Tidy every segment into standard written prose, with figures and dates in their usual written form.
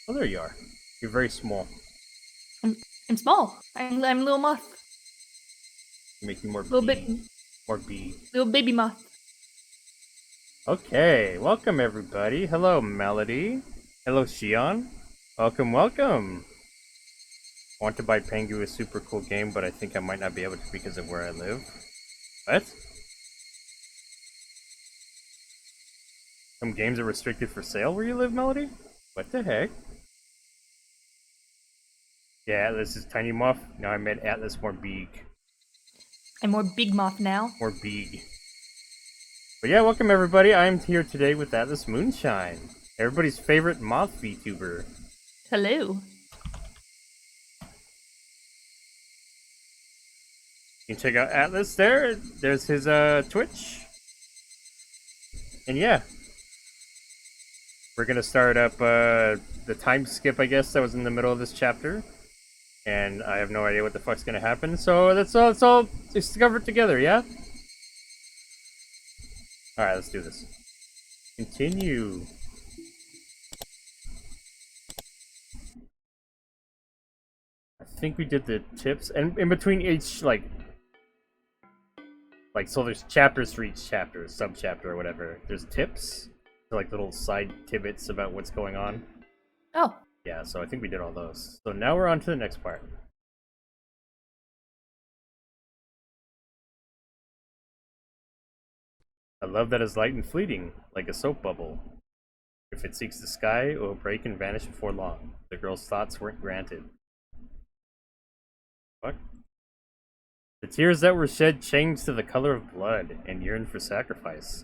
Oh, there you are. You're very small. I'm small. I'm a little moth. You make me more Little bit, bee. More bee. little baby moth. Okay, welcome everybody. Hello, Melody. Hello, Shion. Welcome, welcome. I want to buy Pengu a super cool game, but I think I might not be able to because of where I live. What? Some games are restricted for sale where you live, Melody? What the heck? Yeah, Atlas is tiny muff. Now I made Atlas more big. I'm more big moth now. More big. But yeah, welcome everybody. I'm here today with Atlas Moonshine. Everybody's favorite moth VTuber. Hello. You can check out Atlas there. There's his Twitch. And yeah. We're gonna start up the time skip, I guess, that was in the middle of this chapter. And I have no idea what the fuck's gonna happen, so let's all discover it together, yeah? Alright, let's do this. Continue. I think we did the tips, and in between each, like, so there's chapters for each chapter, sub-chapter or whatever. There's tips, like little side tidbits about what's going on. Oh. Yeah, so I think we did all those. So now we're on to the next part. I love that it's light and fleeting, like a soap bubble. If it seeks the sky, it will break and vanish before long. The girl's thoughts weren't granted. What? The tears that were shed changed to the color of blood and yearned for sacrifice.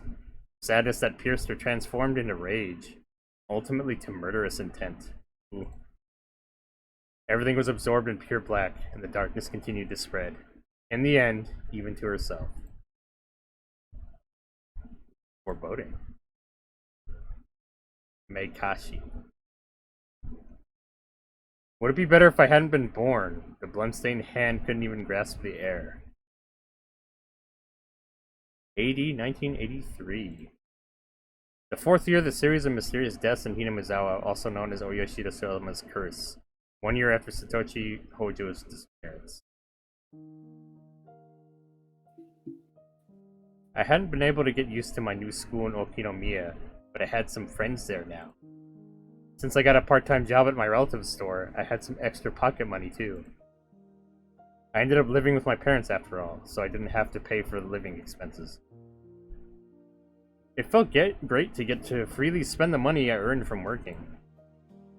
Sadness that pierced her transformed into rage, ultimately to murderous intent. Ooh. Everything was absorbed in pure black, and the darkness continued to spread. In the end, even to herself. Foreboding. Meikashi. Would it be better if I hadn't been born? The bloodstained hand couldn't even grasp the air. AD 1983. The fourth year of the series of mysterious deaths in Hinamizawa, also known as Oyoshida Soma's curse. 1 year after Satoshi Hojo's disappearance. I hadn't been able to get used to my new school in Okinomiya, but I had some friends there now. Since I got a part-time job at my relative's store, I had some extra pocket money too. I ended up living with my parents after all, so I didn't have to pay for the living expenses. It felt great to get to freely spend the money I earned from working.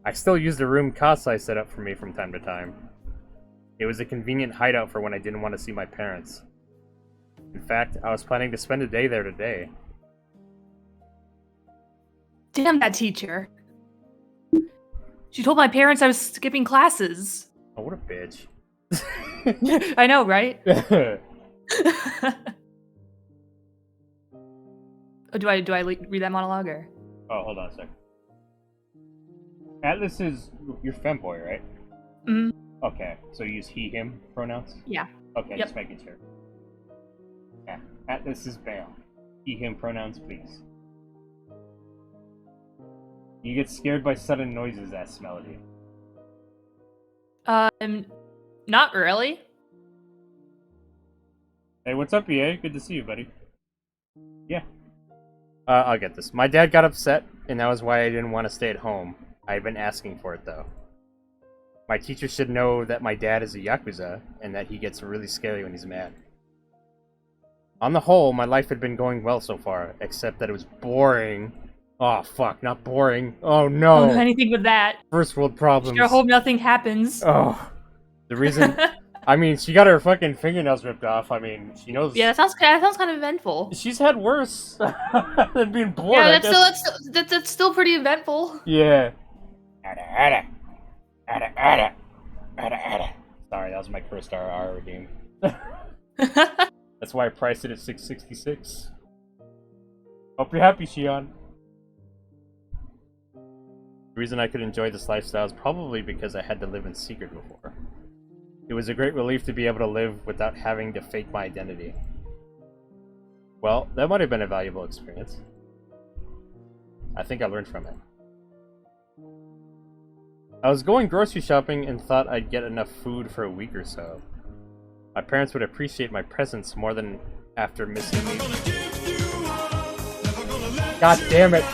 I still used the room Kasai set up for me from time to time. It was a convenient hideout for when I didn't want to see my parents. In fact, I was planning to spend a day there today. Damn that teacher. She told my parents I was skipping classes. Oh, what a bitch. I know, right? Oh, do I read that monologue or? Oh, hold on a sec. Atlas is your femboy, right? Mm. Okay, so you use he/him pronouns. Yeah. Okay, Yep. just making sure. Yeah, Atlas is male. He/him pronouns, please. You get scared by sudden noises, asks Melody. Not really. Hey, what's up, EA? Good to see you, buddy. Yeah. I'll get this. My dad got upset, and that was why I didn't want to stay at home. I've been asking for it, though. My teacher should know that my dad is a Yakuza, and that he gets really scary when he's mad. On the whole, my life had been going well so far, except that it was boring. Oh, fuck, not boring. Oh, no. Oh, anything with that. First world problems. Sure hope nothing happens. Oh. The reason... I mean, she got her fucking fingernails ripped off. I mean, she knows... Yeah, that sounds kind of eventful. She's had worse than being bored. Yeah, that's still pretty eventful. Yeah. Sorry, that was my first RR game. That's why I priced it at $6.66. Hope you're happy, Shion. The reason I could enjoy this lifestyle is probably because I had to live in secret before. It was a great relief to be able to live without having to fake my identity. Well, that might have been a valuable experience. I think I learned from it. I was going grocery shopping and thought I'd get enough food for a week or so. My parents would appreciate my presence more than after missing me. God damn it!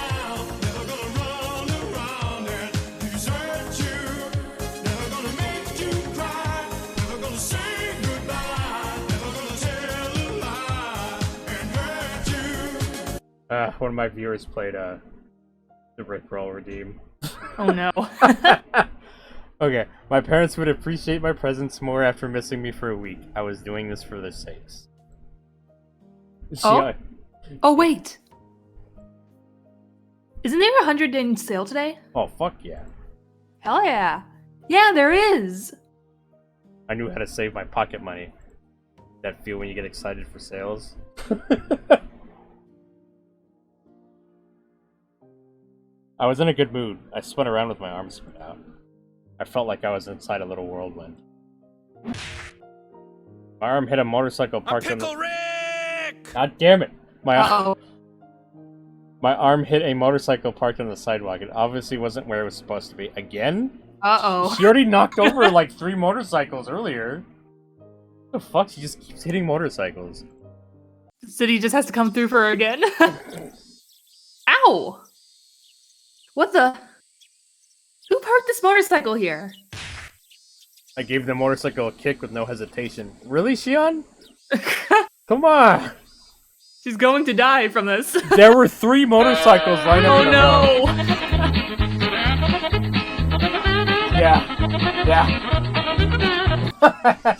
One of my viewers played the Rickroll Redeem. Oh no. Okay, my parents would appreciate my presence more after missing me for a week. I was doing this for their sakes. Oh? Oh wait! Isn't there 100 in sale today? Oh, fuck yeah. Hell yeah! Yeah, there is! I knew how to save my pocket money. That feel when you get excited for sales? I was in a good mood. I spun around with my arms spread out. I felt like I was inside a little whirlwind. My arm hit a motorcycle parked on the... Rick! God damn it! Uh-oh. My arm hit a motorcycle parked on the sidewalk. It obviously wasn't where it was supposed to be. Again? Uh-oh. She already knocked over like 3 motorcycles earlier. What the fuck? She just keeps hitting motorcycles. The city just has to come through for her again. Ow! What the? Who parked this motorcycle here? I gave the motorcycle a kick with no hesitation. Really, Shion? Come on! She's going to die from this. There were 3 motorcycles lined up in a row. Oh no! Yeah.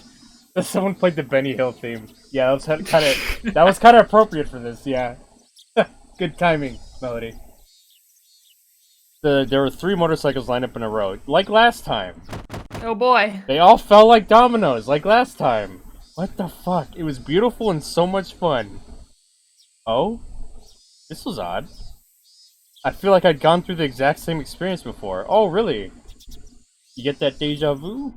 Someone played the Benny Hill theme. Yeah, that was kind of appropriate for this. Yeah. Good timing, Melody. There were 3 motorcycles lined up in a row, like last time. Oh boy. They all fell like dominoes, like last time. What the fuck? It was beautiful and so much fun. Oh? This was odd. I feel like I'd gone through the exact same experience before. Oh, really? You get that deja vu?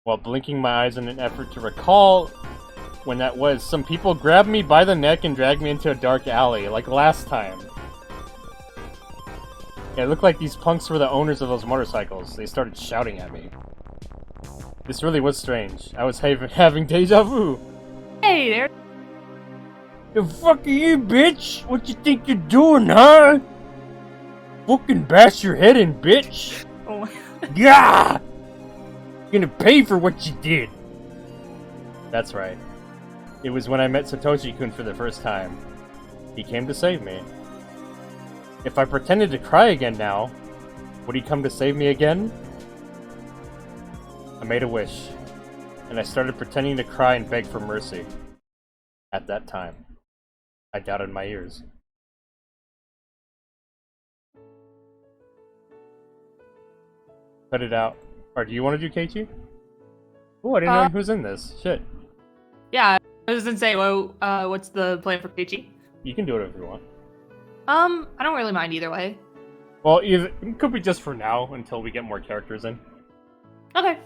While blinking my eyes in an effort to recall when that was, some people grabbed me by the neck and dragged me into a dark alley, like last time. Yeah, it looked like these punks were the owners of those motorcycles. They started shouting at me. This really was strange. I was having deja vu. Hey there. The fuck are you, bitch? What you think you're doing, huh? Fucking bash your head in, bitch. Oh my. Yeah! Gonna pay for what you did. That's right. It was when I met Satoshi-kun for the first time. He came to save me. If I pretended to cry again now, would he come to save me again? I made a wish, and I started pretending to cry and beg for mercy. At that time, I doubted my ears. Cut it out. Or do you want to do Keiichi? Oh, I didn't know who's in this. Shit. Yeah, I was gonna say, well, what's the plan for Keiichi? You can do it if you want. I don't really mind either way. Well, it could be just for now, until we get more characters in. Okay.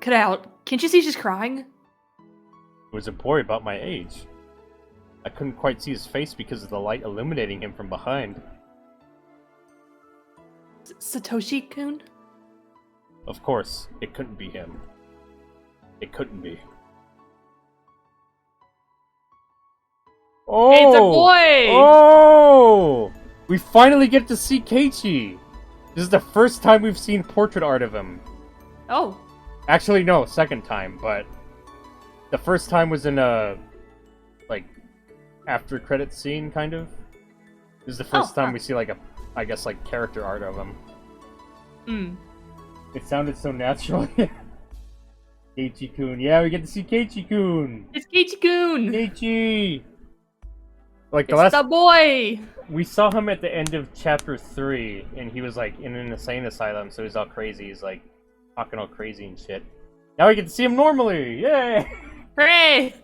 Cut out. Can't you see she's crying? It was a boy about my age. I couldn't quite see his face because of the light illuminating him from behind. Satoshi-kun? Of course, it couldn't be him. It couldn't be. Oh! Hey, it's a boy! Oh! We finally get to see Keiichi! This is the first time we've seen portrait art of him. Oh. Actually, no, second time, but the first time was in a, like, after credit scene, kind of. This is the first time we see, like, I guess, like, character art of him. Hmm. It sounded so natural. Keiichi-kun. Yeah, we get to see Keiichi-kun! It's Keiichi-kun! Keiichi! Like, It's the boy! We saw him at the end of chapter 3, and he was, like, in an insane asylum, so he's all crazy. He's, like, talking all crazy and shit. Now we get to see him normally! Yay! Hooray!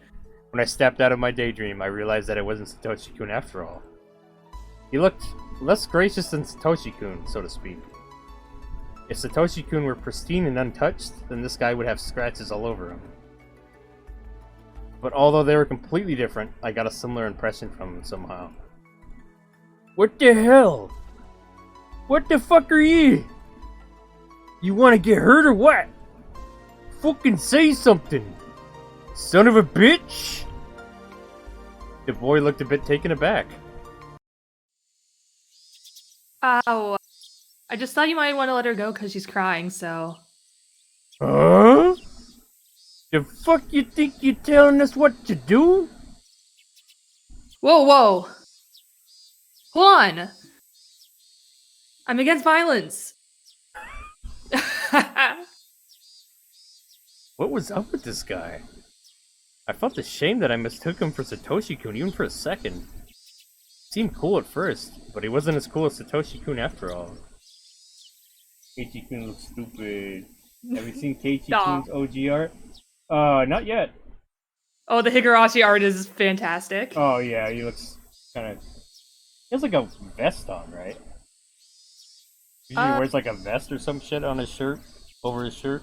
When I stepped out of my daydream, I realized that it wasn't Satoshi-kun after all. He looked less gracious than Satoshi-kun, so to speak. If Satoshi-kun were pristine and untouched, then this guy would have scratches all over him. But although they were completely different, I got a similar impression from him somehow. What the hell? What the fuck are you? You wanna get hurt or what? Fucking say something. Son of a bitch! The boy looked a bit taken aback. Oh, I just thought you might want to let her go because she's crying, so... Huh? The fuck you think you're telling us what to do? Whoa, whoa! Hold on! I'm against violence! What was up with this guy? I felt ashamed that I mistook him for Satoshi-kun even for a second. Seemed cool at first, but he wasn't as cool as Satoshi-kun after all. Keiichi-kun looks stupid. Have you seen Keiichi-kun's OG art? Not yet. Oh, the Higurashi art is fantastic. Oh yeah, he looks kind of... He has like a vest on, right? Usually he wears like a vest or some shit on his shirt, over his shirt.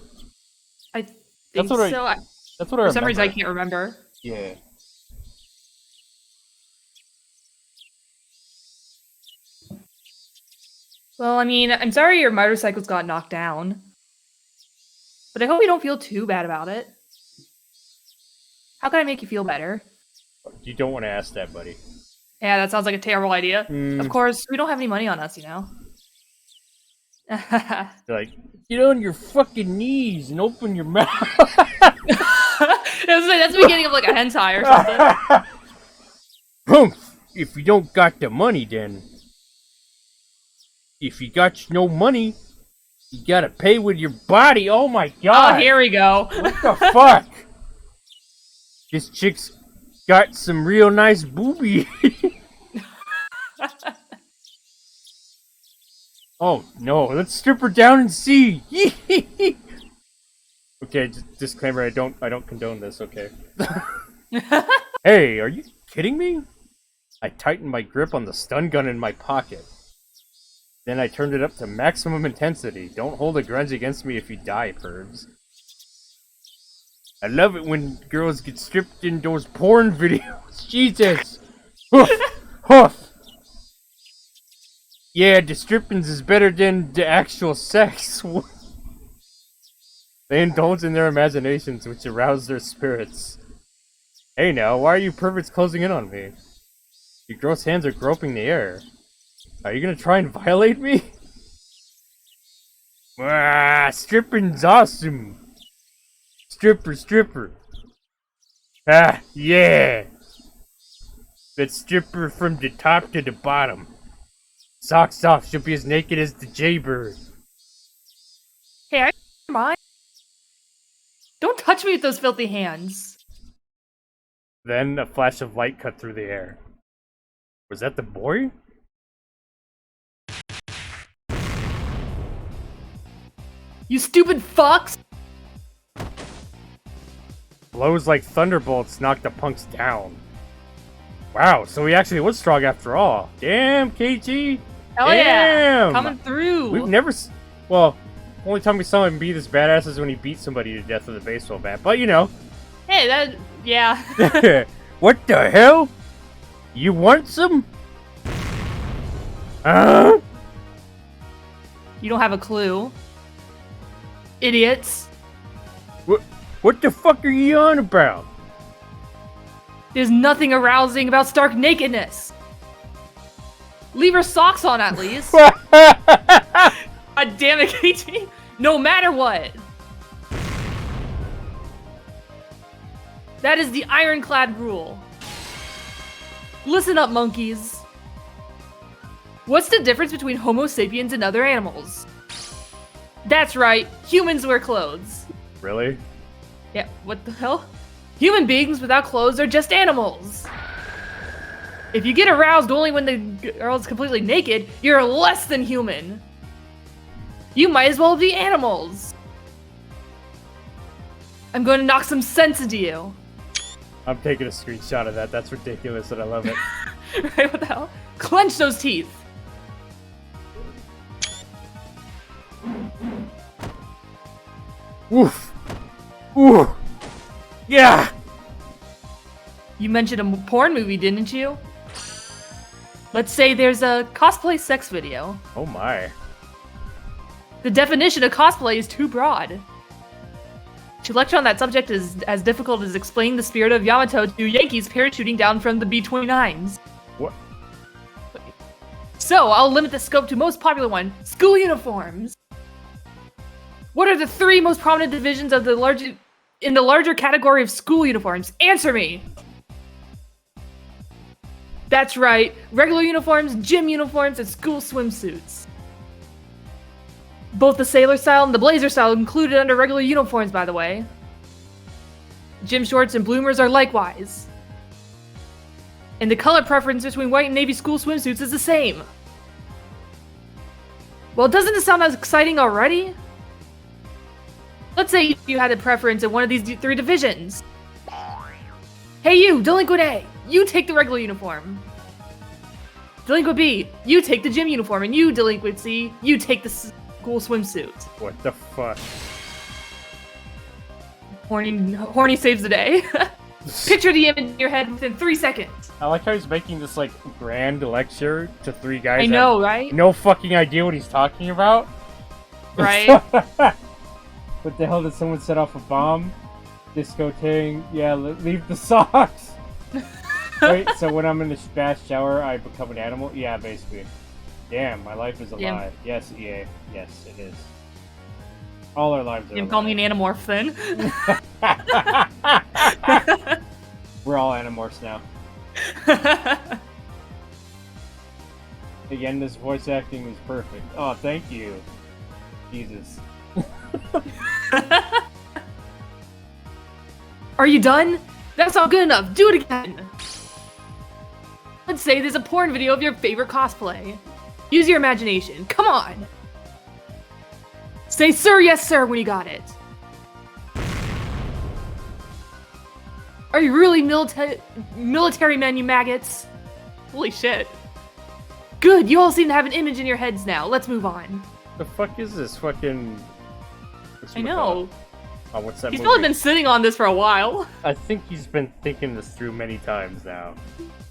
I think That's what so. That's what I remember. For some reason, I can't remember. Yeah. Well, I mean, I'm sorry your motorcycles got knocked down. But I hope you don't feel too bad about it. How can I make you feel better? You don't want to ask that, buddy. Yeah, that sounds like a terrible idea. Of course, we don't have any money on us, you know? They're like, get on your fucking knees and open your mouth. That's the beginning of like a hentai or something. Humph! If you don't got the money, then... If you got no money, you gotta pay with your body. Oh my god! Oh, here we go. What the fuck? This chick's got some real nice booby. Oh no, let's strip her down and see. Okay, just disclaimer, I don't condone this, okay? Hey, are you kidding me? I tightened my grip on the stun gun in my pocket. Then I turned it up to maximum intensity. Don't hold a grudge against me if you die, pervs. I love it when girls get stripped in those porn videos. Jesus! Hoof! Hoof! Yeah, the strippings is better than the actual sex. They indulge in their imaginations, which arouse their spirits. Hey now, why are you perverts closing in on me? Your gross hands are groping the air. Are you gonna try and violate me? Ah, stripping's awesome! Stripper, stripper! Ah, yeah! Let's strip her from the top to the bottom. Socks off, she'll be as naked as the jaybird. Hey, I mind. Don't touch me with those filthy hands. Then a flash of light cut through the air. Was that the boy? You stupid fucks! Blows like thunderbolts knocked the punks down. Wow, so he actually was strong after all. Damn, Keiichi! Hell Damn! yeah! Coming through! We've never well, only time we saw him be this badass is when he beat somebody to death with a baseball bat. But you know. Hey, that... yeah. What the hell? You want some? Huh? You don't have a clue. Idiots. What the fuck are you on about? There's nothing arousing about stark nakedness. Leave her socks on at least. God damn it, KT. No matter what. That is the ironclad rule. Listen up, monkeys. What's the difference between Homo sapiens and other animals? That's right, humans wear clothes. Really? Yeah, what the hell? Human beings without clothes are just animals. If you get aroused only when the girl's completely naked, you're less than human. You might as well be animals. I'm going to knock some sense into you. I'm taking a screenshot of that. That's ridiculous and I love it. Right, what the hell? Clench those teeth. Woof. Ooh. Yeah. You mentioned a porn movie, didn't you? Let's say there's a cosplay sex video. Oh my. The definition of cosplay is too broad. To lecture on that subject is as difficult as explaining the spirit of Yamato to Yankees parachuting down from the B-29s. What? So, I'll limit the scope to most popular one, school uniforms. What are the 3 most prominent divisions of the larger category of school uniforms? Answer me! That's right, regular uniforms, gym uniforms, and school swimsuits. Both the sailor style and the blazer style included under regular uniforms, by the way. Gym shorts and bloomers are likewise. And the color preference between white and navy school swimsuits is the same. Well, doesn't it sound as exciting already? Let's say you had a preference in one of these 3 divisions. Hey you, Delinquent A, you take the regular uniform. Delinquent B, you take the gym uniform, and you, Delinquent C, you take the school swimsuit. What the fuck? Horny saves the day. Picture the image in your head within 3 seconds. I like how he's making this, like, grand lecture to 3 guys. I know, right? No fucking idea what he's talking about. Right? What the hell did someone set off a bomb? Disco ting. Yeah, leave the socks. Wait, so when I'm in the bath shower, I become an animal? Yeah, basically. Damn, my life is a lie. Yes, EA. Yes, it is. All our lives are You call me an animorph then. We're all animorphs now. Again, this voice acting was perfect. Oh, thank you. Jesus. Are you done? That's not good enough. Do it again. Let's say there's a porn video of your favorite cosplay. Use your imagination. Come on. Say sir, yes sir when you got it. Are you really military men, you maggots? Holy shit. Good, you all seem to have an image in your heads now. Let's move on. The fuck is this fucking... I know. Oh, what's that He's movie? probably been sitting on this for a while. I think he's been thinking this through many times now.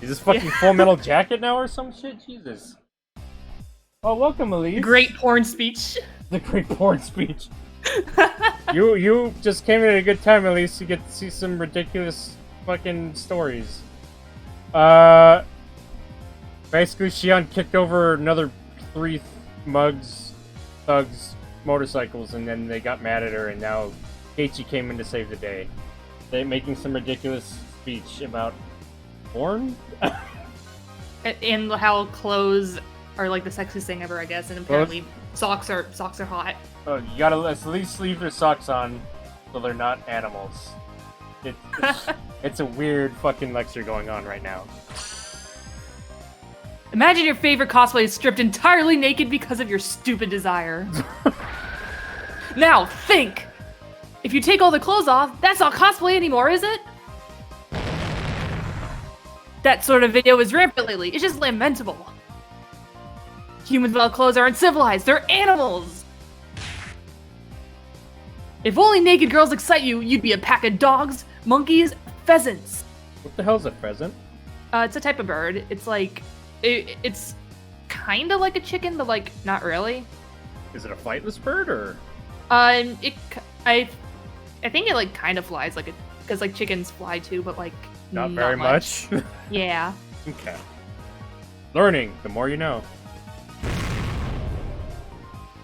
Is this fucking Full Metal Jacket now or some shit? Jesus. Oh, welcome, Elise. Great porn speech. The great porn speech. You just came in at a good time, Elise. You get to see some ridiculous fucking stories. Basically, Shion kicked over another 3 thugs, motorcycles, and then they got mad at her, and now Keiichi came in to save the day. They're making some ridiculous speech about porn? And how clothes are like the sexiest thing ever, I guess, and apparently socks are hot. Oh, you gotta at least leave their socks on so they're not animals. It's a weird fucking lecture going on right now. Imagine your favorite cosplay is stripped entirely naked because of your stupid desire. Now, think! If you take all the clothes off, that's not cosplay anymore, is it? That sort of video is rampant lately. It's just lamentable. Humans without clothes are uncivilized. They're animals! If only naked girls excite you, you'd be a pack of dogs, monkeys, pheasants. What the hell's a pheasant? It's a type of bird. It's like... It's kind of like a chicken, but like, not really. Is it a flightless bird, or...? I think it like kind of flies, like because like chickens fly too, but like not very much. Yeah. Okay. Learning, the more you know.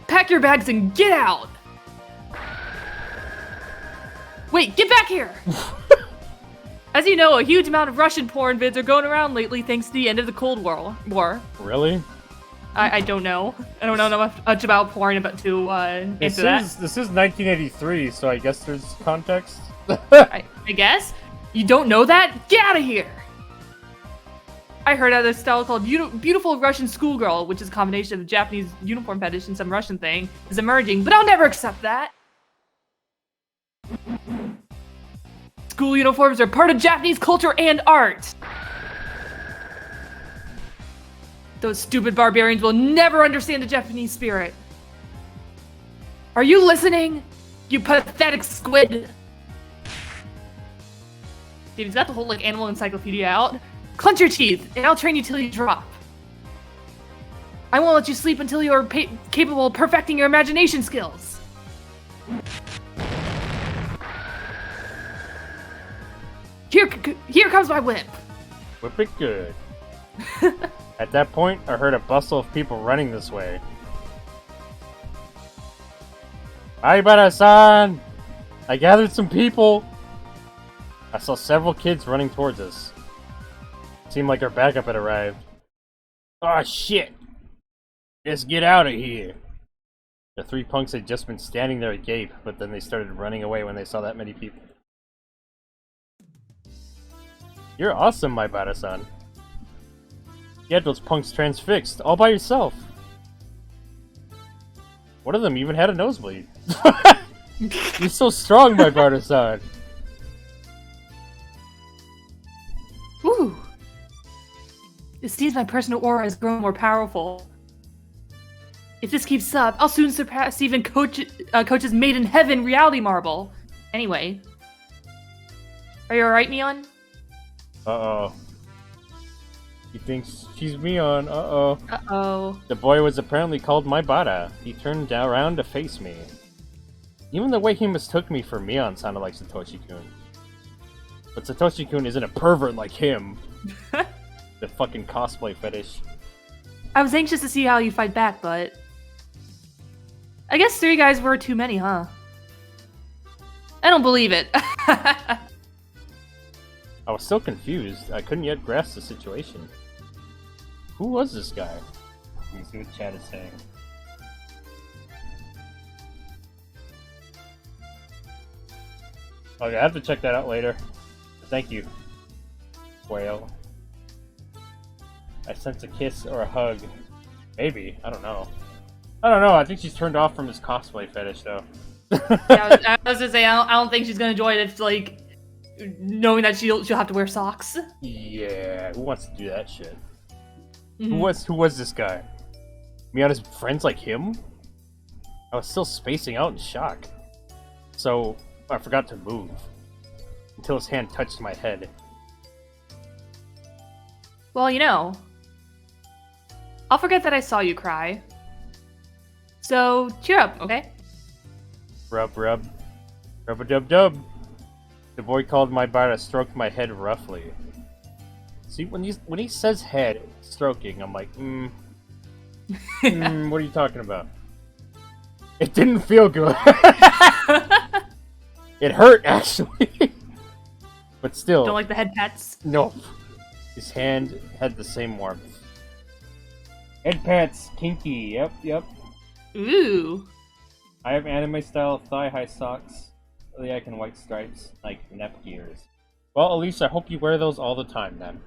Pack your bags and get out! Wait, get back here! As you know, a huge amount of Russian porn vids are going around lately thanks to the end of the Cold War. Really? I don't know. I don't know much about porn to answer that. This is 1983, so I guess there's context. I guess? You don't know that? Get out of here! I heard of this style called Beautiful Russian Schoolgirl, which is a combination of Japanese uniform fetish and some Russian thing, is emerging, but I'll never accept that! School uniforms are part of Japanese culture and art! Those stupid barbarians will never understand the Japanese spirit. Are you listening? You pathetic squid! Dude, he's got the whole like animal encyclopedia out. Clench your teeth, and I'll train you till you drop. I won't let you sleep until you are capable of perfecting your imagination skills. Here comes my whip. Whip it good. At that point, I heard a bustle of people running this way. Aibara-san! I gathered some people! I saw several kids running towards us. Seemed like our backup had arrived. Oh shit! Let's get out of here! The three punks had just been standing there agape, but then they started running away when they saw that many people. You're awesome, my Bada-san. You had those punks transfixed, all by yourself. One of them even had a nosebleed. You're so strong, my Bada-san. Ooh. It seems my personal aura has grown more powerful. If this keeps up, I'll soon surpass even Coach's Made in Heaven reality marble. Anyway. Are you alright, Mion? Uh-oh. He thinks she's Mion, uh-oh. Uh-oh. The boy was apparently called my Bada. He turned around to face me. Even the way he mistook me for Mion sounded like Satoshi-kun. But Satoshi-kun isn't a pervert like him. The fucking cosplay fetish. I was anxious to see how you fight back, but... I guess 3 guys were too many, huh? I don't believe it. I was so confused, I couldn't yet grasp the situation. Who was this guy? Let me see what chat is saying. Okay, I have to check that out later. Thank you, Whale. I sense a kiss or a hug. Maybe, I don't know. I think she's turned off from his cosplay fetish, though. Yeah, I was gonna say, I don't think she's gonna enjoy it if, like, knowing that she'll have to wear socks. Yeah, who wants to do that shit? Mm-hmm. Who was this guy? Miona's friends like him? I was still spacing out in shock. So, I forgot to move. Until his hand touched my head. Well, you know, I'll forget that I saw you cry. So, cheer up, okay? Rub. Rub-a-dub-dub. The boy called my Bada stroked my head roughly. See, when he says head, stroking, I'm like, what are you talking about? It didn't feel good. It hurt, actually. But still. Don't like the head pats? No. His hand had the same warmth. Head pats, kinky, yep. Ooh. I have anime-style thigh-high socks, black and white stripes, like neck gears. Well, Elise, I hope you wear those all the time, then.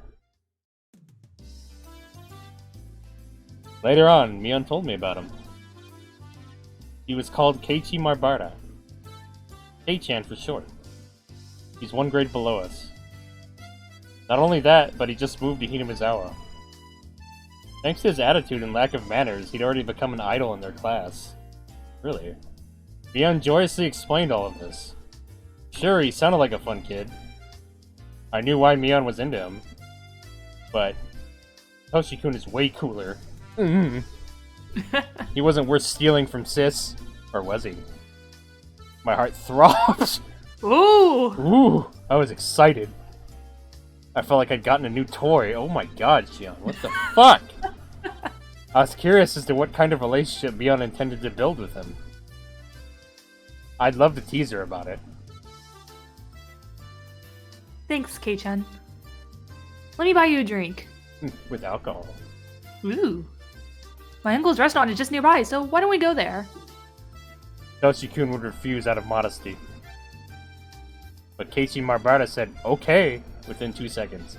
Later on, Mion told me about him. He was called Keiichi Marbata. Kei-chan for short. He's 1 grade below us. Not only that, but he just moved to Hinamizawa. Thanks to his attitude and lack of manners, he'd already become an idol in their class. Really? Mion joyously explained all of this. Sure, he sounded like a fun kid. I knew why Mion was into him. But Toshi-kun is way cooler. He wasn't worth stealing from sis. Or was he? My heart throbbed. Ooh! I was excited. I felt like I'd gotten a new toy. Oh my god, Shion, what the fuck? I was curious as to what kind of relationship Mion intended to build with him. I'd love to tease her about it. Thanks, Kei-chan. Let me buy you a drink. With alcohol. Ooh. My uncle's restaurant is just nearby, so why don't we go there? Toshi-kun would refuse out of modesty. But Keiichi Marbata said, okay, within 2 seconds.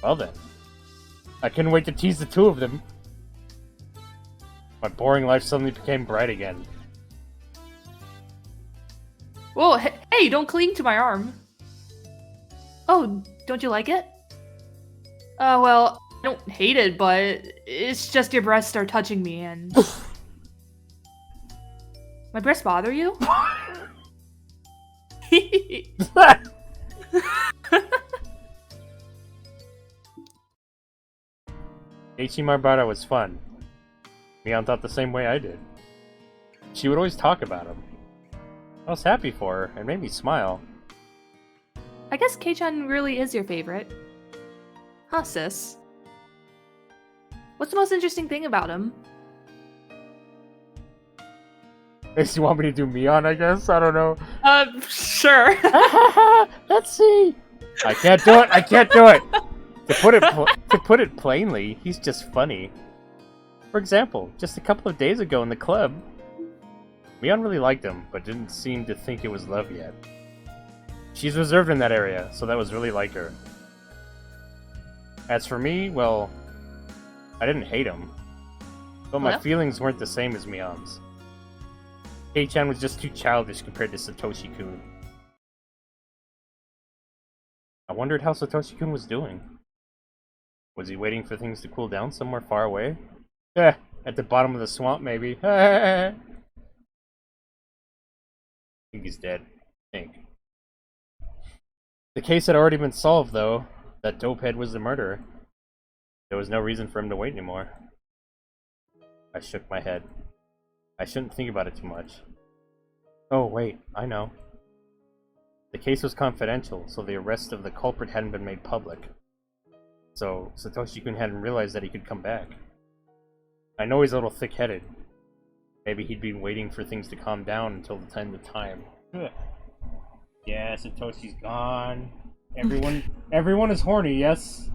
Well then. I couldn't wait to tease the two of them. My boring life suddenly became bright again. Whoa, hey, don't cling to my arm. Oh, don't you like it? Well, I don't hate it, but it's just your breasts are touching me and... My breasts bother you? Keiichi Marbata was fun, Mion thought the same way I did. She would always talk about him. I was happy for her, and made me smile. I guess Kei-chan really is your favorite. Huh, sis? What's the most interesting thing about him? You want me to do Mion, I guess? I don't know. Sure. Let's see. I can't do it. I can't do it. To put it plainly, he's just funny. For example, just a couple of days ago in the club, Mion really liked him, but didn't seem to think it was love yet. She's reserved in that area, so that was really like her. As for me, well, I didn't hate him, but my feelings weren't the same as Mion's. Kei-chan was just too childish compared to Satoshi-kun. I wondered how Satoshi-kun was doing. Was he waiting for things to cool down somewhere far away? At the bottom of the swamp, maybe. I think he's dead. I think. The case had already been solved, though. That dopehead was the murderer. There was no reason for him to wait anymore. I shook my head. I shouldn't think about it too much. Oh, wait, I know. The case was confidential, so the arrest of the culprit hadn't been made public. So, Satoshi-kun hadn't realized that he could come back. I know he's a little thick-headed. Maybe he'd been waiting for things to calm down until the end of time. Yeah, Satoshi's gone. Everyone is horny, yes?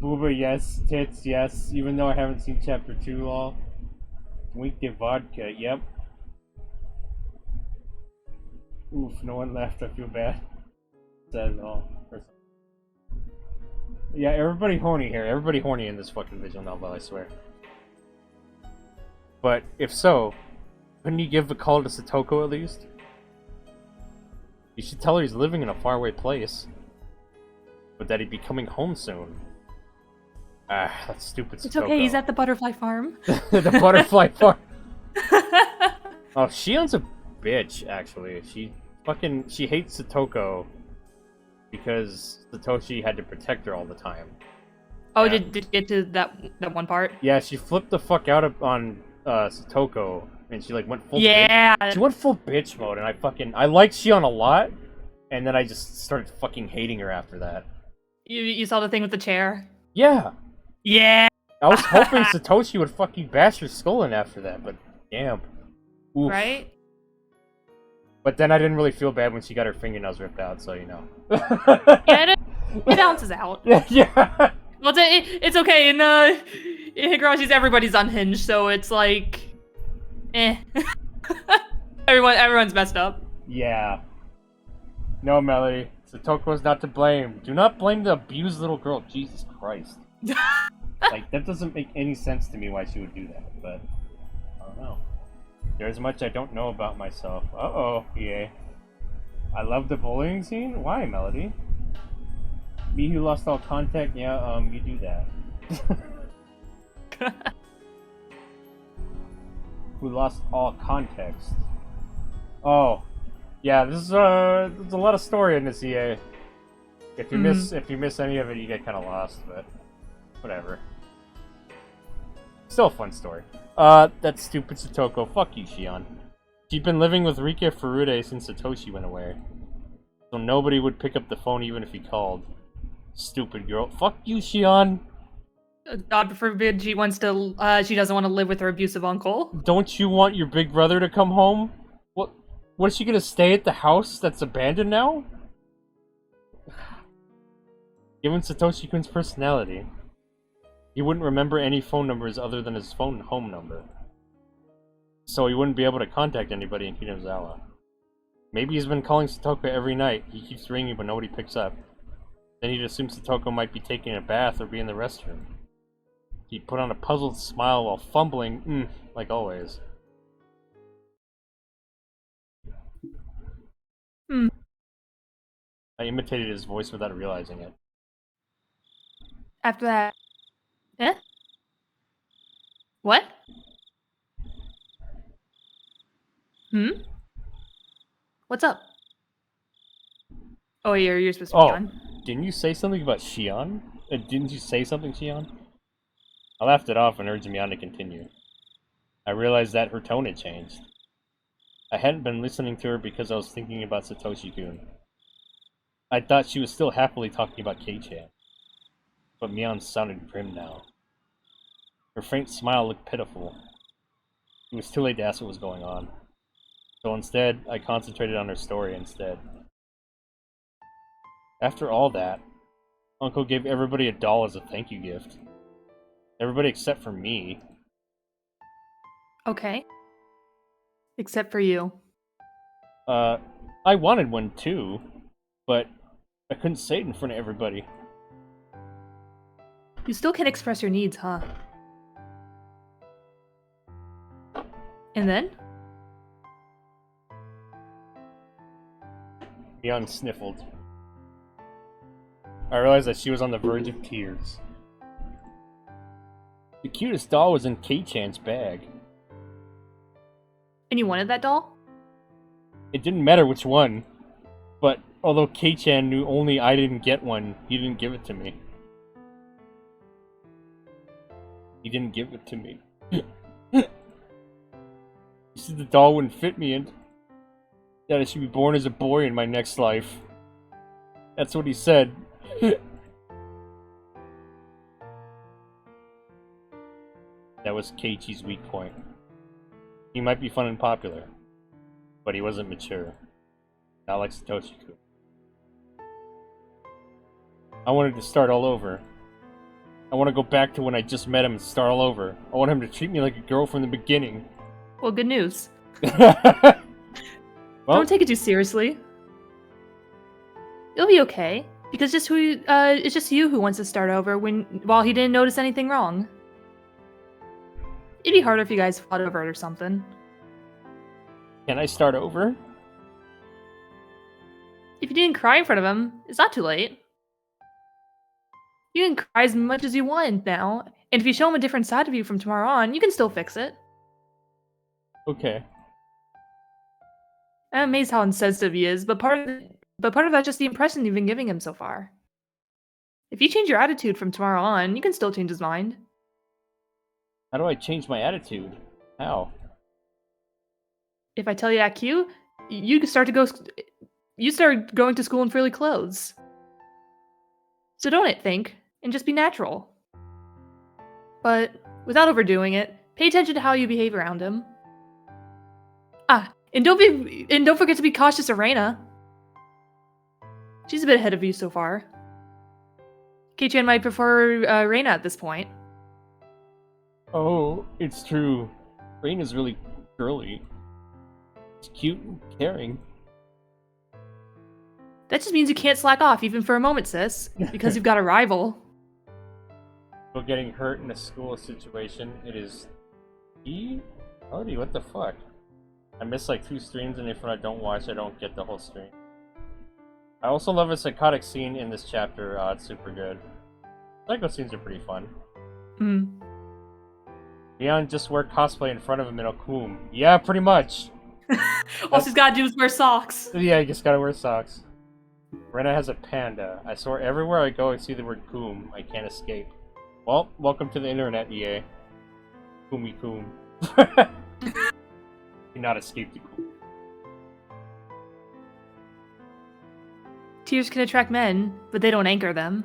Booba, yes. Tits, yes. Even though I haven't seen chapter 2 all. Wink the vodka, yep. Oof, no one laughed, I feel bad. Said all. Yeah, everybody horny here. Everybody horny in this fucking visual novel, I swear. But, if so, couldn't you give a call to Satoko at least? You should tell her he's living in a faraway place. But that he'd be coming home soon. Ah, that's stupid Satoko. It's okay, he's at the butterfly farm. The butterfly farm. Oh, Shion's a bitch, actually. She hates Satoko because Satoshi had to protect her all the time. Oh, yeah. Did you get to that one part? Yeah, she flipped the fuck out on Satoko, and she like went full bitch. She went full bitch mode, and I liked Shion a lot, and then I just started fucking hating her after that. You saw the thing with the chair? Yeah. Yeah. I was hoping Satoshi would fucking bash her skull in after that, but damn. Oof. Right? But then I didn't really feel bad when she got her fingernails ripped out, so you know. Yeah, it bounces out. Yeah. Well, it's okay. In Higurashi's, everybody's unhinged, so it's like, Everyone's messed up. Yeah. No, Melody. Satoko's not to blame. Do not blame the abused little girl. Jesus Christ. Like, that doesn't make any sense to me why she would do that, but I don't know. There's much I don't know about myself. Uh-oh, EA. I love the bullying scene? Why, Melody? Me who lost all contact? Yeah, you do that. Who lost all context? Oh. Yeah, there's a lot of story in this EA. If you miss any of it, you get kind of lost, but whatever. Still a fun story. That stupid Satoko. Fuck you, Shion. She'd been living with Rika Furude since Satoshi went away. So nobody would pick up the phone even if he called. Stupid girl. Fuck you, Shion. God forbid she doesn't want to live with her abusive uncle. Don't you want your big brother to come home? What is she gonna stay at the house that's abandoned now? Given Satoshi-kun's personality, he wouldn't remember any phone numbers other than his phone home number. So he wouldn't be able to contact anybody in Kinozawa. Maybe he's been calling Satoko every night. He keeps ringing but nobody picks up. Then he'd assume Satoko might be taking a bath or be in the restroom. He'd put on a puzzled smile while fumbling, like always. I imitated his voice without realizing it. After that... Eh? What? What's up? Oh, you're supposed to be on. Didn't you say something about Shion? Didn't you say something, Shion? I laughed it off and urged Mion to continue. I realized that her tone had changed. I hadn't been listening to her because I was thinking about Satoshi-kun. I thought she was still happily talking about K-chan. But Mion sounded grim now. Her faint smile looked pitiful. It was too late to ask what was going on. So instead, I concentrated on her story instead. After all that, Uncle gave everybody $1 as a thank you gift. Everybody except for me. Okay. Except for you. I wanted one too, but I couldn't say it in front of everybody. You still can't express your needs, huh? And then? Mion sniffled. I realized that she was on the verge of tears. The cutest doll was in K-chan's bag. And you wanted that doll? It didn't matter which one, but although K-chan knew only I didn't get one, he didn't give it to me. He didn't give it to me. He said the doll wouldn't fit me and that I should be born as a boy in my next life. That's what he said. That was Keiichi's weak point. He might be fun and popular, but he wasn't mature. Not like Satoshi-kun. I wanted to start all over. I want to go back to when I just met him and start all over. I want him to treat me like a girl from the beginning. Well, good news. Well, Don't take it too seriously. It'll be okay, because it's just you who wants to start over while he didn't notice anything wrong. It'd be harder if you guys fought over it or something. can I start over? If you didn't cry in front of him, it's not too late. You can cry as much as you want now, and if you show him a different side of you from tomorrow on, you can still fix it. Okay. I'm amazed how insensitive he is, but part of that's just the impression you've been giving him so far. If you change your attitude from tomorrow on, you can still change his mind. How do I change my attitude? How? If I tell you to act cute, you start going to school in frilly clothes. So don't think, and just be natural. But without overdoing it, pay attention to how you behave around him. And don't forget to be cautious of Reina. She's a bit ahead of you so far. Kei-chan might prefer Reina at this point. Oh, it's true. Rain is really girly. It's cute and caring. That just means you can't slack off even for a moment, sis, because you've got a rival. But getting hurt in a school situation, it is... Odie, what the fuck? I missed like 2 streams, and if I don't watch, I don't get the whole stream. I also love a psychotic scene in this chapter. It's super good. Psycho scenes are pretty fun. Leon just wear cosplay in front of him in Okum. Yeah, pretty much. All she's gotta do is wear socks. Yeah, you just gotta wear socks. Rena has a panda. I swear everywhere I go I see the word Koom. I can't escape. Well, welcome to the internet, EA. Koomy Koom. Cannot escape the Koom. Tears can attract men, but they don't anchor them.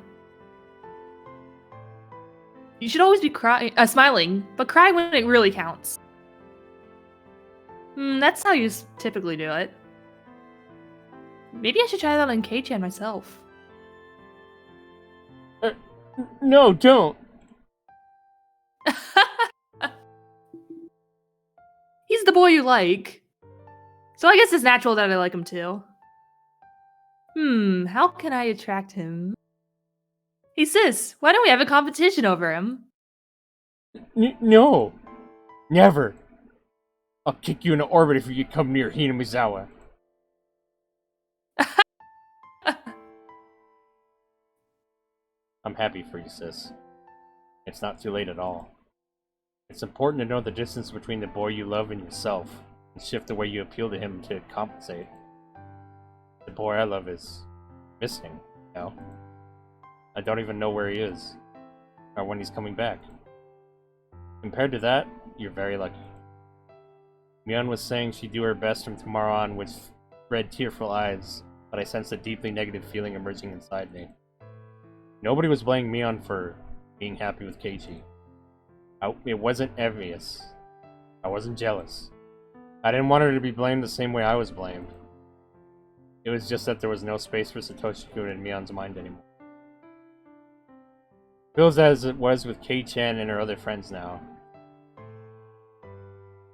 You should always be smiling, but cry when it really counts. That's how you typically do it. Maybe I should try that on Kei-chan myself. No, don't! He's the boy you like. So I guess it's natural that I like him too. How can I attract him? Hey sis, why don't we have a competition over him? No! Never! I'll kick you in the orbit if you come near Hinamizawa. I'm happy for you, sis. It's not too late at all. It's important to know the distance between the boy you love and yourself, and shift the way you appeal to him to compensate. The boy I love is missing now. I don't even know where he is, or when he's coming back. Compared to that, you're very lucky. Mion was saying she'd do her best from tomorrow on with red, tearful eyes, but I sensed a deeply negative feeling emerging inside me. Nobody was blaming Mion for being happy with Keiichi. It wasn't envious. I wasn't jealous. I didn't want her to be blamed the same way I was blamed. It was just that there was no space for Satoshi-kun in Mion's mind anymore. Feels as it was with Kei-chan and her other friends now.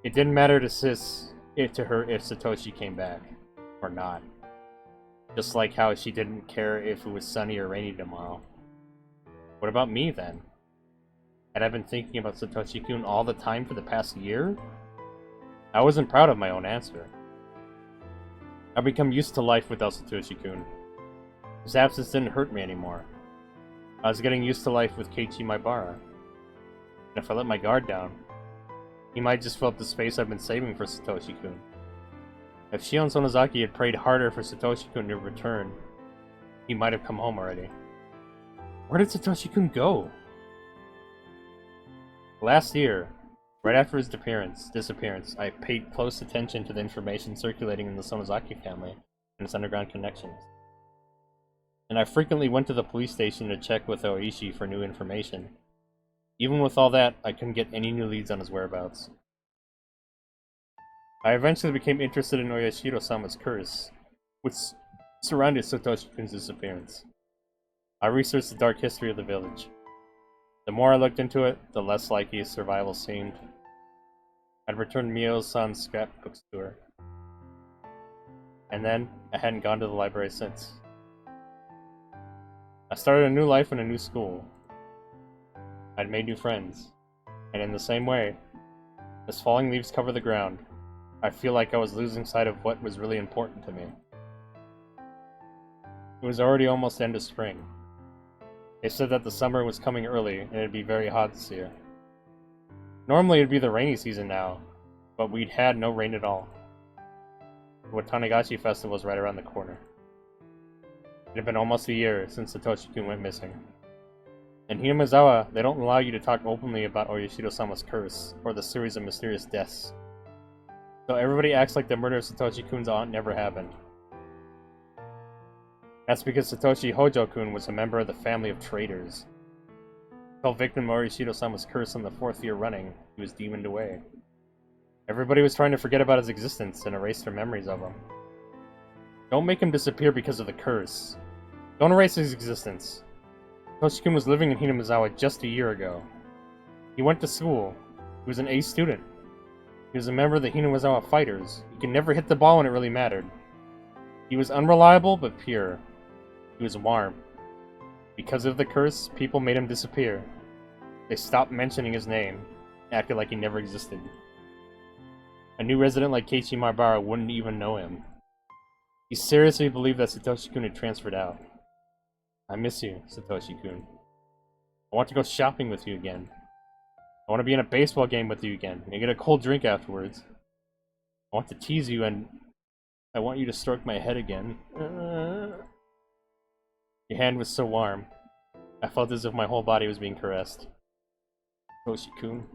It didn't matter to her if Satoshi came back, or not. Just like how she didn't care if it was sunny or rainy tomorrow. What about me, then? Had I been thinking about Satoshi-kun all the time for the past year? I wasn't proud of my own answer. I'd become used to life without Satoshi-kun. His absence didn't hurt me anymore. I was getting used to life with Keiichi Maibara. And if I let my guard down, he might just fill up the space I've been saving for Satoshi-kun. If Shion Sonozaki had prayed harder for Satoshi-kun to return, he might have come home already. Where did Satoshi-kun go? Last year, right after his disappearance, I paid close attention to the information circulating in the Sonozaki family and its underground connections. And I frequently went to the police station to check with Oishi for new information. Even with all that, I couldn't get any new leads on his whereabouts. I eventually became interested in Oyashiro-sama's curse, which surrounded Satoshi-kun's disappearance. I researched the dark history of the village. The more I looked into it, the less likely his survival seemed. I'd returned Mio-san's scrapbooks to her. And then, I hadn't gone to the library since. I started a new life in a new school. I'd made new friends. And in the same way, as falling leaves cover the ground, I feel like I was losing sight of what was really important to me. It was already almost the end of spring. They said that the summer was coming early and it'd be very hot this year. Normally it'd be the rainy season now, but we'd had no rain at all. The Watanagashi festival was right around the corner. It had been almost a year since Satoshi-kun went missing. In Hinamizawa, they don't allow you to talk openly about Oyashiro-sama's curse, or the series of mysterious deaths. So everybody acts like the murder of Satoshi-kun's aunt never happened. That's because Satoshi Hojo-kun was a member of the family of traitors. He fell victim of Oyashiro-sama's curse on the 4th year running. He was demoned away. Everybody was trying to forget about his existence and erase their memories of him. Don't make him disappear because of the curse. Don't erase his existence. Satoshi-kun was living in Hinamizawa just a year ago. He went to school. He was an A student. He was a member of the Hinamizawa Fighters. He could never hit the ball when it really mattered. He was unreliable but pure. He was warm. Because of the curse, people made him disappear. They stopped mentioning his name, acted like he never existed. A new resident like Keiichi Maibara wouldn't even know him. He seriously believed that Satoshi-kun had transferred out. I miss you, Satoshi-kun. I want to go shopping with you again. I want to be in a baseball game with you again, and get a cold drink afterwards. I want to tease you, and I want you to stroke my head again. Your hand was so warm. I felt as if my whole body was being caressed. Satoshi-kun.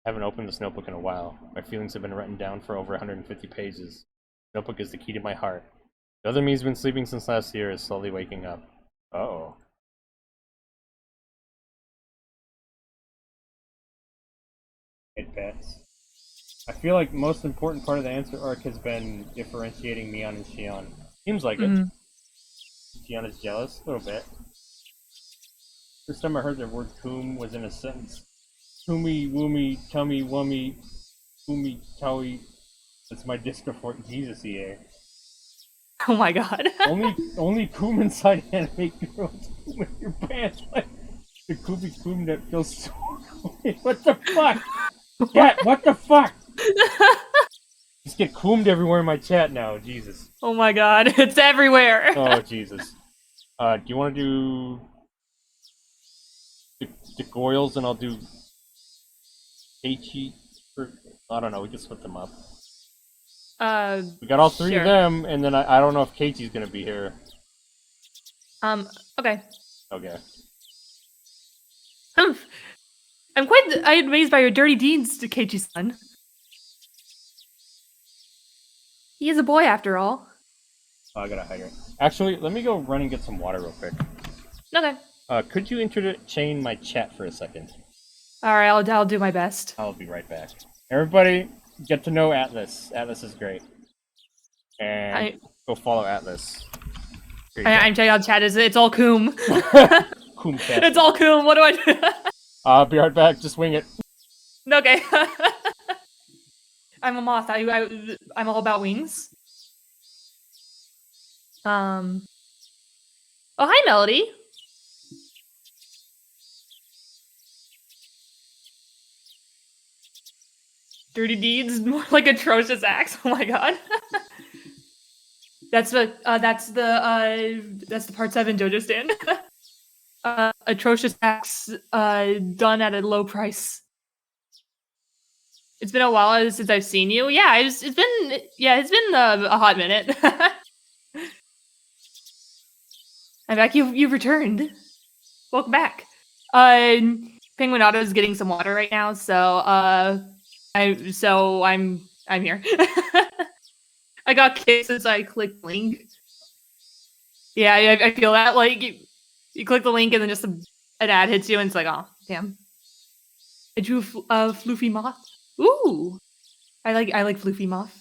I haven't opened this notebook in a while. My feelings have been written down for over 150 pages. The notebook is the key to my heart. The other me's been sleeping since last year is slowly waking up. Uh-oh. It pets. I feel like the most important part of the answer arc has been differentiating Mion and Shion. Seems like it. Shion is jealous, a little bit. First time I heard the word "coom" was in a sentence. Kumi, woomy, tummy, wummy, kumi, towie. That's my disc report, Jesus, EA. Oh my god. only coom inside anime girls with your pants like the Kumi coom that feels so. What the fuck? Chat, what the fuck? Just get coomed everywhere in my chat now, Jesus. Oh my god, it's everywhere. Oh Jesus. Do you want to do the Goyles and I'll do Keiichi? I don't know. We can split them up. We got all three of them, and then I don't know if Keiichi's gonna be here. Okay. Okay. I'm quite amazed by your dirty deeds, Keiichi-san. He is a boy after all. Oh, I gotta hydrate. Actually, let me go run and get some water real quick. Okay. Could you entertain my chat for a second? Alright, I'll do my best. I'll be right back. Everybody, get to know Atlas. Atlas is great. And go follow Atlas. I'm checking out chat. It's all Coom. Coom chat. It's all Coom. What do I do? I'll be right back. Just wing it. Okay. I'm a moth. I'm all about wings. Oh, hi, Melody. Dirty deeds, more like atrocious acts. Oh my god. That's the part 7 JoJo stand. Atrocious acts done at a low price. It's been a while since I've seen you. Yeah, it's been a hot minute. I'm back. You've returned. Welcome back. Penguinato is getting some water right now, so I'm here. I got kicked since I clicked link. Yeah, I feel that. Like, you click the link and then just an ad hits you and it's like, oh, damn. I drew a floofy moth. Ooh! I like floofy moth.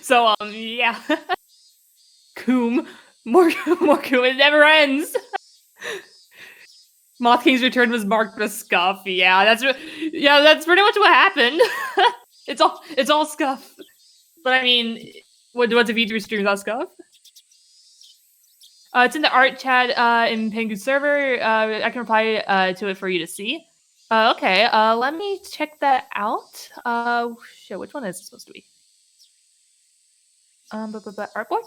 So, yeah. Coom. More Coom. It never ends! Moth King's return was marked with scuff. Yeah, that's pretty much what happened. It's all scuff. But I mean, what's a VTuber stream without scuff? It's in the art chat in Pengu's server. I can reply to it for you to see. Okay, let me check that out. Shit, which one is it supposed to be? Artboard?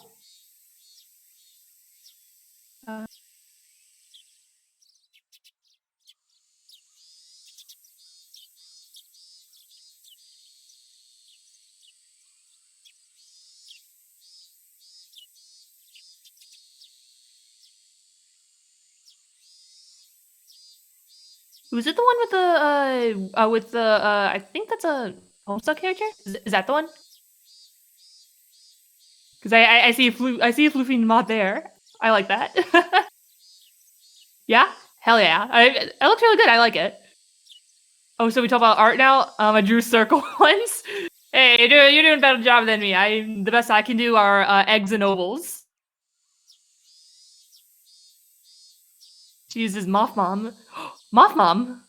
Was it the one with the I think that's a Homestuck character? Is that the one? Because I see a floofy mod there. I like that. Yeah? Hell yeah. It looks really good. I like it. Oh, so we talk about art now? I drew circle ones. Hey, you're doing a better job than me. The best I can do are eggs and ovals. She uses Moth Mom. Moth Mom?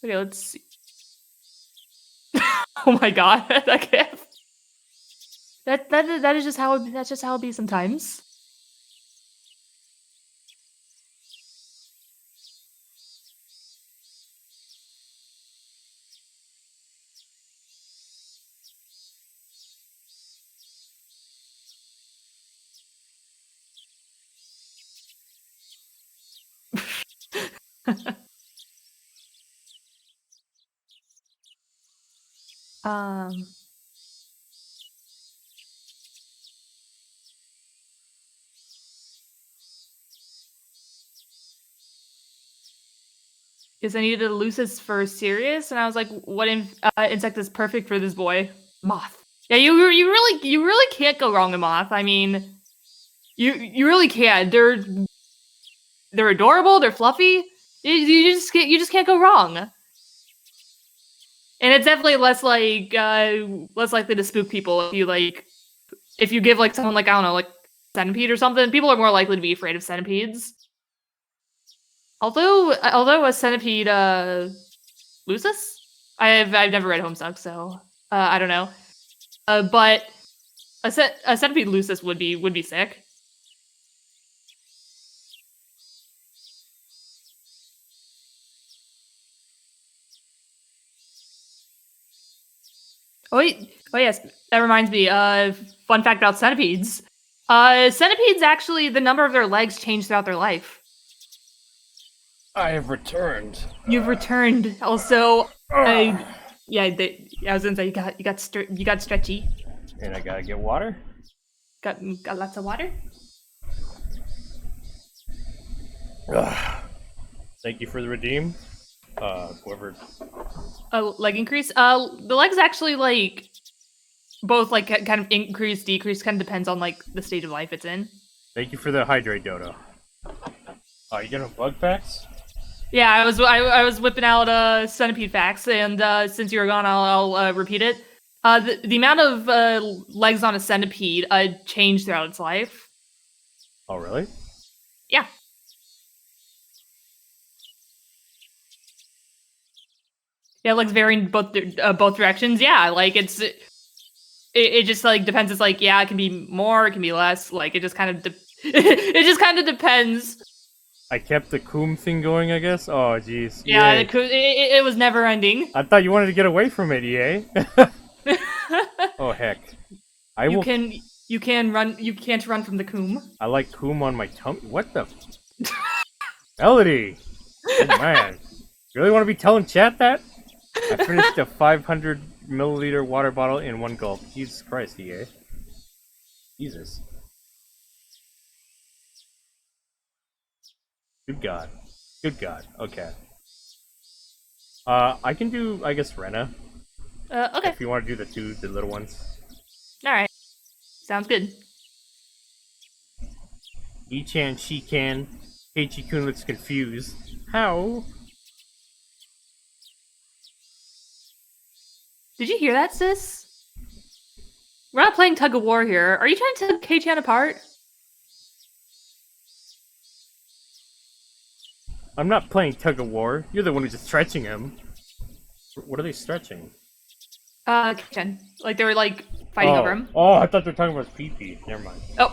Okay, let's see. Oh my god, that gif. That is just how that's just how it be sometimes. Because I needed a Lucis for Sirius, and I was like, what insect is perfect for this boy? Moth. Yeah, you really can't go wrong with Moth. I mean, you really can't. They're adorable. They're fluffy. You just can't go wrong. And it's definitely less likely to spook people if you give like someone like, I don't know, like centipede or something. People are more likely to be afraid of centipedes. Although a centipede Lucis, I've never read Homestuck, so I don't know. But a centipede Lucis would be sick. Oh yes, that reminds me. Fun fact about centipedes. Centipedes actually, the number of their legs change throughout their life. I have returned. You've returned. Also, yeah, I was gonna say you got stretchy. And I gotta get water. Got lots of water. Thank you for the redeem. Whoever. Leg increase. The legs actually like both like kind of increase, decrease. Kind of depends on like the stage of life it's in. Thank you for the hydrate, Dodo. You getting bug packs? Yeah, I was whipping out centipede facts, and since you were gone, I'll repeat it. The amount of legs on a centipede changed throughout its life. Oh, really? Yeah. Yeah, legs vary in both directions. Yeah, like it just like depends. It's like it can be more, it can be less. Like it just kind of it just kind of depends. I kept the Coom thing going, I guess. Oh, jeez. Yeah, it was never ending. I thought you wanted to get away from it, EA. Oh heck. You can run. You can't run from the Coom. I like Coom on my tummy. What the? Melody. Oh man. You really want to be telling chat that? I finished a 500 milliliter water bottle in one gulp. Jesus Christ, EA. Jesus. Good God. Good God. Okay. I can do, I guess, Rena. Okay. If you want to do the little ones. Alright. Sounds good. E-chan, she-can. Heichi-kun looks confused. How? Did you hear that, sis? We're not playing tug of war here. Are you trying to tug K-chan apart? I'm not playing tug of war. You're the one who's just stretching him. What are they stretching? K-chan. Like they were like fighting over him. Oh, I thought they were talking about his pee-pee. Never mind. Oh.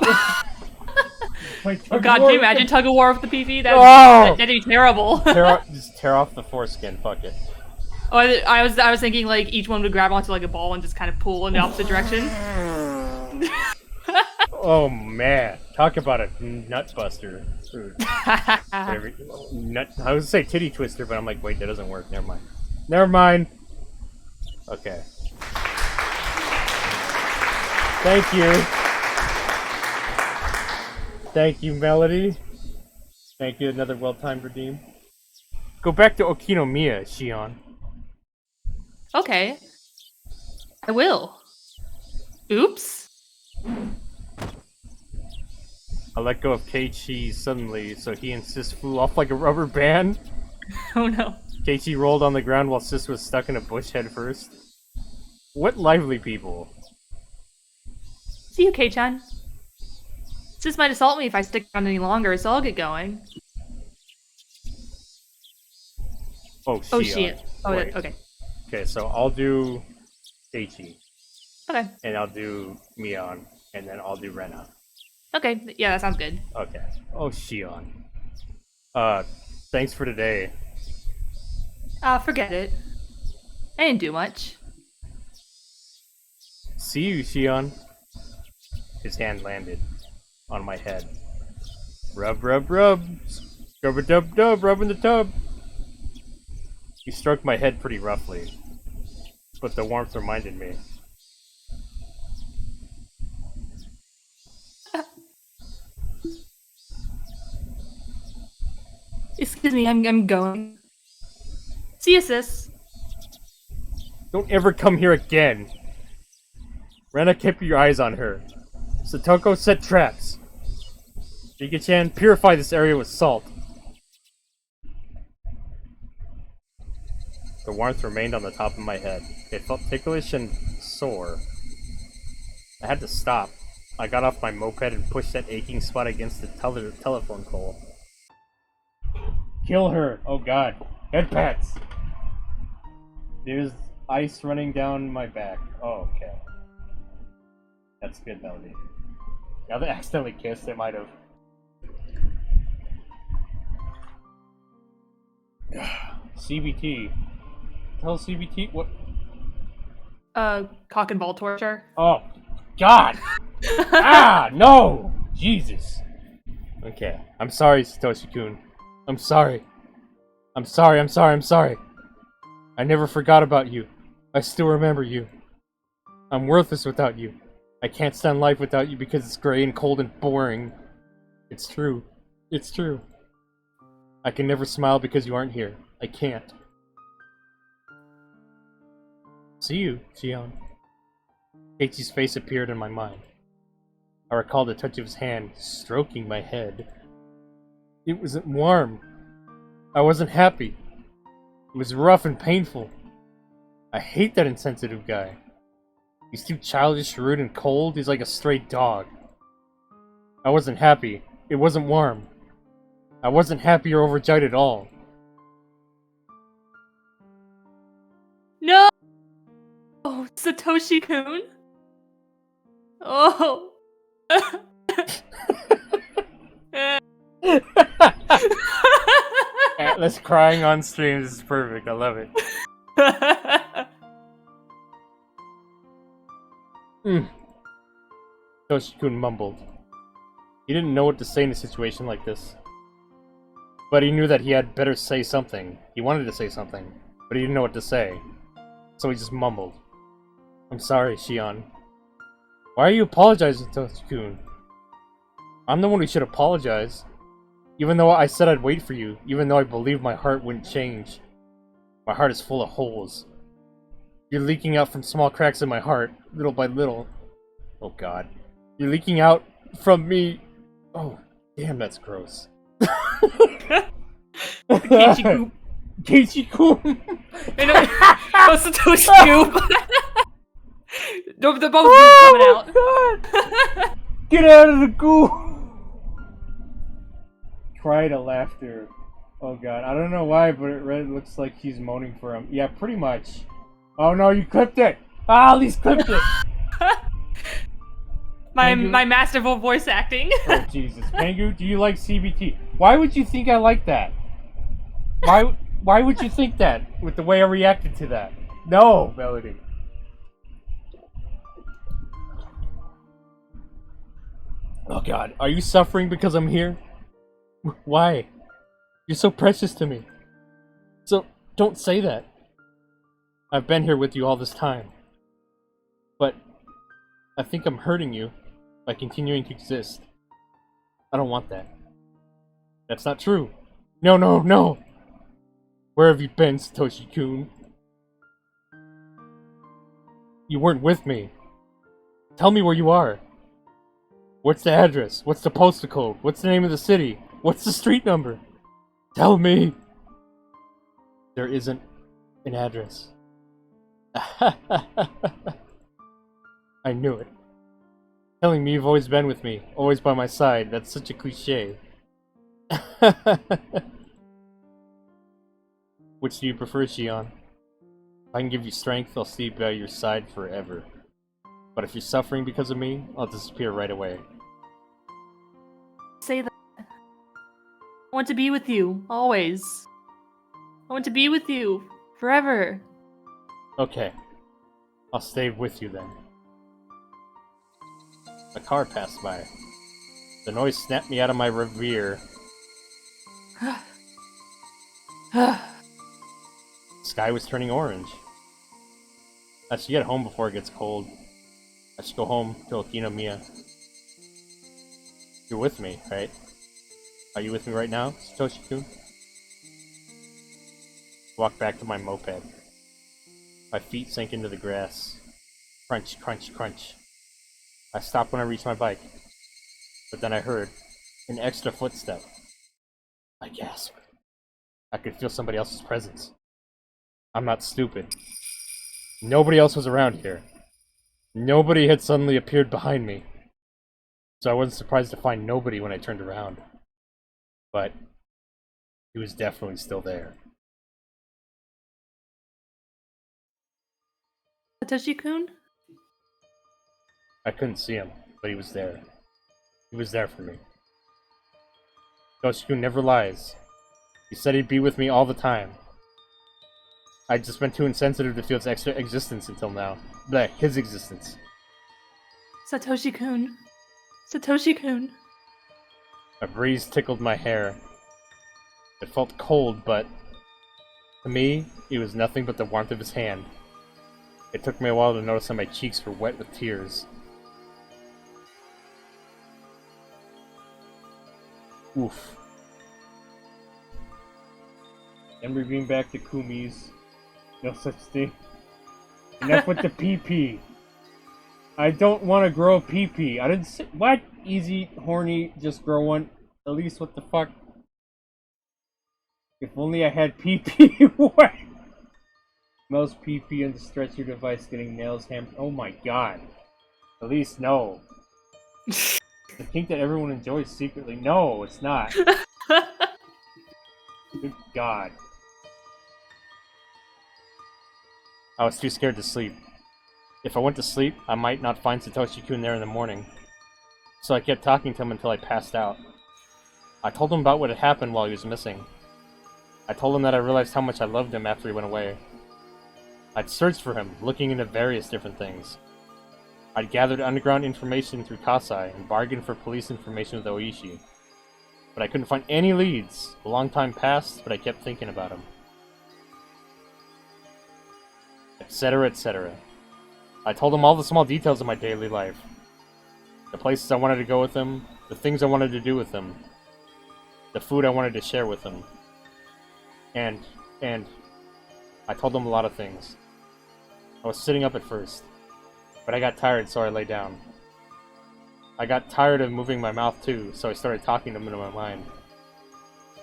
Oh God, can you imagine tug of war with the pee-pee? That'd be terrible. Just tear off the foreskin. Fuck it. Oh, I was thinking like each one would grab onto like a ball and just kind of pull in the opposite direction. Oh man, talk about a nut buster. I was gonna say titty twister, but I'm like, wait, that doesn't work. Never mind. Never mind. Okay. Thank you. Thank you, Melody. Thank you, another well-timed redeem. Go back to Okinomiya, Shion. Okay. I will. Oops. I let go of Keiichi suddenly, so he and Sis flew off like a rubber band. Oh no. Keiichi rolled on the ground while Sis was stuck in a bush head first. What lively people. See you, K-chan. Sis might assault me if I stick around any longer, so I'll get going. Oh, Shion. Oh, shit. Oh, Wait. okay. Okay, so I'll do Keiichi. Okay. And I'll do Mion, and then I'll do Rena. Okay, yeah, that sounds good. Okay. Oh, Shion. Thanks for today. Forget it. I didn't do much. See you, Shion. His hand landed on my head. Rub, rub, rub. Scrub-a-dub-dub, rub in the tub. He stroked my head pretty roughly, but the warmth reminded me. Excuse me, I'm going. See you, sis. Don't ever come here again. Rena, keep your eyes on her. Satoko, set traps. Rika-chan, purify this area with salt. The warmth remained on the top of my head. It felt ticklish and sore. I had to stop. I got off my moped and pushed that aching spot against the telephone pole. Kill her! Oh god. Head pats! There's ice running down my back. Oh, okay. That's good, Melody. Now they accidentally kissed, it might have. CBT. Tell CBT what? Cock and ball torture. Oh, God! Ah, no! Jesus. Okay, I'm sorry, Satoshi-kun. I'm sorry. I'm sorry. I never forgot about you. I still remember you. I'm worthless without you. I can't stand life without you because it's gray and cold and boring. It's true. It's true. I can never smile because you aren't here. I can't. See you, Shion. Keiichi's face appeared in my mind. I recalled the touch of his hand stroking my head. It wasn't warm. I wasn't happy. It was rough and painful. I hate that insensitive guy. He's too childish, rude, and cold. He's like a stray dog. I wasn't happy. It wasn't warm. I wasn't happy or overjoyed at all. No! Oh, Satoshi-kun? Oh. Atlas crying on stream. This is perfect. I love it. Satoshi-kun mumbled. He didn't know what to say in a situation like this. But he knew that he had better say something. He wanted to say something, but he didn't know what to say. So he just mumbled. I'm sorry, Shion. Why are you apologizing, Satoshi-kun? I'm the one who should apologize. Even though I said I'd wait for you, even though I believed my heart wouldn't change. My heart is full of holes. You're leaking out from small cracks in my heart, little by little. Oh god. You're leaking out from me. Oh, damn, that's gross. Keiichi-kun. Keiichi-kun. Oh, Satoshi-kun. The both coming out. God. Get out of the goo! Cry to laughter. Oh god, I don't know why, but it looks like he's moaning for him. Yeah, pretty much. Oh no, you clipped it! Ah, at least clipped it! my masterful voice acting. Oh Jesus. Pengu, do you like CBT? Why would you think I like that? Why would you think that, with the way I reacted to that? No, Melody. Oh god, are you suffering because I'm here? Why? You're so precious to me. So, don't say that. I've been here with you all this time. But, I think I'm hurting you by continuing to exist. I don't want that. That's not true. No, no, no! Where have you been, Satoshi-kun? You weren't with me. Tell me where you are. What's the address? What's the postal code? What's the name of the city? What's the street number? Tell me! There isn't an address. I knew it. Telling me you've always been with me, always by my side, that's such a cliche. Which do you prefer, Shion? If I can give you strength, I'll stay by your side forever. But if you're suffering because of me, I'll disappear right away. Say that. I want to be with you, always. I want to be with you, forever. Okay. I'll stay with you then. A car passed by. The noise snapped me out of my reverie. Sky was turning orange. I should get home before it gets cold. I should go home to Okinomiya. You're with me, right? Are you with me right now, Satoshi-kun? Walk back to my moped. My feet sank into the grass. Crunch, crunch, crunch. I stopped when I reached my bike. But then I heard an extra footstep. I gasped. I could feel somebody else's presence. I'm not stupid. Nobody else was around here. Nobody had suddenly appeared behind me. So I wasn't surprised to find nobody when I turned around. But he was definitely still there. Satoshi-kun? I couldn't see him, but he was there. He was there for me. Satoshi-kun never lies. He said he'd be with me all the time. I'd just been too insensitive to feel its extra existence until now. Bleh, his existence. Satoshi-kun. Satoshi-kun. A breeze tickled my hair. It felt cold, but to me, it was nothing but the warmth of his hand. It took me a while to notice that my cheeks were wet with tears. Oof. Never being back to Kumi's. No such thing. Enough with the PP. I don't want to grow a PP. I didn't say. What? Easy, horny, just grow one. At least, what the fuck? If only I had PP. What? Mouse PP and the stretcher device getting nails hammered. Oh my god. At least, no. The kink that everyone enjoys secretly. No, it's not. Good god. I was too scared to sleep. If I went to sleep, I might not find Satoshi-kun there in the morning. So I kept talking to him until I passed out. I told him about what had happened while he was missing. I told him that I realized how much I loved him after he went away. I'd searched for him, looking into various different things. I'd gathered underground information through Kasai and bargained for police information with Oishi. But I couldn't find any leads. A long time passed, but I kept thinking about him. Etc., etc. I told him all the small details of my daily life. The places I wanted to go with him, the things I wanted to do with him, the food I wanted to share with him. And I told him a lot of things. I was sitting up at first, but I got tired, so I lay down. I got tired of moving my mouth too, so I started talking to him in my mind.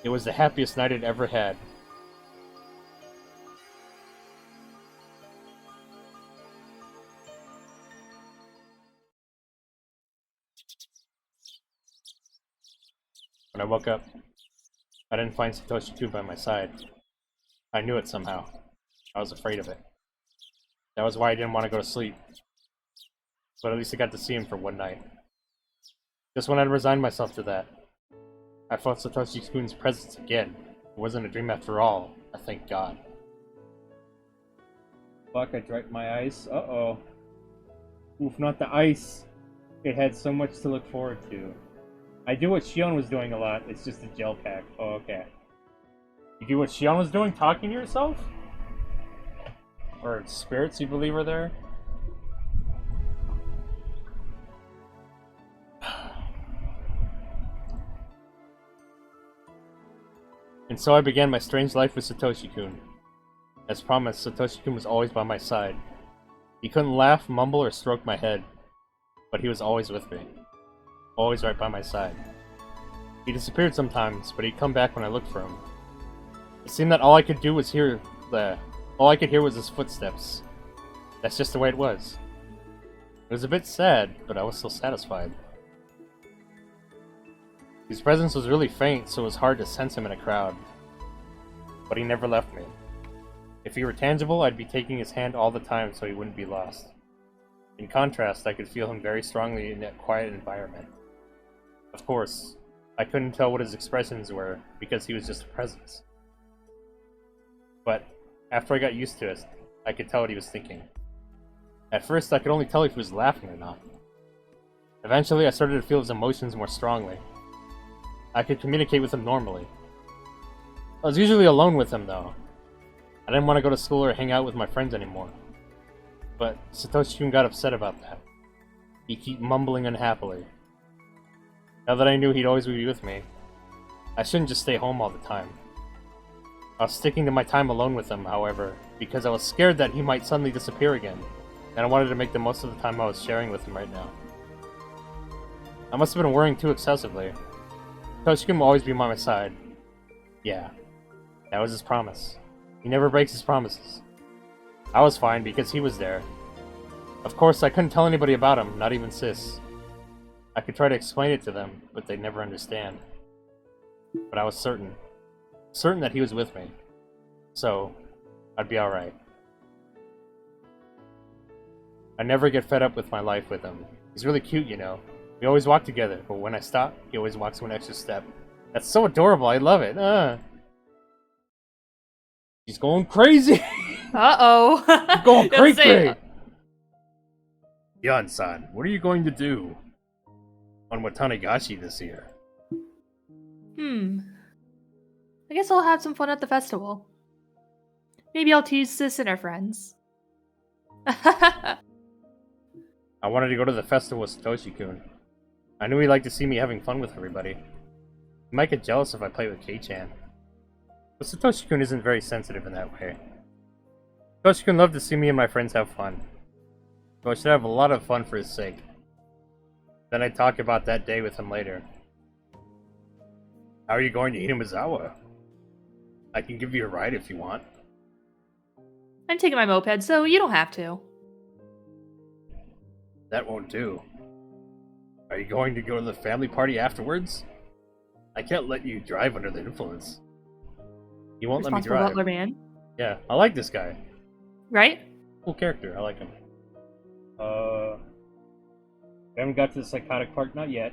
It was the happiest night I'd ever had. When I woke up, I didn't find Satoshi-kun by my side. I knew it somehow. I was afraid of it. That was why I didn't want to go to sleep. But at least I got to see him for one night. Just when I'd resigned myself to that, I felt Satoshi-kun's presence again. It wasn't a dream after all, I thank God. Fuck, I drank my ice. Uh-oh. Oof, not the ice. It had so much to look forward to. I do what Shion was doing a lot, it's just a gel pack. Oh, okay. You do what Shion was doing, talking to yourself? Or spirits you believe are there? And so I began my strange life with Satoshi-kun. As promised, Satoshi-kun was always by my side. He couldn't laugh, mumble, or stroke my head, but he was always with me. Always right by my side. He disappeared sometimes, but he'd come back when I looked for him. It seemed that all I could do was hear all I could hear was his footsteps. That's just the way it was. It was a bit sad, but I was still satisfied. His presence was really faint, so it was hard to sense him in a crowd. But he never left me. If he were tangible, I'd be taking his hand all the time so he wouldn't be lost. In contrast, I could feel him very strongly in that quiet environment. Of course, I couldn't tell what his expressions were, because he was just a presence. But after I got used to it, I could tell what he was thinking. At first, I could only tell if he was laughing or not. Eventually, I started to feel his emotions more strongly. I could communicate with him normally. I was usually alone with him, though. I didn't want to go to school or hang out with my friends anymore. But Satoshi-kun got upset about that. He'd keep mumbling unhappily. Now that I knew he'd always be with me, I shouldn't just stay home all the time. I was sticking to my time alone with him, however, because I was scared that he might suddenly disappear again, and I wanted to make the most of the time I was sharing with him right now. I must have been worrying too excessively. Satoshi-kun will always be by my side. Yeah, that was his promise. He never breaks his promises. I was fine because he was there. Of course, I couldn't tell anybody about him, not even Sis. I could try to explain it to them, but they'd never understand. But I was certain that he was with me. So, I'd be alright. I never get fed up with my life with him. He's really cute, you know. We always walk together, but when I stop, he always walks one extra step. That's so adorable, I love it. He's going crazy! Uh-oh. He's going cray-cray! Yan-san, what are you going to do on Watanigashi this year? I guess I'll have some fun at the festival. Maybe I'll tease Sis and her friends. I wanted to go to the festival with Satoshi-kun. I knew he'd like to see me having fun with everybody. He might get jealous if I play with Kei-chan. But Satoshi-kun isn't very sensitive in that way. Satoshi-kun loved to see me and my friends have fun. So I should have a lot of fun for his sake. Then I'd talk about that day with him later. How are you going to Hinamizawa? I can give you a ride if you want. I'm taking my moped, so you don't have to. That won't do. Are you going to go to the family party afterwards? I can't let you drive under the influence. He won't let me Responsible drive. butler man. Yeah, I like this guy. Right? Cool character, I like him. We haven't got to the psychotic part, not yet.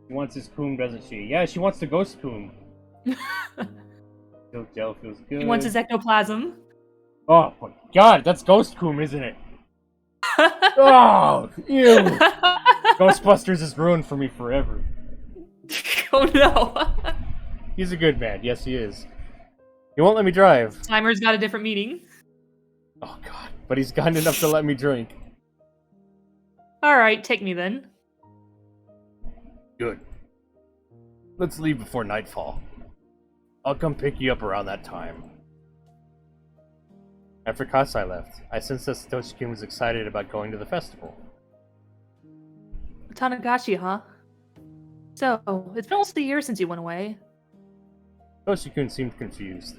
She wants his coom, doesn't she? Yeah, she wants the ghost coom. Silk gel feels good. He wants his ectoplasm. Oh my god, that's ghost coom, isn't it? Oh, ew! Ghostbusters is ruined for me forever. Oh no. He's a good man, yes he is. He won't let me drive. Timer's got a different meaning. Oh god, but he's kind enough to let me drink. Alright, take me then. Good. Let's leave before nightfall. I'll come pick you up around that time. After Kasai left, I sensed that Satoshi-kun was excited about going to the festival. Tanagashi, huh? So, it's been almost a year since you went away. Satoshi-kun seemed confused.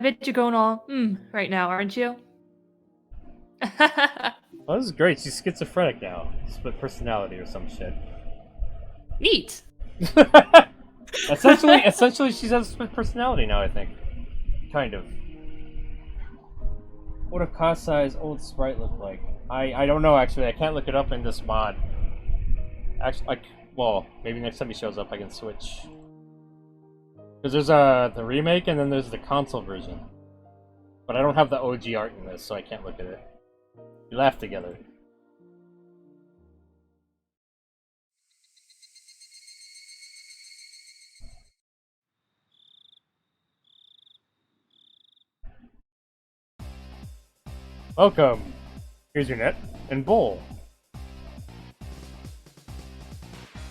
I bet you're going all, right now, aren't you? Oh, this is great. She's schizophrenic now. Split personality or some shit. Neat! essentially, she has a split personality now, I think. Kind of. What if Kasai's old sprite looked like? I don't know, actually. I can't look it up in this mod. Actually, well, maybe next time he shows up I can switch. Because there's the remake and then there's the console version. But I don't have the OG art in this, so I can't look at it. We laughed together. Welcome! Here's your net and bowl.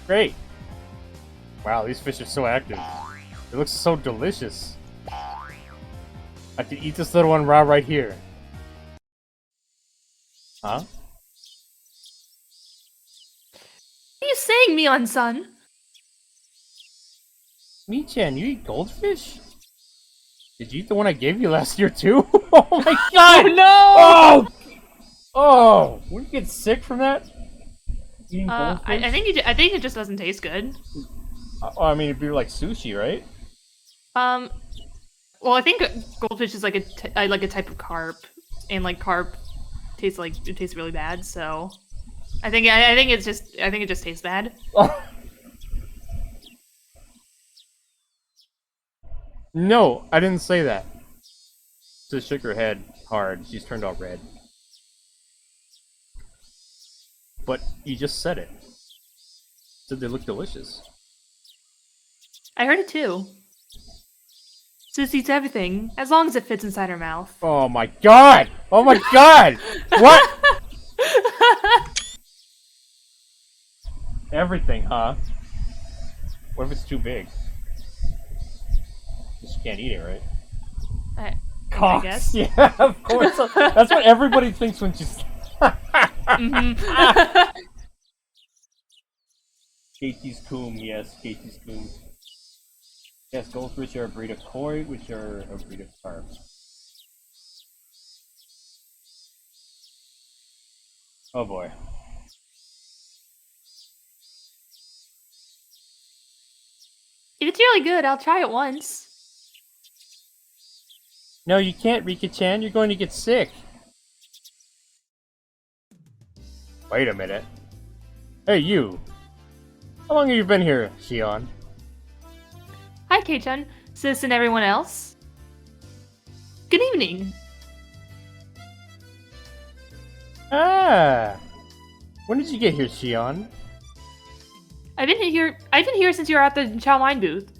Great! Wow, these fish are so active. It looks so delicious. I could eat this little one raw right here. Huh? What are you saying, Mion-san? Mi-chan, you eat goldfish? Did you eat the one I gave you last year too? Oh my god! Oh no! Oh! Oh! Wouldn't you get sick from that? Eating goldfish? I think it just doesn't taste good. Oh, I mean, it'd be like sushi, right? Well, I think goldfish is like a type of carp, and like carp tastes really bad. So, I think it just tastes bad. No, I didn't say that. She shook her head hard. She's turned all red. But you just said it. Said they look delicious. I heard it too. Sis eats everything, as long as it fits inside her mouth. Oh my god! Oh my god! What? Everything, huh? What if it's too big? Just can't eat it, right? I guess. Yeah, of course. That's what everybody thinks when she's... Katie's coom, yes, Katie's coom. Yes, goldfish are a breed of koi, which are a breed of carp. Oh boy. If it's really good, I'll try it once. No, you can't, Rika-chan. You're going to get sick. Wait a minute. Hey, you. How long have you been here, Shion? Hi, Kei-chan, Sis, and everyone else. Good evening. Ah. When did you get here, Shion? I've been here since you were at the Chow Mine booth.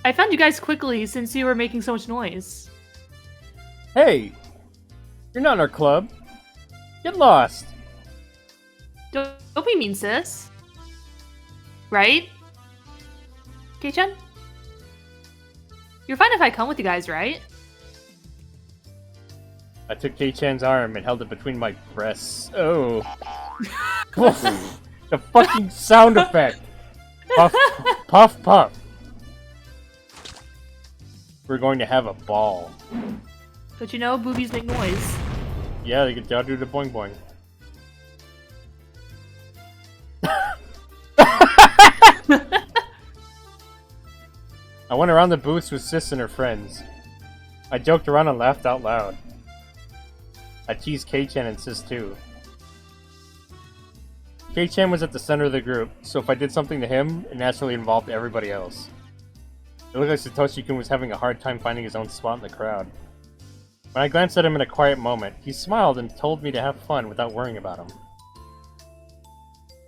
I found you guys quickly since you were making so much noise. Hey! You're not in our club. Get lost. Don't be mean, sis. Right? Kei-chan? You're fine if I come with you guys, right? I took Kei-chan's arm and held it between my breasts. Oh. The fucking sound effect. Puff, puff, puff. We're going to have a ball. But you know, boobies make noise. Yeah, they could do the boing boing. I went around the booths with Sis and her friends. I joked around and laughed out loud. I teased Kei-chan and Sis too. Kei-chan was at the center of the group, so if I did something to him, it naturally involved everybody else. It looked like Satoshi-kun was having a hard time finding his own spot in the crowd. When I glanced at him in a quiet moment, he smiled and told me to have fun without worrying about him.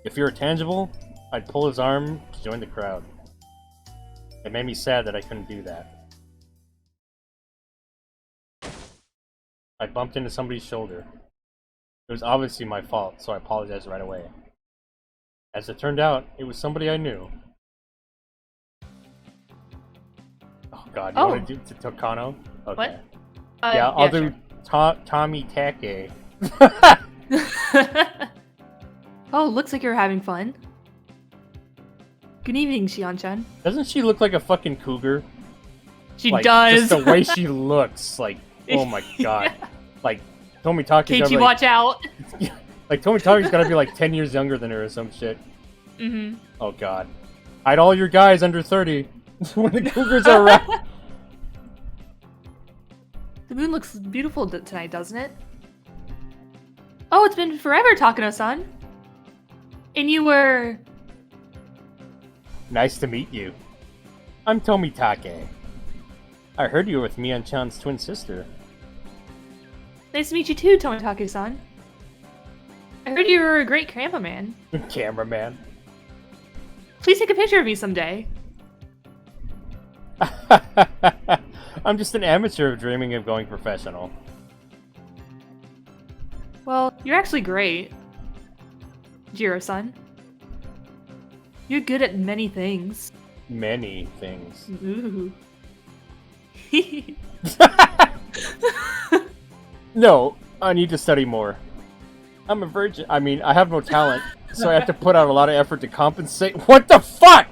If he were tangible, I'd pull his arm to join the crowd. It made me sad that I couldn't do that. I bumped into somebody's shoulder. It was obviously my fault, so I apologized right away. As it turned out, it was somebody I knew. Oh god, you want to do Tokano? Okay. What? Yeah, I'll do sure. Tommy Take. Oh, looks like you're having fun. Good evening, Shion-chan. Doesn't she look like a fucking cougar? She Like, does. Just the way she looks, like, oh my god. Yeah. Like, Tomitake's Keiichi, watch out. Like, Tomitake's gotta be like 10 years younger than her or some shit. Mm-hmm. Oh god. Hide all your guys under 30 when the cougars are around. The moon looks beautiful tonight, doesn't it? Oh, it's been forever, Takano-san. And you were... Nice to meet you. I'm Tomitake. I heard you were with Mian-chan's twin sister. Nice to meet you too, Tomitake-san. I heard you were a great cameraman. Cameraman. Please take a picture of me someday. I'm just an amateur dreaming of going professional. Well, you're actually great. Jiro-san. You're good at many things. Many things. Ooh. No, I need to study more. I'm a virgin. I mean, I have no talent, so I have to put out a lot of effort to compensate. What the fuck?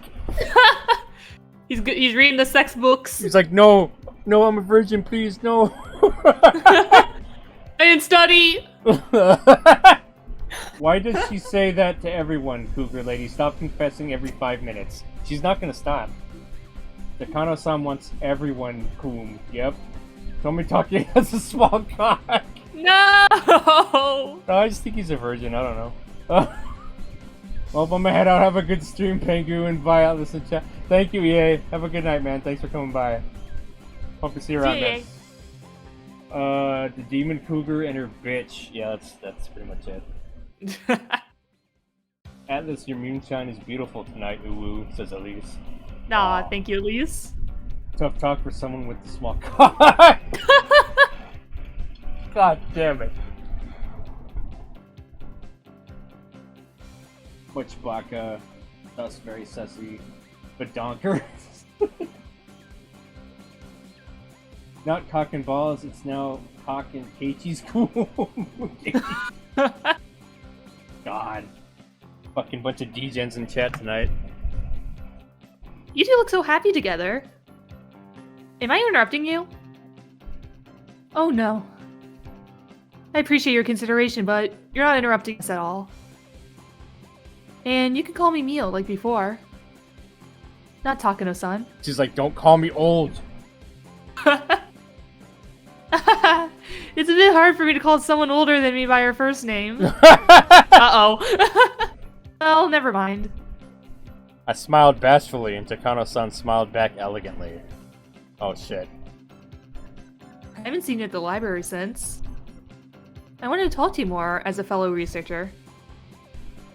He's good. He's reading the sex books. He's like, no, I'm a virgin, please, no. I didn't study. Why does she say that to everyone, Cougar Lady? Stop confessing every 5 minutes. She's not gonna stop. Takano-san wants everyone, Coom. Yep. Tomitake has a small cock. No. I just think he's a virgin. I don't know. Well, I'm gonna head out. Have a good stream, Pengu, and bye out. Listen, chat. Thank you, EA. Have a good night, man. Thanks for coming by. Hope to see you around, man. The demon cougar and her bitch. Yeah, that's pretty much it. Atlas, your moonshine is beautiful tonight, uwu, says Elise. Nah, thank you, Elise. Tough talk for someone with the small cock. God damn it. Much baka, thus very sussy, but donker. Not cock and balls, it's now cock and Keiichi's cool. God. Fucking bunch of D-gens in chat tonight. You two look so happy together. Am I interrupting you? Oh no. I appreciate your consideration, but you're not interrupting us at all. And you can call me Mio like before. Not Takano-san. She's like, don't call me old. It's a bit hard for me to call someone older than me by her first name. Uh-oh. Well, never mind. I smiled bashfully, and Takano-san smiled back elegantly. Oh shit. I haven't seen you at the library since. I wanted to talk to you more as a fellow researcher.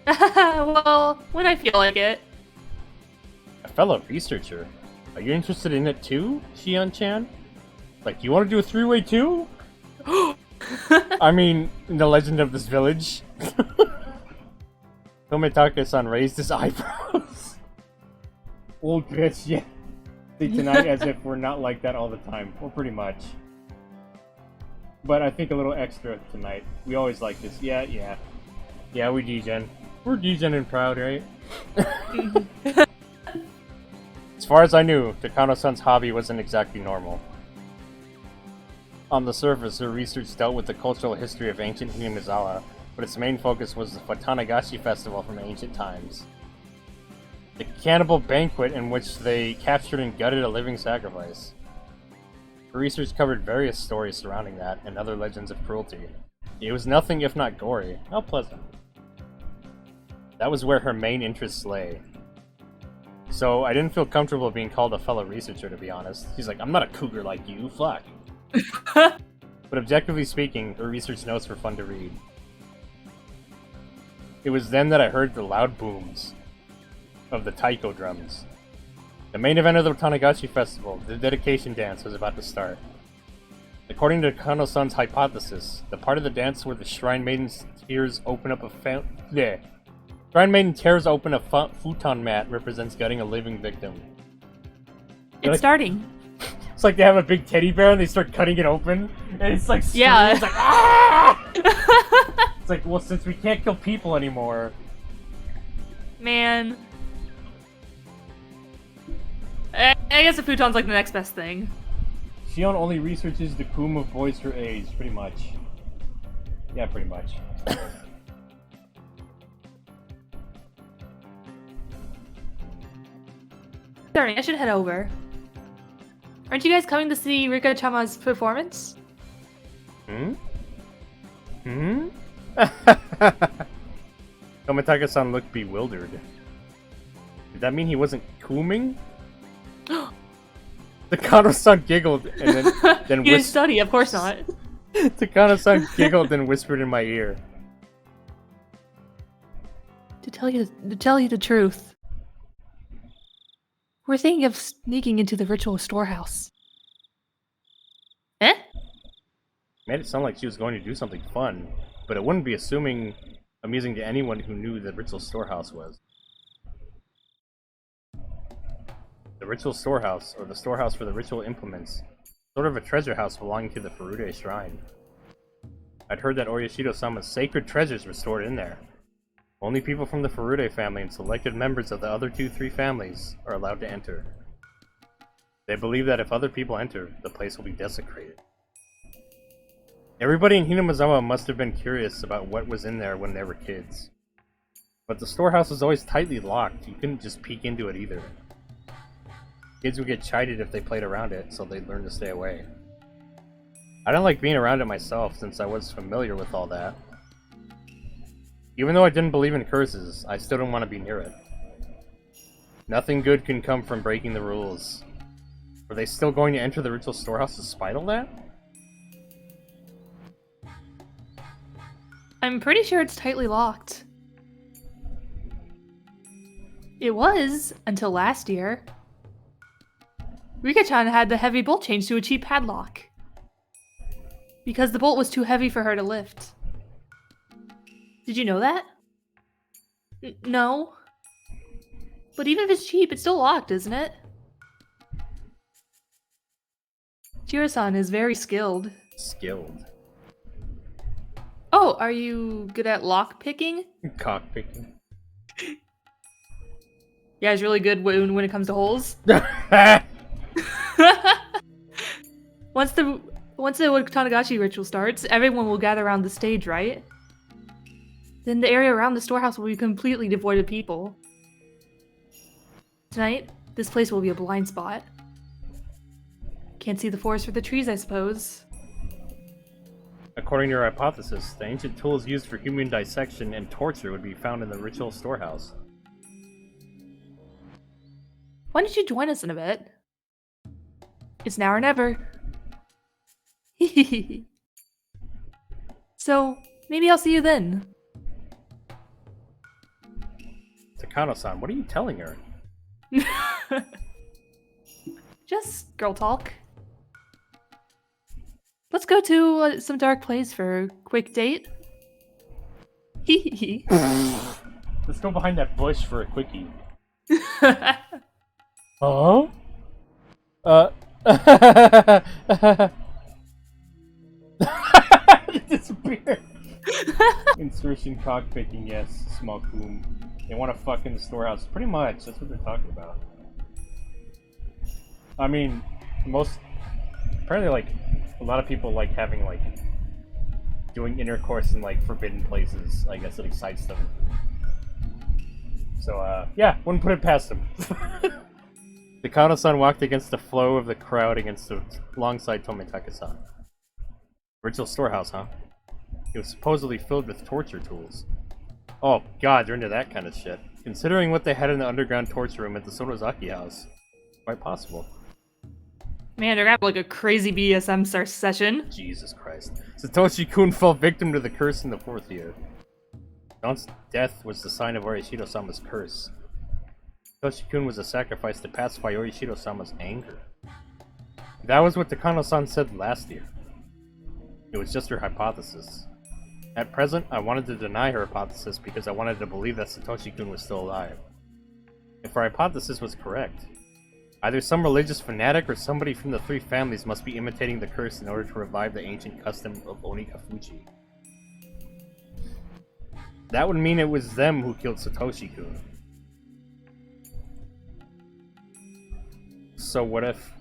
Well, when I feel like it. A fellow researcher? Are you interested in it too, Shion-chan? Like, you want to do a three-way too? I mean, in the legend of this village. Tomitaka-san raised his eyebrows. Old bitch, yeah. See, tonight as if we're not like that all the time. Well, pretty much. But I think a little extra tonight. We always like this. Yeah. Yeah, we degen. We're degen and proud, right? As far as I knew, Takano-san's hobby wasn't exactly normal. On the surface, her research dealt with the cultural history of ancient Hinamizawa, but its main focus was the Watanagashi festival from ancient times. The cannibal banquet in which they captured and gutted a living sacrifice. Her research covered various stories surrounding that and other legends of cruelty. It was nothing if not gory. How pleasant. That was where her main interests lay. So I didn't feel comfortable being called a fellow researcher, to be honest. She's like, I'm not a cougar like you, fuck. But objectively speaking, her research notes were fun to read. It was then that I heard the loud booms of the taiko drums. The main event of the Tanagashi Festival, the dedication dance, was about to start. According to Kano-san's hypothesis, the part of the dance where the Shrine Maiden's tears open up a Shrine Maiden tears open a futon mat represents gutting a living victim. It's starting. It's like they have a big teddy bear and they start cutting it open, and it's like yeah. It's like ah! It's like, well, since we can't kill people anymore, man. I guess a futon's like the next best thing. Shion only researches the coom of boys her age, pretty much. Yeah, pretty much. Sorry, I should head over. Aren't you guys coming to see Rika-chama's performance? Tomitaka-san looked bewildered. Did that mean he wasn't cooming? Takano-san giggled and then You didn't study, of course not. Takano-san giggled and whispered in my ear. To tell you the truth, we're thinking of sneaking into the ritual storehouse. Eh? Made it sound like she was going to do something fun, but it wouldn't be amusing to anyone who knew the ritual storehouse was. The ritual storehouse, or the storehouse for the ritual implements, sort of a treasure house belonging to the Furude Shrine. I'd heard that Oriyashido-sama's sacred treasures were stored in there. Only people from the Furude family and selected members of the other 2-3 families are allowed to enter. They believe that if other people enter, the place will be desecrated. Everybody in Hinamizawa must have been curious about what was in there when they were kids. But the storehouse was always tightly locked, you couldn't just peek into it either. Kids would get chided if they played around it, so they'd learn to stay away. I didn't like being around it myself since I was familiar with all that. Even though I didn't believe in curses, I still didn't want to be near it. Nothing good can come from breaking the rules. Were they still going to enter the ritual storehouse despite all that? I'm pretty sure it's tightly locked. It was, until last year. Rika-chan had the heavy bolt changed to a cheap padlock. Because the bolt was too heavy for her to lift. Did you know that? No. But even if it's cheap, it's still locked, isn't it? Jiro-san is very skilled. Skilled. Oh, are you good at lock picking? Cock picking. Yeah, he's really good when it comes to holes. Once the Tanagashi ritual starts, everyone will gather around the stage, right? Then the area around the storehouse will be completely devoid of people. Tonight, this place will be a blind spot. Can't see the forest for the trees, I suppose. According to your hypothesis, the ancient tools used for human dissection and torture would be found in the ritual storehouse. Why don't you join us in a bit? It's now or never. So, maybe I'll see you then. Takano-san, what are you telling her? Just girl talk. Let's Let's go to some dark place for a quick date. Hee Let's go behind that bush for a quickie. Oh? Disappear. Insertion cock picking, yes. Small coon. They want to fuck in the storehouse. Pretty much. That's what they're talking about. I mean, apparently, like, a lot of people like having, like, doing intercourse in, like, forbidden places. I guess it excites them. So, yeah, wouldn't put it past them. The Kano-san walked against the flow of the crowd alongside Tomitaka-san. Original storehouse, huh? It was supposedly filled with torture tools. Oh god, they're into that kind of shit. Considering what they had in the underground torture room at the Sonozaki house. Quite possible. Man, they're gonna have like a crazy BSM session. Jesus Christ. Satoshi-kun fell victim to the curse in the 4th year. Don's death was the sign of Orishiro-sama's curse. Satoshi-kun was a sacrifice to pacify Orishiro-sama's anger. That was what the Kano-san said last year. It was just her hypothesis. At present, I wanted to deny her hypothesis because I wanted to believe that Satoshi-kun was still alive. If our hypothesis was correct, either some religious fanatic or somebody from the 3 families must be imitating the curse in order to revive the ancient custom of Onikafuji. That would mean it was them who killed Satoshi-kun. So what if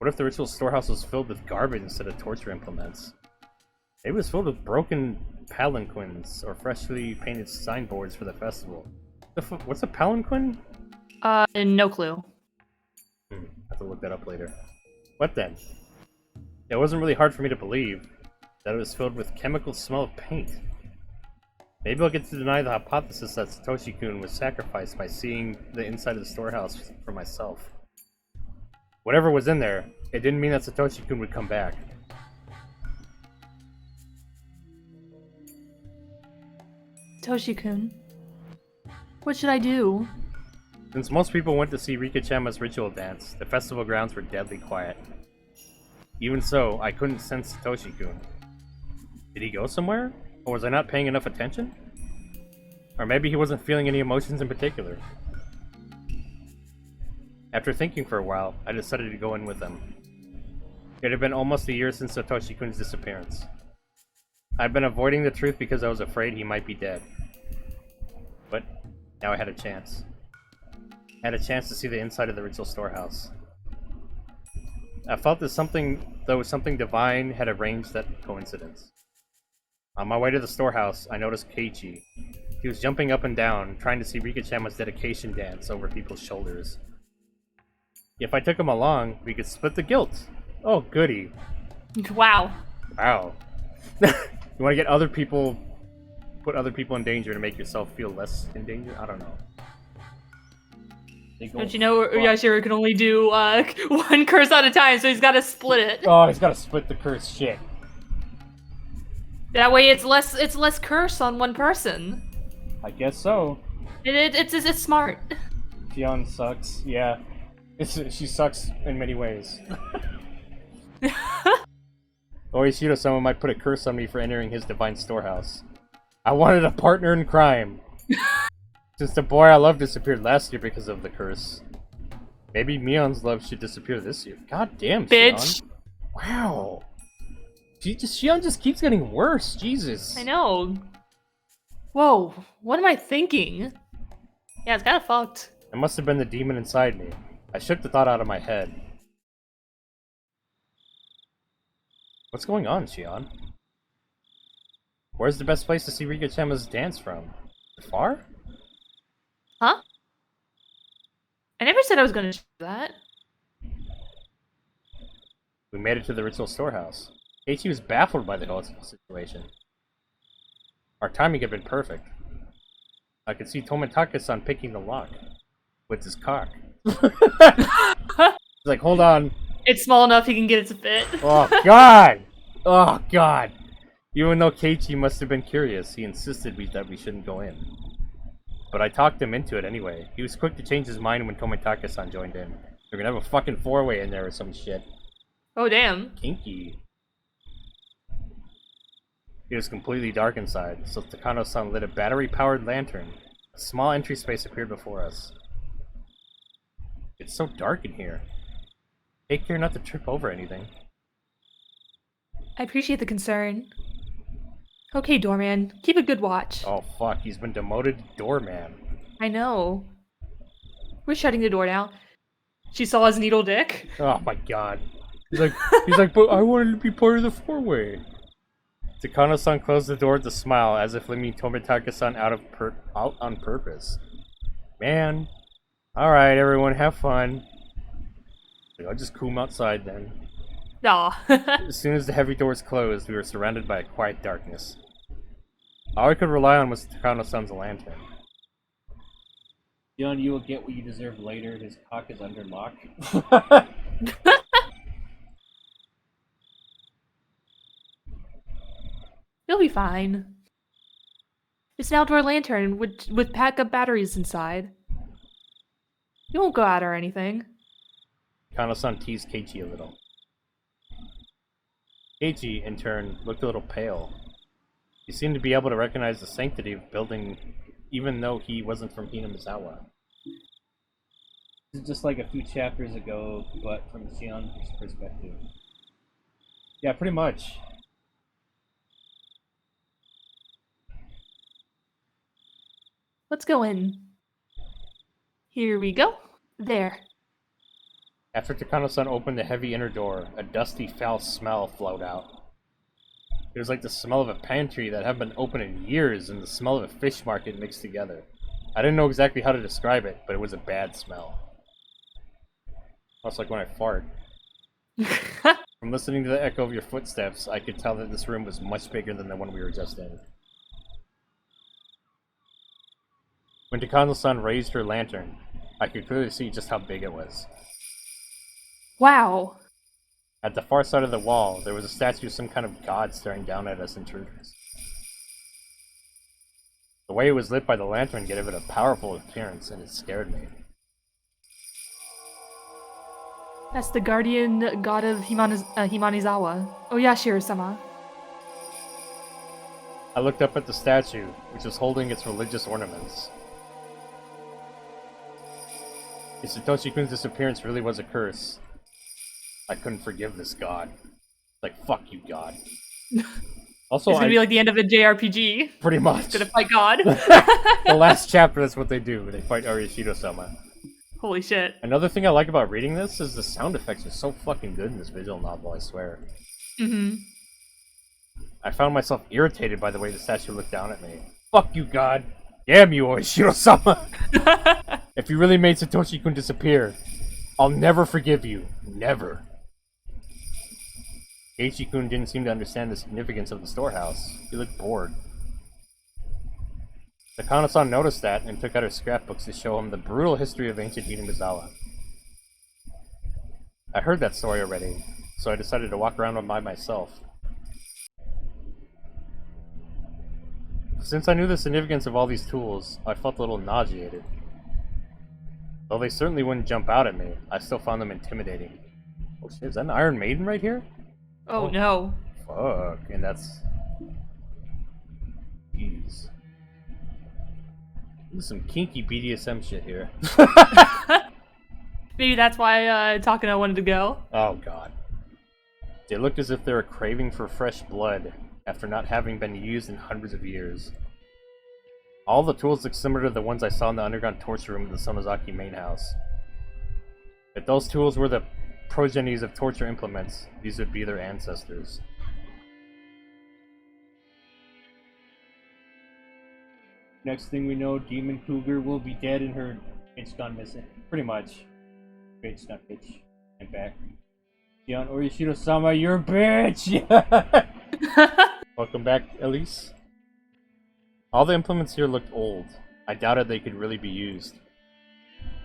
the ritual storehouse was filled with garbage instead of torture implements? It was filled with broken palanquins or freshly painted signboards for the festival. What's a palanquin? No clue. I have to look that up later. What then? It wasn't really hard for me to believe that it was filled with chemical smell of paint. Maybe I'll get to deny the hypothesis that Satoshi-kun was sacrificed by seeing the inside of the storehouse for myself. Whatever was in there, it didn't mean that Satoshi-kun would come back. Satoshi-kun, what should I do? Since most people went to see Rika-chama's ritual dance, the festival grounds were deadly quiet. Even so, I couldn't sense Satoshi-kun. Did he go somewhere? Or was I not paying enough attention? Or maybe he wasn't feeling any emotions in particular. After thinking for a while, I decided to go in with them. It had been almost a year since Satoshi-kun's disappearance. I'd been avoiding the truth because I was afraid he might be dead. But now I had a chance. I had a chance to see the inside of the ritual storehouse. I felt that something divine had arranged that coincidence. On my way to the storehouse, I noticed Keiichi. He was jumping up and down, trying to see Rika-chama's dedication dance over people's shoulders. If I took him along, we could split the guilt. Oh, goody. Wow. Wow. You want to get put other people in danger to make yourself feel less in danger? I don't know. Don't you know Yashiro can only do one curse at a time, so he's got to split it. Oh, he's got to split the curse. Shit. That way, it's less curse on one person. I guess so. It's smart. Fionn sucks. Yeah, she sucks in many ways. Orishiro-sama might put a curse on me for entering his divine storehouse. I wanted a partner in crime. Since the boy I love disappeared last year because of the curse, maybe Mion's love should disappear this year. God damn, bitch. Shion. Wow. Shion just keeps getting worse. Jesus. I know. Whoa, what am I thinking? Yeah, it's kind of fucked. It must have been the demon inside me. I shook the thought out of my head. What's going on, Shion? Where's the best place to see Rika-chama's dance from? Far? Huh? I never said I was gonna do that. We made it to the ritual storehouse. Keiichi was baffled by the whole situation. Our timing had been perfect. I could see Tomitaka-san picking the lock with his cock. He's like, hold on. It's small enough he can get it to fit. Oh, God! Oh, God! Even though Keiichi must have been curious, he insisted that we shouldn't go in. But I talked him into it anyway. He was quick to change his mind when Tomitaka-san joined in. We're gonna have a fucking four-way in there or some shit. Oh, damn. Kinky. It was completely dark inside, so Takano-san lit a battery-powered lantern. A small entry space appeared before us. It's so dark in here. Take care not to trip over anything. I appreciate the concern. Okay, doorman, keep a good watch. Oh fuck, he's been demoted to doorman. I know. We're shutting the door now. She saw his needle dick. Oh my god. He's like, but I wanted to be part of the four-way. Takano-san closed the door with a smile, as if leaving Tomitaka-san out on purpose. Man. Alright, everyone, have fun. I'll just coom outside then. Aw. As soon as the heavy doors closed, we were surrounded by a quiet darkness. All I could rely on was Takano-san's lantern. John, you will get what you deserve later. His cock is under lock. You'll be fine. It's an outdoor lantern with backup batteries inside. You won't go out or anything. Takano-san teased Keiichi a little. Keiichi, in turn, looked a little pale. He seemed to be able to recognize the sanctity of building, even though he wasn't from Hinamizawa. This is just like a few chapters ago, but from Shion's perspective. Yeah, pretty much. Let's go in. Here we go. There. After Takano-san opened the heavy inner door, a dusty, foul smell flowed out. It was like the smell of a pantry that hadn't been open in years and the smell of a fish market mixed together. I didn't know exactly how to describe it, but it was a bad smell. Almost like when I fart. From listening to the echo of your footsteps, I could tell that this room was much bigger than the one we were just in. When Takano-san raised her lantern, I could clearly see just how big it was. Wow. At the far side of the wall, there was a statue of some kind of god staring down at us intruders. The way it was lit by the lantern gave it a powerful appearance, and it scared me. That's the guardian god of Himanizawa. Oyashiro-sama. I looked up at the statue, which was holding its religious ornaments. If Satoshi-kun's disappearance really was a curse, I couldn't forgive this god. Like, fuck you, god. Also, it's gonna be like the end of a JRPG. Pretty much. Gonna fight God. The last chapter, that's what they do. They fight Arishiro-sama. Holy shit. Another thing I like about reading this is the sound effects are so fucking good in this visual novel, I swear. Mm-hmm. I found myself irritated by the way the statue looked down at me. Fuck you, god. Damn you, Arishiro-sama. If you really made Satoshi-kun disappear, I'll never forgive you. Never. Keiichi-kun didn't seem to understand the significance of the storehouse. He looked bored. Takano-san noticed that and took out her scrapbooks to show him the brutal history of ancient Hinamizawa. I heard that story already, so I decided to walk around by myself. Since I knew the significance of all these tools, I felt a little nauseated. Though they certainly wouldn't jump out at me, I still found them intimidating. Oh shit, is that an Iron Maiden right here? Oh no. Fuck, and that's... Jeez. This is some kinky BDSM shit here. Maybe that's why Takano wanted to go. Oh god. They looked as if they were craving for fresh blood after not having been used in hundreds of years. All the tools look similar to the ones I saw in the underground torture room of the Sonozaki main house. If those tools were the progenies of torture implements, these would be their ancestors. Next thing we know, Demon Cougar will be dead and her bitch gone missing. Pretty much. Bitch, not bitch. I'm back. Shion Orishiro-sama, you're a bitch! Welcome back, Elise. All the implements here looked old. I doubted they could really be used.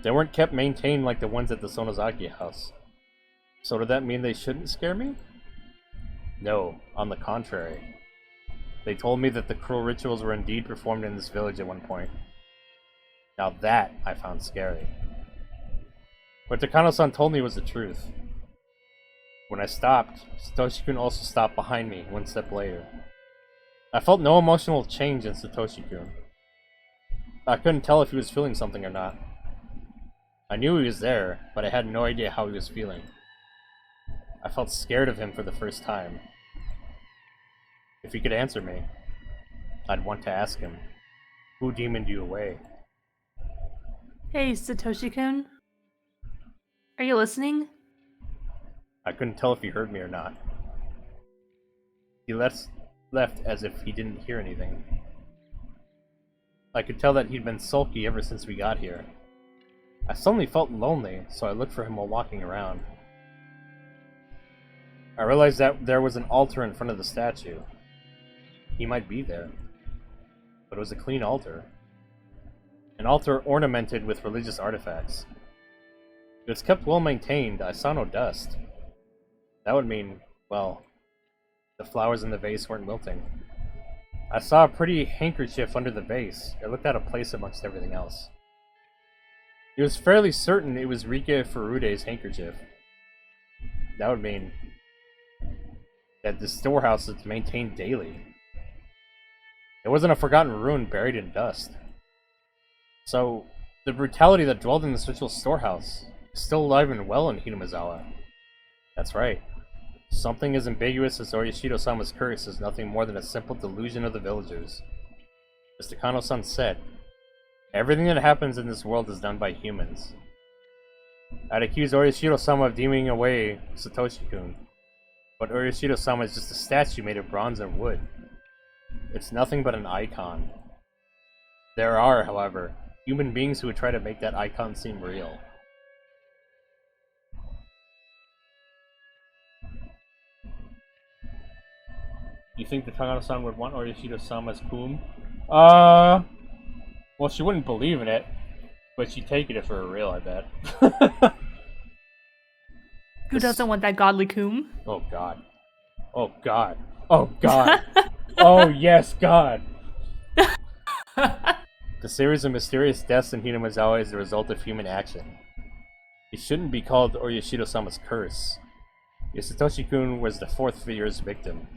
They weren't kept maintained like the ones at the Sonozaki house. So did that mean they shouldn't scare me? No, on the contrary. They told me that the cruel rituals were indeed performed in this village at one point. Now that I found scary. What Takano-san told me was the truth. When I stopped, Satoshi-kun also stopped behind me one step later. I felt no emotional change in Satoshi-kun. I couldn't tell if he was feeling something or not. I knew he was there, but I had no idea how he was feeling. I felt scared of him for the first time. If he could answer me, I'd want to ask him, who demoned you away? Hey, Satoshi-kun. Are you listening? I couldn't tell if he heard me or not. He left as if he didn't hear anything. I could tell that he'd been sulky ever since we got here. I suddenly felt lonely, so I looked for him while walking around. I realized that there was an altar in front of the statue. He might be there, but it was a clean altar. An altar ornamented with religious artifacts. It was kept well maintained. I saw no dust. That would mean, well, the flowers in the vase weren't wilting. I saw a pretty handkerchief under the vase. It looked out of place amongst everything else. It was fairly certain it was Rike Furude's handkerchief. That would mean that the storehouse is maintained daily. It wasn't a forgotten ruin buried in dust. So, the brutality that dwelled in this ritual storehouse is still alive and well in Hinamizawa. That's right. Something as ambiguous as Orishiro-sama's curse is nothing more than a simple delusion of the villagers. As Takano-san said, everything that happens in this world is done by humans. I'd accuse Orishiro-sama of demoning away Satoshi-kun, but Orishiro-sama is just a statue made of bronze and wood. It's nothing but an icon. There are, however, human beings who would try to make that icon seem real. You think the Takano-san would want Orishiro-sama's boom? Well, she wouldn't believe in it, but she'd take it for real, I bet. Who doesn't want that godly coom? Oh god. Oh god. Oh god. Oh yes, god. The series of mysterious deaths in Hinamizawa is the result of human action. It shouldn't be called Orishiro-sama's curse. If Satoshi-kun was the fourth figure's victim,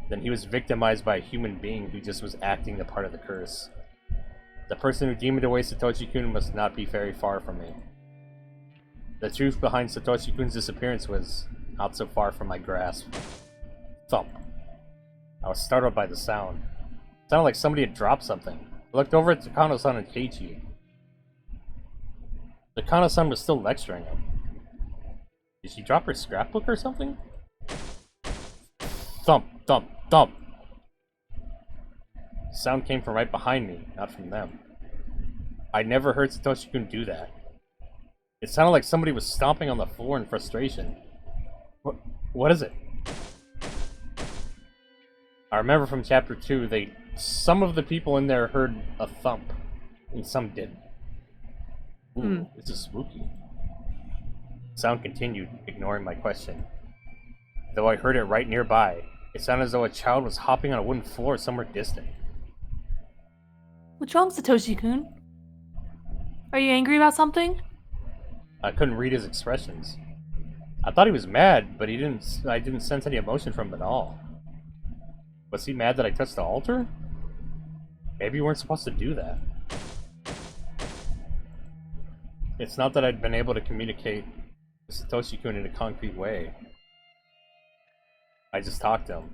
then he was victimized by a human being who just was acting the part of the curse. The person who demoned away Satoshi-kun must not be very far from me. The truth behind Satoshi-kun's disappearance was not so far from my grasp. Thump. I was startled by the sound. It sounded like somebody had dropped something. I looked over at Takano-san and Keiichi. Takano-san was still lecturing him. Did she drop her scrapbook or something? Thump, thump, thump. The sound came from right behind me, not from them. I never heard Satoshi-kun do that. It sounded like somebody was stomping on the floor in frustration. What is it? I remember from chapter 2, some of the people in there heard a thump, and some didn't. Ooh, this is spooky. The sound continued, ignoring my question. Though I heard it right nearby, it sounded as though a child was hopping on a wooden floor somewhere distant. What's wrong, Satoshi-kun? Are you angry about something? I couldn't read his expressions. I thought he was mad, but I didn't sense any emotion from him at all. Was he mad that I touched the altar? Maybe you weren't supposed to do that. It's not that I'd been able to communicate with Satoshi-kun in a concrete way. I just talked to him.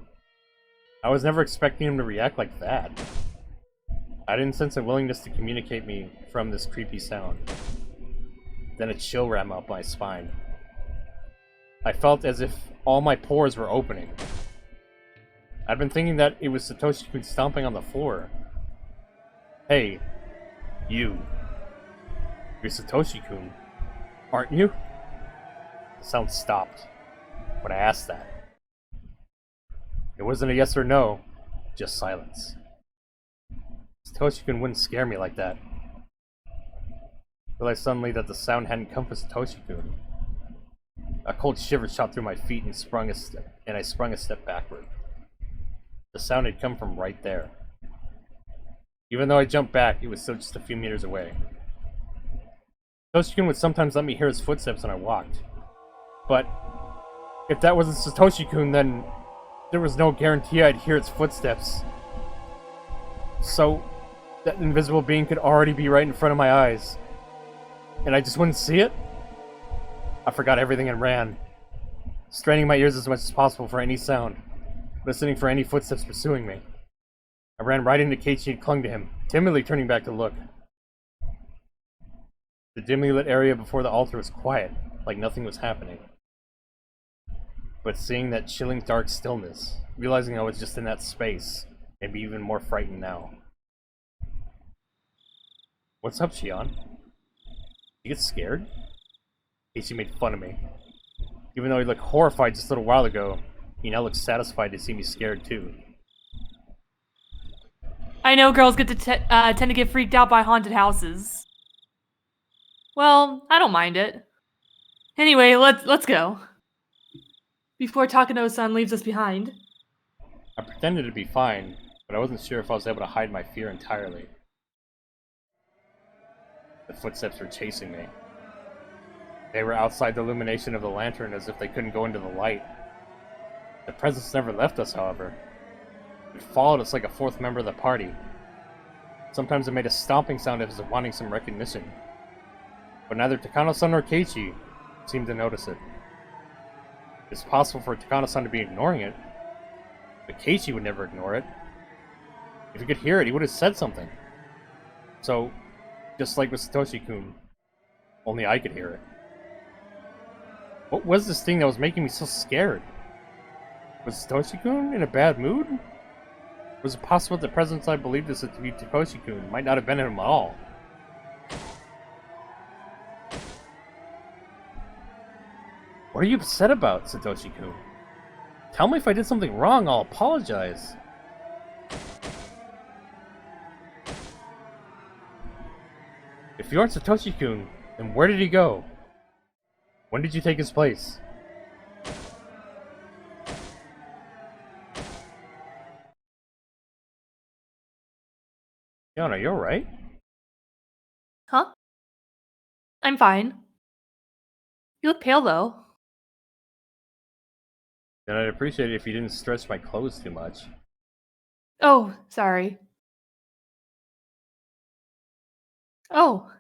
I was never expecting him to react like that. I didn't sense a willingness to communicate me from this creepy sound. Then a chill ran up my spine. I felt as if all my pores were opening. I'd been thinking that it was Satoshi-kun stomping on the floor. Hey, you. You're Satoshi-kun, aren't you? The sound stopped when I asked that. It wasn't a yes or no, just silence. Satoshi-kun wouldn't scare me like that. I realized suddenly that the sound hadn't come from Satoshi-kun. A cold shiver shot through my feet and I sprung a step backward. The sound had come from right there. Even though I jumped back, it was still just a few meters away. Satoshi-kun would sometimes let me hear his footsteps when I walked. But if that wasn't Satoshi-kun, then there was no guarantee I'd hear its footsteps So, that invisible being could already be right in front of my eyes. And I just wouldn't see it? I forgot everything and ran, straining my ears as much as possible for any sound, listening for any footsteps pursuing me. I ran right into Keiichi and clung to him, timidly turning back to look. The dimly lit area before the altar was quiet, like nothing was happening. But seeing that chilling dark stillness, realizing I was just in that space, made me even more frightened now. What's up, Shion? You get scared? Keiichi made fun of me. Even though he looked horrified just a little while ago, he now looks satisfied to see me scared too. I know girls get to tend to get freaked out by haunted houses. Well, I don't mind it. Anyway, let's go. Before Takano-san leaves us behind. I pretended to be fine, but I wasn't sure if I was able to hide my fear entirely. The footsteps were chasing me. They were outside the illumination of the lantern as if they couldn't go into the light. The presence never left us, however. It followed us like a fourth member of the party. Sometimes it made a stomping sound as if wanting some recognition. But neither Takano-san nor Keiichi seemed to notice it. It's possible for Takano-san to be ignoring it, but Keiichi would never ignore it. If he could hear it, he would have said something. So, just like with Satoshi-kun, only I could hear it. What was this thing that was making me so scared? Was Satoshi-kun in a bad mood? Was it possible that the presence I believed this to be Satoshi-kun might not have been him at all? What are you upset about, Satoshi-kun? Tell me if I did something wrong, I'll apologize. If you aren't Satoshi-kun, then where did he go? When did you take his place? Yana, you alright? Huh? I'm fine. You look pale, though. Then I'd appreciate it if you didn't stretch my clothes too much. Oh, sorry. Oh.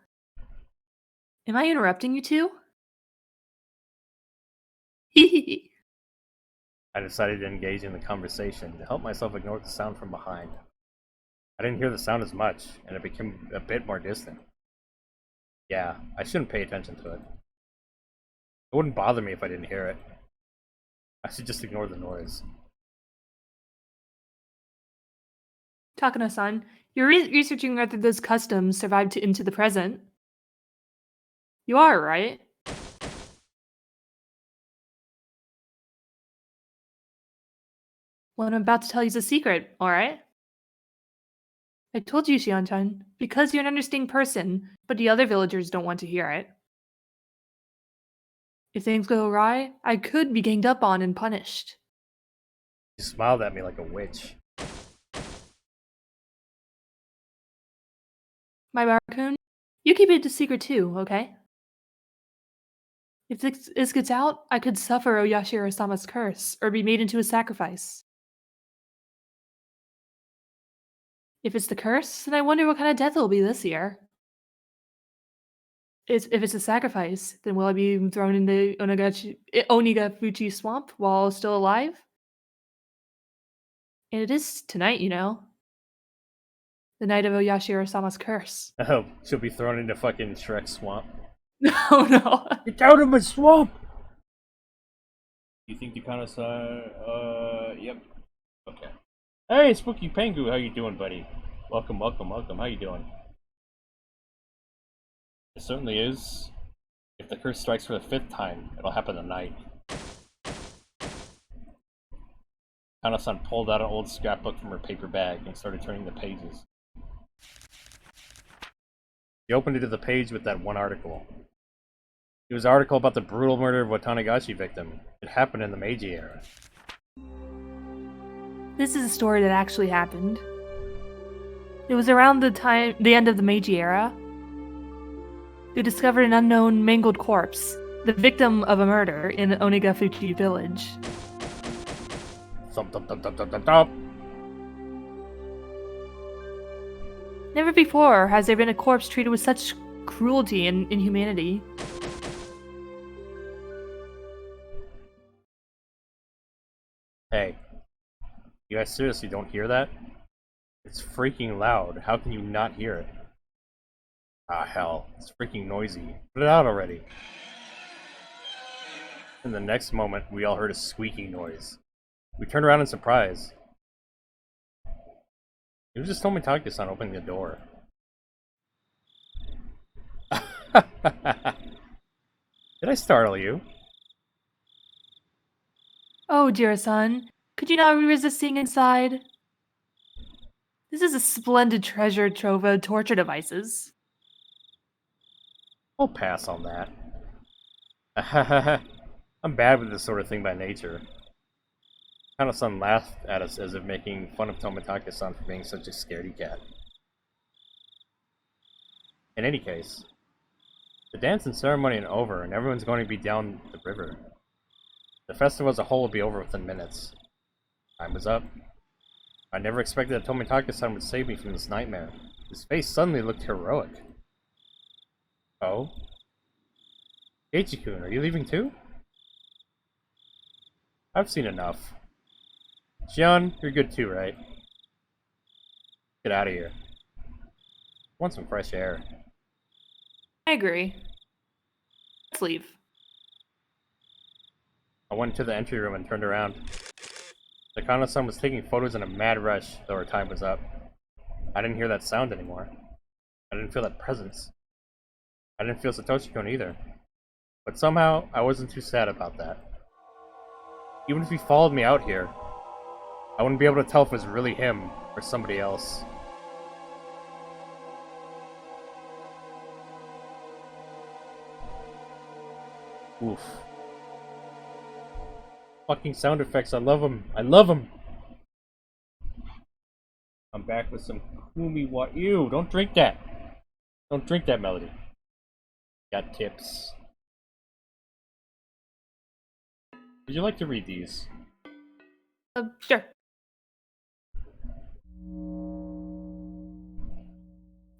Am I interrupting you two? Hee. I decided to engage in the conversation to help myself ignore the sound from behind. I didn't hear the sound as much, and it became a bit more distant. Yeah, I shouldn't pay attention to it. It wouldn't bother me if I didn't hear it. I should just ignore the noise. Takano-san, you're researching whether those customs survived into the present. You are, right? What I'm about to tell you is a secret, alright? I told you, Shion-chan, because you're an understanding person, but the other villagers don't want to hear it. If things go awry, I could be ganged up on and punished. She smiled at me like a witch. My raccoon, you keep it a secret too, okay? If this gets out, I could suffer Oyashiro-sama's curse, or be made into a sacrifice. If it's the curse, then I wonder what kind of death it will be this year. If it's a sacrifice, then will I be thrown into Onigafuchi swamp while still alive? And it is tonight, you know. The night of Oyashiro-sama's curse. Oh, she'll be thrown into fucking Shrek swamp. No, no. Get out of my swamp! You think you kind of yep. Okay. Hey, Spooky Pengu, how you doing, buddy? Welcome. How you doing? It certainly is. If the curse strikes for the 5th time, it'll happen tonight. Kana-san pulled out an old scrapbook from her paper bag and started turning the pages. She opened it to the page with that one article. It was an article about the brutal murder of a Tanagashi victim. It happened in the Meiji era. This is a story that actually happened. It was around the end of the Meiji era. They discovered an unknown mangled corpse, the victim of a murder in Onigafuchi village. Thump, thump, thump, thump, thump, thump, thump. Never before has there been a corpse treated with such cruelty and inhumanity. Hey, you guys seriously don't hear that? It's freaking loud. How can you not hear it? Ah, hell. It's freaking noisy. Put it out already. In the next moment, we all heard a squeaking noise. We turned around in surprise. It was just Tomitake-san opening the door. Did I startle you? Oh, dear son, could you not resist seeing inside? This is a splendid treasure trove of torture devices. I'll pass on that. I'm bad with this sort of thing by nature. Kana-san laughed at us as if making fun of Tomitake-san for being such a scaredy cat. In any case, the dance and ceremony are over and everyone's going to be down the river. The festival as a whole will be over within minutes. Time was up. I never expected that Tomitake-san would save me from this nightmare. His face suddenly looked heroic. Oh? Keiichi-kun, are you leaving too? I've seen enough. Shion, you're good too, right? Get out of here. I want some fresh air. I agree. Let's leave. I went to the entry room and turned around. The Kana-san was taking photos in a mad rush, though her time was up. I didn't hear that sound anymore. I didn't feel that presence. I didn't feel Satoshi-kun either. But somehow, I wasn't too sad about that. Even if he followed me out here, I wouldn't be able to tell if it was really him or somebody else. Oof. Fucking sound effects, I love them. I love them! I'm back with some Kumi wa- Ew, don't drink that! Don't drink that, Melody. Got tips. Would you like to read these? Sure.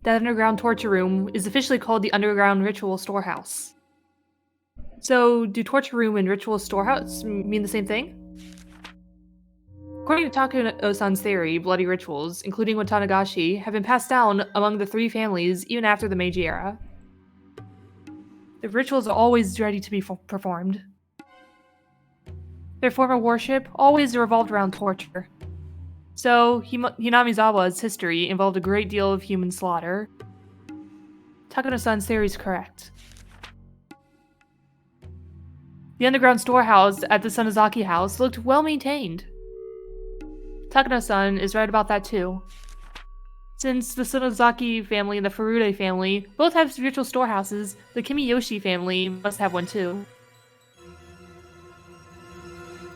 That underground torture room is officially called the Underground Ritual Storehouse. So, do torture room and ritual storehouse mean the same thing? According to Takano-san's theory, bloody rituals, including Watanagashi, have been passed down among the three families even after the Meiji era. The rituals are always ready to be performed. Their form of worship always revolved around torture. So, Hinamizawa's history involved a great deal of human slaughter. Takano-san's theory is correct. The underground storehouse at the Sonozaki house looked well maintained. Takano-san is right about that too. Since the Sonozaki family and the Furude family both have ritual storehouses, the Kimiyoshi family must have one too.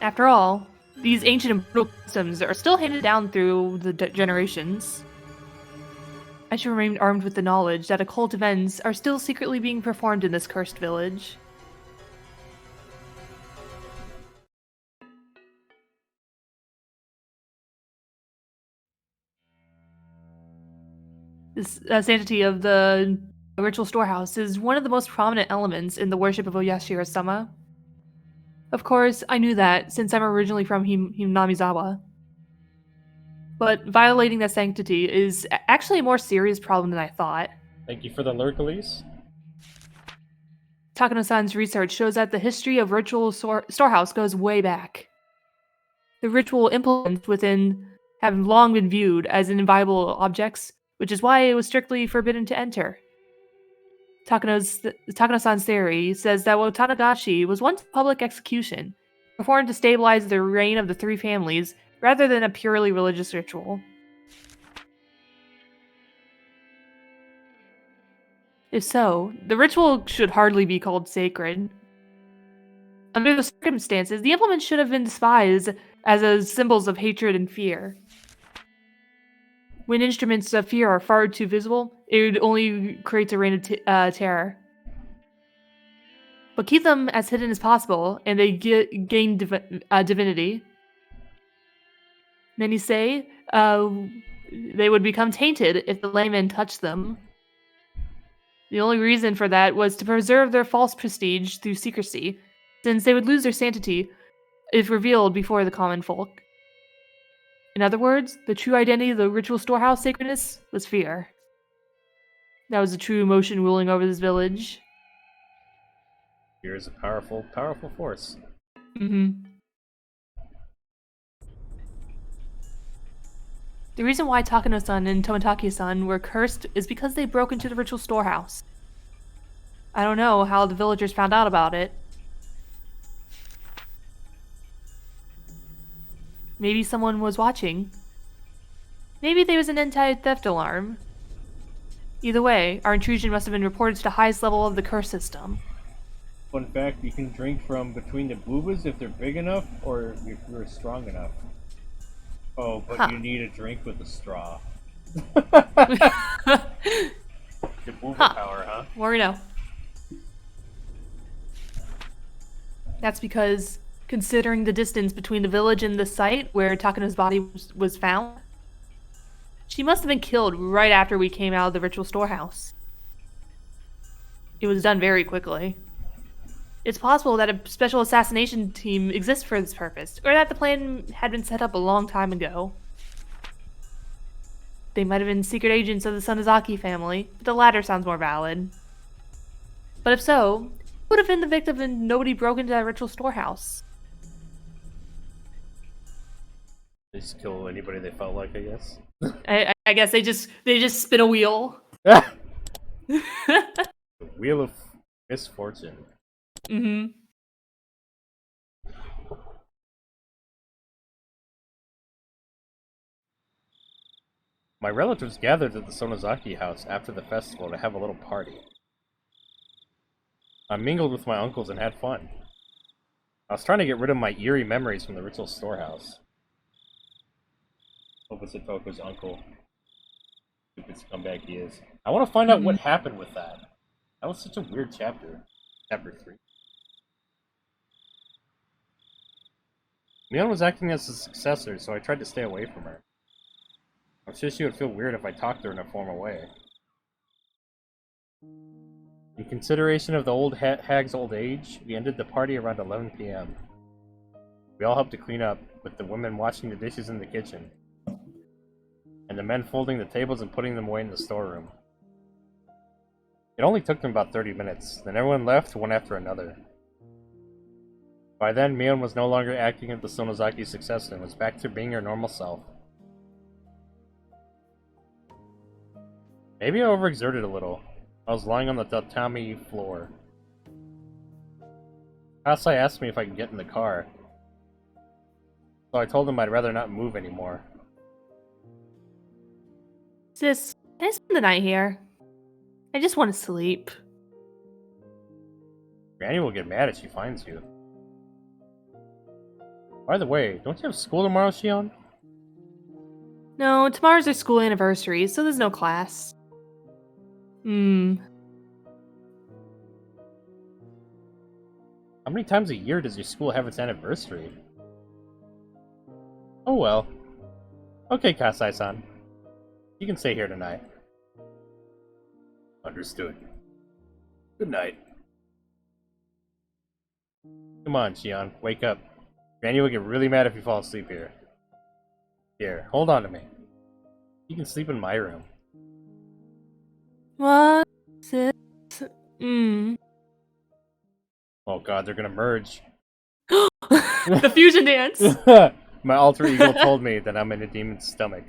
After all, these ancient and brutal customs are still handed down through the generations. I should remain armed with the knowledge that occult events are still secretly being performed in this cursed village. This sanctity of the ritual storehouse is one of the most prominent elements in the worship of Oyashiro-sama. Of course, I knew that since I'm originally from Hinamizawa. But violating that sanctity is actually a more serious problem than I thought. Thank you for the lurk, Elise. Takano-san's research shows that the history of ritual storehouse goes way back. The ritual implements within have long been viewed as inviolable objects, which is why it was strictly forbidden to enter. Takano-san's theory says that Watanagashi was once a public execution, performed to stabilize the reign of the three families, rather than a purely religious ritual. If so, the ritual should hardly be called sacred. Under the circumstances, the implements should have been despised as symbols of hatred and fear. When instruments of fear are far too visible, it only creates a reign of terror. But keep them as hidden as possible, and they gain divinity. Many say they would become tainted if the laymen touched them. The only reason for that was to preserve their false prestige through secrecy, since they would lose their sanctity if revealed before the common folk. In other words, the true identity of the ritual storehouse sacredness was fear. That was the true emotion ruling over this village. Fear is a powerful, powerful force. Mm-hmm. The reason why Takano-san and Tomitake-san were cursed is because they broke into the ritual storehouse. I don't know how the villagers found out about it. Maybe someone was watching. Maybe there was an anti-theft alarm. Either way, our intrusion must have been reported to the highest level of the curse system. Fun fact, you can drink from between the boobas if they're big enough, or if you're strong enough. Oh, but you need a drink with a straw. The booba power, huh? More we know. That's because, considering the distance between the village and the site where Takano's body was found, she must have been killed right after we came out of the ritual storehouse. It was done very quickly. It's possible that a special assassination team exists for this purpose, or that the plan had been set up a long time ago. They might have been secret agents of the Sonozaki family, but the latter sounds more valid. But if so, who would have been the victim and nobody broke into that ritual storehouse? They just kill anybody they felt like, I guess. I guess they just spin a wheel. The wheel of misfortune. Mm-hmm. My relatives gathered at the Sonozaki house after the festival to have a little party. I mingled with my uncles and had fun. I was trying to get rid of my eerie memories from the ritual storehouse. Obasitoko's uncle. Stupid scumbag he is. I want to find out what happened with that. That was such a weird chapter. Chapter 3. Mion was acting as a successor, so I tried to stay away from her. I'm sure she would feel weird if I talked to her in a formal way. In consideration of the old hag's old age, we ended the party around 11 p.m. We all helped to clean up, with the women washing the dishes in the kitchen, and the men folding the tables and putting them away in the storeroom. It only took them about 30 minutes, then everyone left one after another. By then, Mion was no longer acting as the Sonozaki's successor and was back to being her normal self. Maybe I overexerted a little. I was lying on the tatami floor. Kasai asked me if I could get in the car, so I told him I'd rather not move anymore. Sis, can I spend the night here? I just want to sleep. Granny will get mad if she finds you. By the way, don't you have school tomorrow, Shion? No, tomorrow's our school anniversary, so there's no class. How many times a year does your school have its anniversary? Oh well. Okay, Kasai-san. You can stay here tonight. Understood. Good night. Come on, Shion, wake up. Granny will get really mad if you fall asleep here. Here, hold on to me. You can sleep in my room. What? Sis? Oh god, they're gonna merge. The fusion dance! My alter ego told me that I'm in a demon's stomach.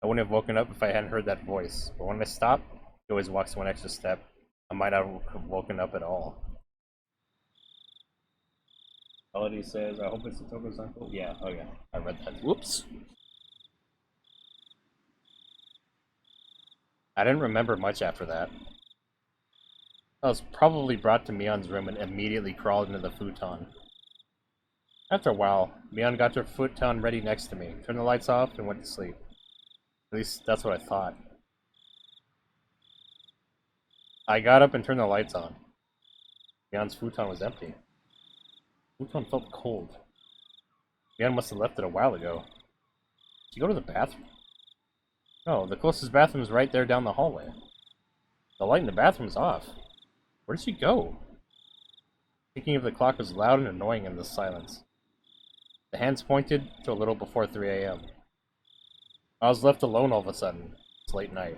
I wouldn't have woken up if I hadn't heard that voice. But when I stop, he always walks one extra step. I might not have woken up at all. Melody says, I hope it's Toko's uncle. Yeah, oh yeah, I read that. Whoops. I didn't remember much after that. I was probably brought to Mion's room and immediately crawled into the futon. After a while, Mion got her futon ready next to me, turned the lights off, and went to sleep. At least, that's what I thought. I got up and turned the lights on. Mion's futon was empty. The futon felt cold. Mion must have left it a while ago. Did she go to the bathroom? Oh, the closest bathroom is right there down the hallway. The light in the bathroom is off. Where did she go? Ticking of the clock was loud and annoying in the silence. The hands pointed to a little before 3 a.m. I was left alone all of a sudden. It's late night.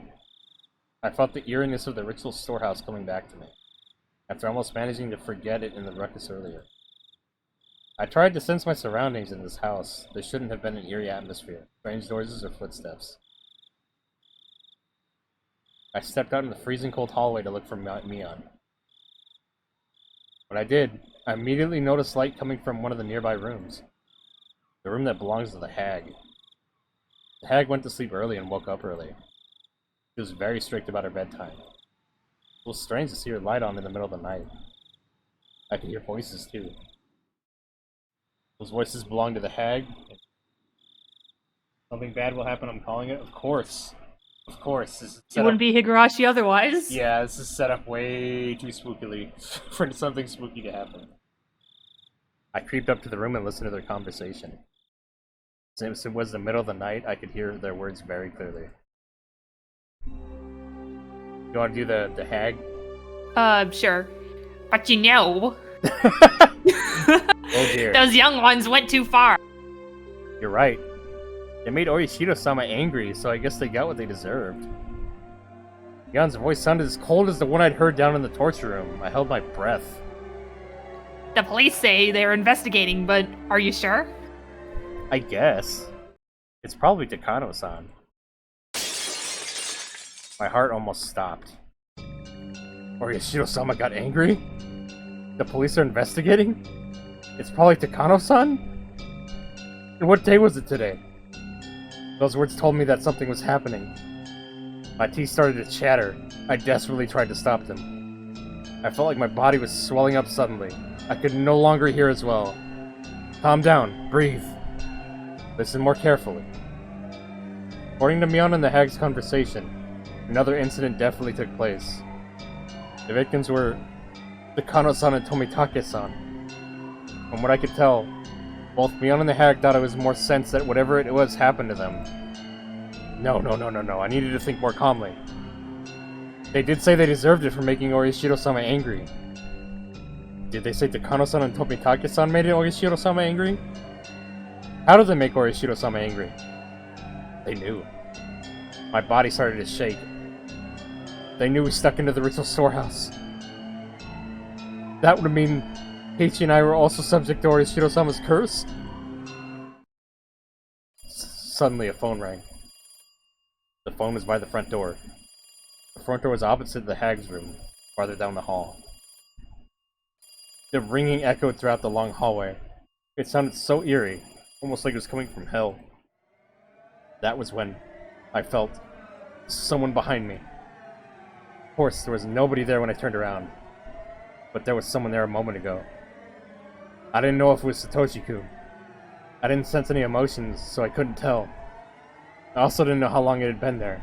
I felt the eeriness of the ritual storehouse coming back to me, after almost managing to forget it in the ruckus earlier. I tried to sense my surroundings in this house. There shouldn't have been an eerie atmosphere, strange noises or footsteps. I stepped out in the freezing cold hallway to look for Mion. When I did, I immediately noticed light coming from one of the nearby rooms. The room that belongs to the hag. The hag went to sleep early and woke up early. She was very strict about her bedtime. It was strange to see her light on in the middle of the night. I could hear voices too. Those voices belong to the hag. Something bad will happen, I'm calling it. Of course. Of course. This is It wouldn't be Higurashi otherwise. Yeah, this is set up way too spookily for something spooky to happen. I creeped up to the room and listened to their conversation. Since it was the middle of the night, I could hear their words very clearly. You want to do the hag? Sure. But you know... Oh dear. Those young ones went too far. You're right. They made Orishiro-sama angry, so I guess they got what they deserved. Yon's voice sounded as cold as the one I'd heard down in the torture room. I held my breath. The police say they're investigating, but are you sure? I guess. It's probably Takano-san. My heart almost stopped. Orishiro-sama got angry? The police are investigating? It's probably Takano-san? And what day was it today? Those words told me that something was happening. My teeth started to chatter. I desperately tried to stop them. I felt like my body was swelling up suddenly. I could no longer hear as well. Calm down. Breathe. Listen more carefully. According to Mion and the hag's conversation, another incident definitely took place. The victims were Takano-san and Tomitake-san. From what I could tell, both Mion and the hag thought it was more sense that whatever it was happened to them. No. I needed to think more calmly. They did say they deserved it for making Orishiro-sama angry. Did they say Takano-san and Tomitake-san made Orishiro-sama angry? How did they make Orishiro-sama angry? They knew. My body started to shake. They knew we stuck into the ritual storehouse. That would mean Heiichi and I were also subject to Orishiro-sama's curse? Suddenly a phone rang. The phone was by the front door. The front door was opposite the hag's room, farther down the hall. The ringing echoed throughout the long hallway. It sounded so eerie, almost like it was coming from hell. That was when I felt someone behind me. Of course, there was nobody there when I turned around, but there was someone there a moment ago. I didn't know if it was Satoshi-kun. I didn't sense any emotions, so I couldn't tell. I also didn't know how long it had been there.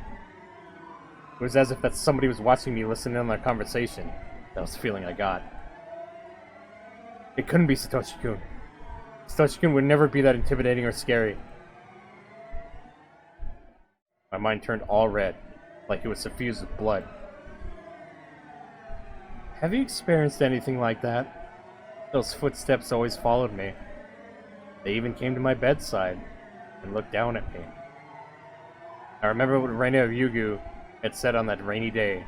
It was as if that somebody was watching me listen in on our conversation. That was the feeling I got. It couldn't be Satoshi-kun. Satoshi-kun would never be that intimidating or scary. My mind turned all red, like it was suffused with blood. Have you experienced anything like that? Those footsteps always followed me. They even came to my bedside and looked down at me. I remember what Reina of Yugu had said on that rainy day.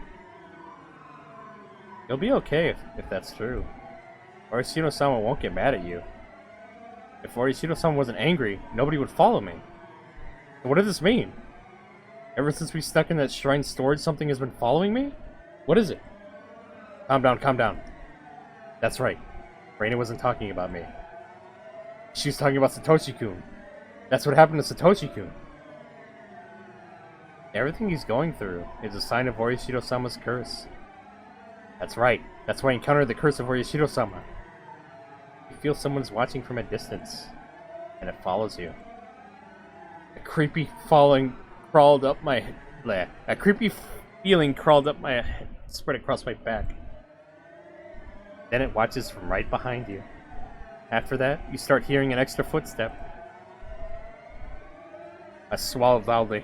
You'll be okay if that's true. Orishiro-sama won't get mad at you. If Orishiro-sama wasn't angry, nobody would follow me. So what does this mean? Ever since we stuck in that shrine storage, something has been following me? What is it? Calm down. That's right. Reina wasn't talking about me. She was talking about Satoshi-kun. That's what happened to Satoshi-kun. Everything he's going through is a sign of Orishiro-sama's curse. That's right. That's why I encountered the curse of Orishiro-sama. You feel someone's watching from a distance, and it follows you. A creepy feeling crawled up my head, spread across my back. Then it watches from right behind you. After that, you start hearing an extra footstep. I swallowed loudly.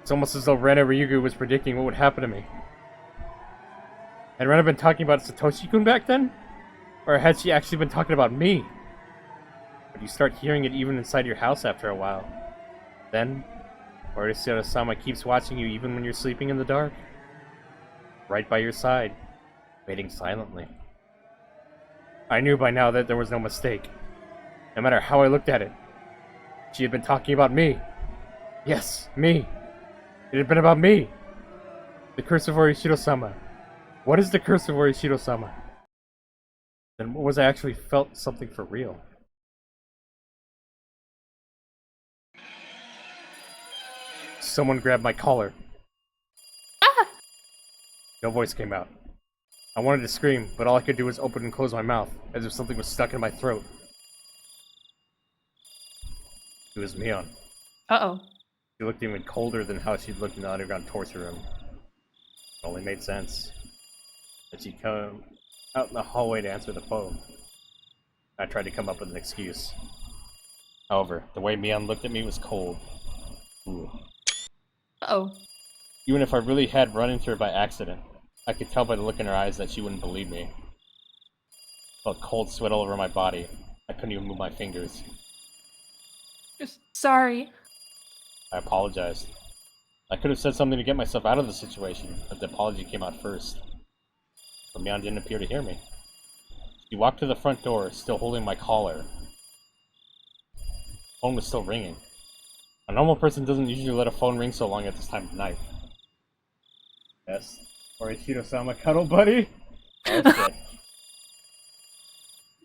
It's almost as though Rena Ryugu was predicting what would happen to me. Had Rena been talking about Satoshi-kun back then? Or had she actually been talking about me? But you start hearing it even inside your house after a while. Then, Orishiro-sama keeps watching you even when you're sleeping in the dark. Right by your side, waiting silently. I knew by now that there was no mistake. No matter how I looked at it. She had been talking about me. Yes, me. It had been about me. The curse of Orishiro-sama. What is the curse of Orishiro-sama? Then what was I actually felt something for real? Someone grabbed my collar. Ah! No voice came out. I wanted to scream, but all I could do was open and close my mouth, as if something was stuck in my throat. It was Mion. Uh-oh. She looked even colder than how she'd looked in the underground torture room. It only made sense. That she'd come out in the hallway to answer the phone. I tried to come up with an excuse. However, the way Mion looked at me was cold. Ooh. Uh-oh. Even if I really had run into her by accident, I could tell by the look in her eyes that she wouldn't believe me. I felt cold sweat all over my body. I couldn't even move my fingers. Sorry. I apologized. I could have said something to get myself out of the situation, but the apology came out first. But Mion didn't appear to hear me. She walked to the front door, still holding my collar. The phone was still ringing. A normal person doesn't usually let a phone ring so long at this time of night. Yes. Orishiro-sama, cuddle buddy? Oh, shit.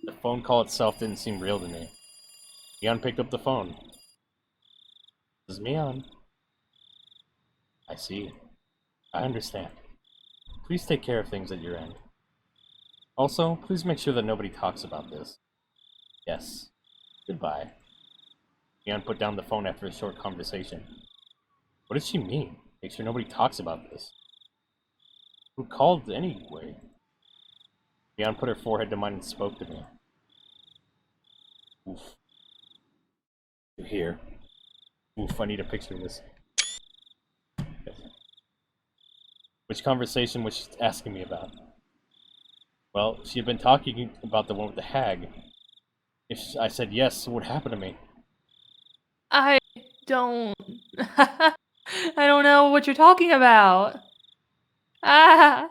The phone call itself didn't seem real to me. Mion picked up the phone. This is Mion. I see. I understand. Please take care of things at your end. Also, please make sure that nobody talks about this. Yes. Goodbye. Mion put down the phone after a short conversation. What does she mean? Make sure nobody talks about this. Who called anyway? Mion put her forehead to mine and spoke to me. Oof. You hear? Oof, I need a picture of this. Which conversation was she asking me about? Well, she had been talking about the one with the hag. If I said yes, what would happen to me? I don't... I don't know what you're talking about. Ah!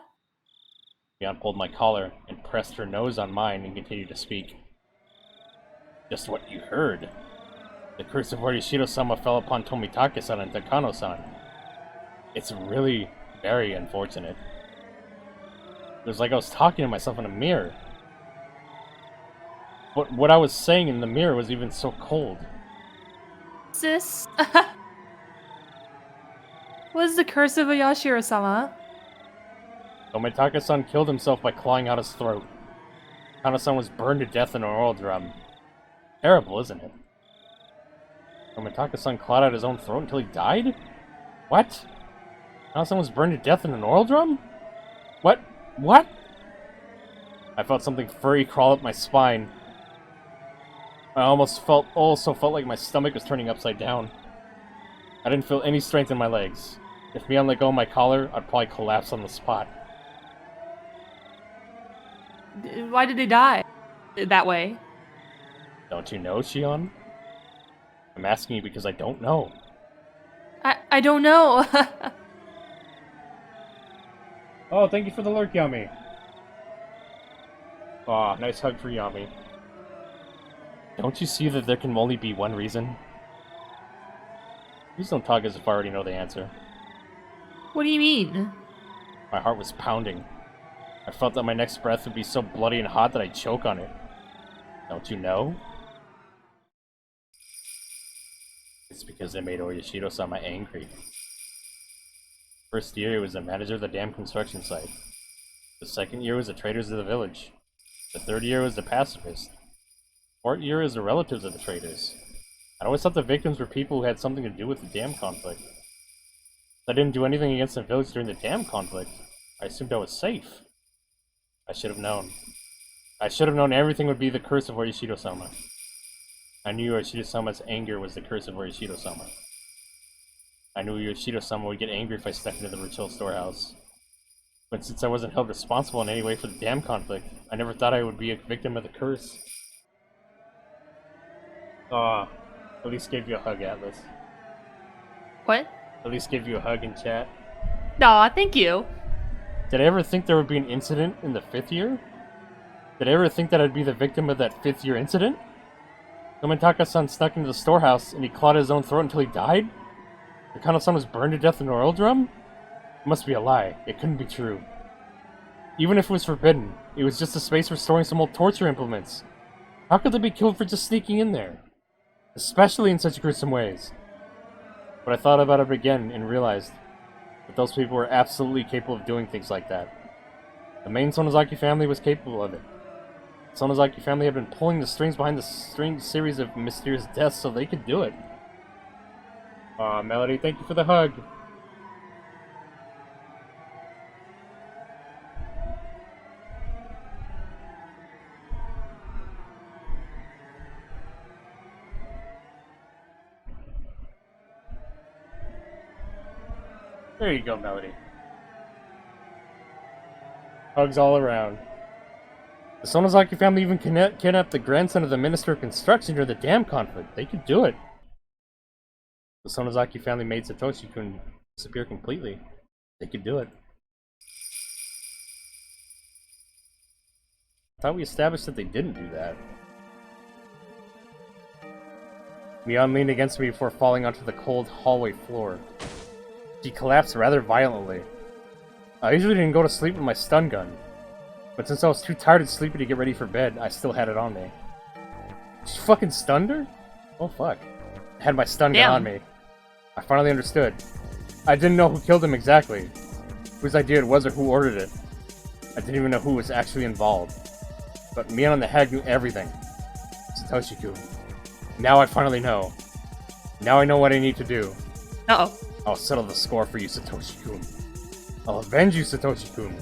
Mion pulled my collar and pressed her nose on mine and continued to speak. Just what you heard. The curse of Orishiro-sama fell upon Tomitake-san and Takano-san. It's really very unfortunate. It was like I was talking to myself in a mirror. But what I was saying in the mirror was even so cold. Sis? What is the curse of Yashiro-sama? Tomitake-san killed himself by clawing out his throat. Takano-san was burned to death in an oil drum. Terrible, isn't it? Tomitake-san clawed out his own throat until he died? What? Takano-san was burned to death in an oil drum? What? What? I felt something furry crawl up my spine. I also felt like my stomach was turning upside down. I didn't feel any strength in my legs. If Mion let go of my collar, I'd probably collapse on the spot. Why did he die that way? Don't you know, Shion? I'm asking you because I don't know. I don't know. Oh, thank you for the lurk, Yami. Aw, nice hug for Yami. Don't you see that there can only be one reason? Please don't talk as if I already know the answer. What do you mean? My heart was pounding. I felt that my next breath would be so bloody and hot that I'd choke on it. Don't you know? It's because they made Orishiro-sama angry. First year, he was the manager of the damn construction site. The second year was the traders of the village. The third year was the pacifist. Fourth year is the relatives of the traders. I always thought the victims were people who had something to do with the dam conflict. I didn't do anything against the village during the dam conflict. I assumed I was safe. I should have known. I should have known everything would be the curse of Orishiro-sama. I knew Orishiro-sama's anger was the curse of Orishiro-sama. I knew Yoshito-sama would get angry if I stepped into the ritual storehouse. But since I wasn't held responsible in any way for the dam conflict, I never thought I would be a victim of the curse. Aw, at least gave you a hug, Atlas. What? At least gave you a hug in chat. Aw, thank you. Did I ever think there would be an incident in the 5th year? Did I ever think that I'd be the victim of that 5th year incident? Tomitaka-san snuck into the storehouse and he clawed his own throat until he died? Nakano-san was burned to death in an oil drum? It must be a lie. It couldn't be true. Even if it was forbidden, it was just a space for storing some old torture implements. How could they be killed for just sneaking in there? Especially in such gruesome ways. But I thought about it again and realized that those people were absolutely capable of doing things like that. The main Sonozaki family was capable of it. The Sonozaki family had been pulling the strings behind the strange series of mysterious deaths so they could do it. Aw, Melody, thank you for the hug. There you go, Melody. Hugs all around. The Sonozaki family even kidnapped the grandson of the Minister of Construction during the dam conflict. They could do it. The Sonozaki family made Satoshi-kun disappear completely. They could do it. I thought we established that they didn't do that. Mion leaned against me before falling onto the cold hallway floor. She collapsed rather violently. I usually didn't go to sleep with my stun gun, but since I was too tired and sleepy to get ready for bed, I still had it on me. She fucking stunned her? Oh fuck. I had my stun gun on me. I finally understood. I didn't know who killed him exactly, whose idea it was or who ordered it. I didn't even know who was actually involved. But Mion and the hag knew everything. Satoshi-kun. Now I finally know. Now I know what I need to do. Uh-oh. I'll settle the score for you, Satoshi-kun. I'll avenge you, Satoshi-kun.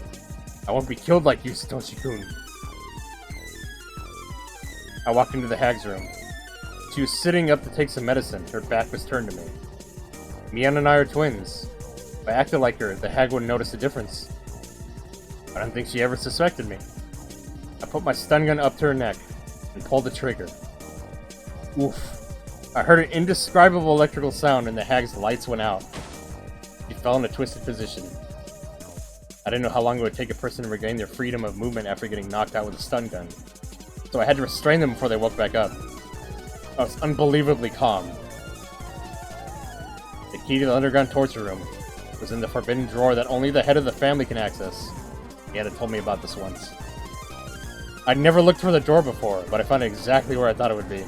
I won't be killed like you, Satoshi-kun. I walked into the hag's room. She was sitting up to take some medicine. Her back was turned to me. Mion and I are twins. If I acted like her, the hag wouldn't notice the difference. I don't think she ever suspected me. I put my stun gun up to her neck and pulled the trigger. Oof. I heard an indescribable electrical sound and the hag's lights went out. She fell in a twisted position. I didn't know how long it would take a person to regain their freedom of movement after getting knocked out with a stun gun, so I had to restrain them before they woke back up. I was unbelievably calm. The key to the underground torture room was in the forbidden drawer that only the head of the family can access. He had told me about this once. I'd never looked for the drawer before, but I found it exactly where I thought it would be.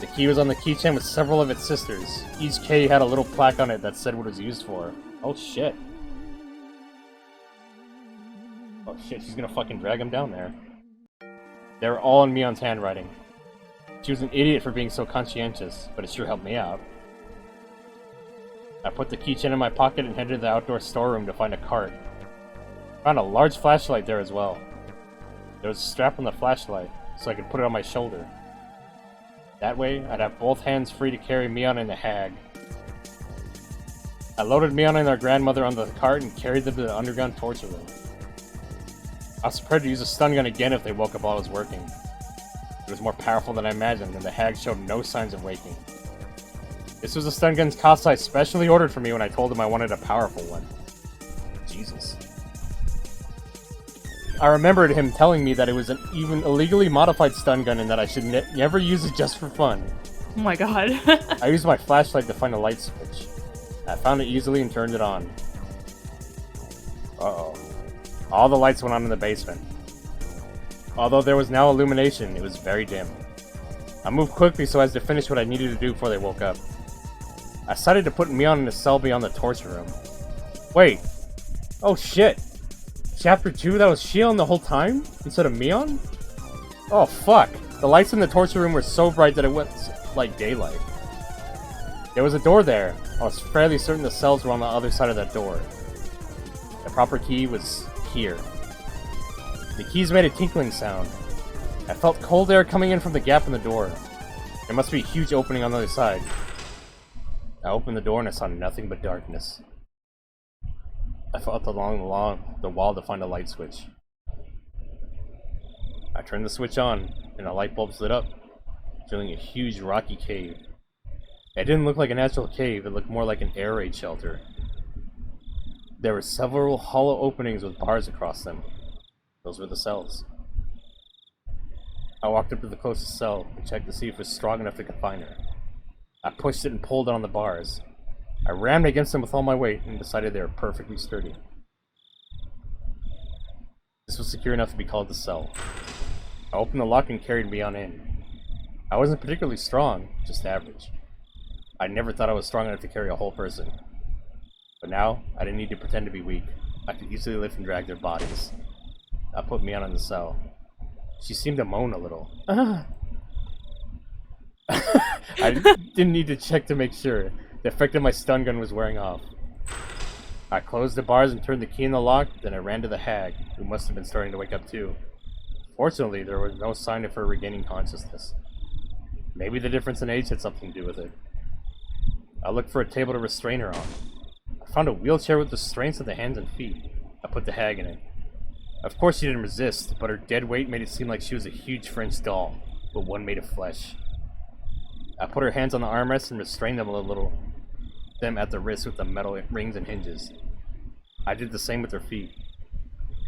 The key was on the keychain with several of its sisters. Each key had a little plaque on it that said what it was used for. Oh shit. Oh shit, she's gonna fucking drag him down there. They were all in Mion's handwriting. She was an idiot for being so conscientious, but it sure helped me out. I put the keychain in my pocket and headed to the outdoor storeroom to find a cart. I found a large flashlight there as well. There was a strap on the flashlight, so I could put it on my shoulder. That way, I'd have both hands free to carry Mion and the hag. I loaded Mion and our grandmother onto the cart and carried them to the underground torture room. I was prepared to use a stun gun again if they woke up while I was working. It was more powerful than I imagined, and the hag showed no signs of waking. This was a stun gun Kasai specially ordered for me when I told him I wanted a powerful one. Jesus. I remembered him telling me that it was an even illegally modified stun gun and that I should never use it just for fun. Oh my god. I used my flashlight to find a light switch. I found it easily and turned it on. Uh-oh. All the lights went on in the basement. Although there was now illumination, it was very dim. I moved quickly so as to finish what I needed to do before they woke up. I decided to put Mion in a cell beyond the torture room. Wait. Oh shit. Chapter 2, that was Shion the whole time? Instead of Mion? Oh fuck. The lights in the torture room were so bright that it went like daylight. There was a door there. I was fairly certain the cells were on the other side of that door. The proper key was here. The keys made a tinkling sound. I felt cold air coming in from the gap in the door. There must be a huge opening on the other side. I opened the door and I saw nothing but darkness. I felt along the wall to find a light switch. I turned the switch on, and a light bulb lit up, showing a huge rocky cave. It didn't look like a natural cave, it looked more like an air raid shelter. There were several hollow openings with bars across them. Those were the cells. I walked up to the closest cell and checked to see if it was strong enough to confine her. I pushed it and pulled on the bars. I rammed against them with all my weight and decided they were perfectly sturdy. This was secure enough to be called the cell. I opened the lock and carried Mion in. I wasn't particularly strong, just average. I never thought I was strong enough to carry a whole person. But now, I didn't need to pretend to be weak. I could easily lift and drag their bodies. I put Mion in the cell. She seemed to moan a little. I didn't need to check to make sure. The effect of my stun gun was wearing off. I closed the bars and turned the key in the lock, then I ran to the hag, who must have been starting to wake up too. Fortunately, there was no sign of her regaining consciousness. Maybe the difference in age had something to do with it. I looked for a table to restrain her on. I found a wheelchair with restraints of the hands and feet. I put the hag in it. Of course she didn't resist, but her dead weight made it seem like she was a huge French doll, but one made of flesh. I put her hands on the armrests and restrained them at the wrists with the metal rings and hinges. I did the same with her feet.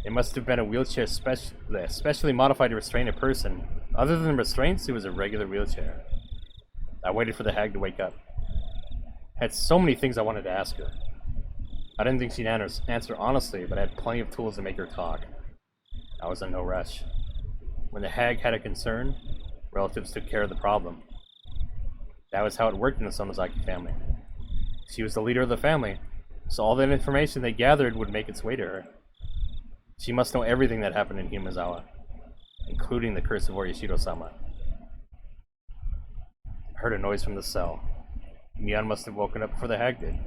It must have been a wheelchair specially modified to restrain a person. Other than restraints, it was a regular wheelchair. I waited for the hag to wake up. I had so many things I wanted to ask her. I didn't think she'd answer honestly, but I had plenty of tools to make her talk. I was in no rush. When the hag had a concern, relatives took care of the problem. That was how it worked in the Sonozaki family. She was the leader of the family, so all that information they gathered would make its way to her. She must know everything that happened in Himazawa, including the curse of Orishiro-sama. I heard a noise from the cell. Mion must have woken up before the hag did.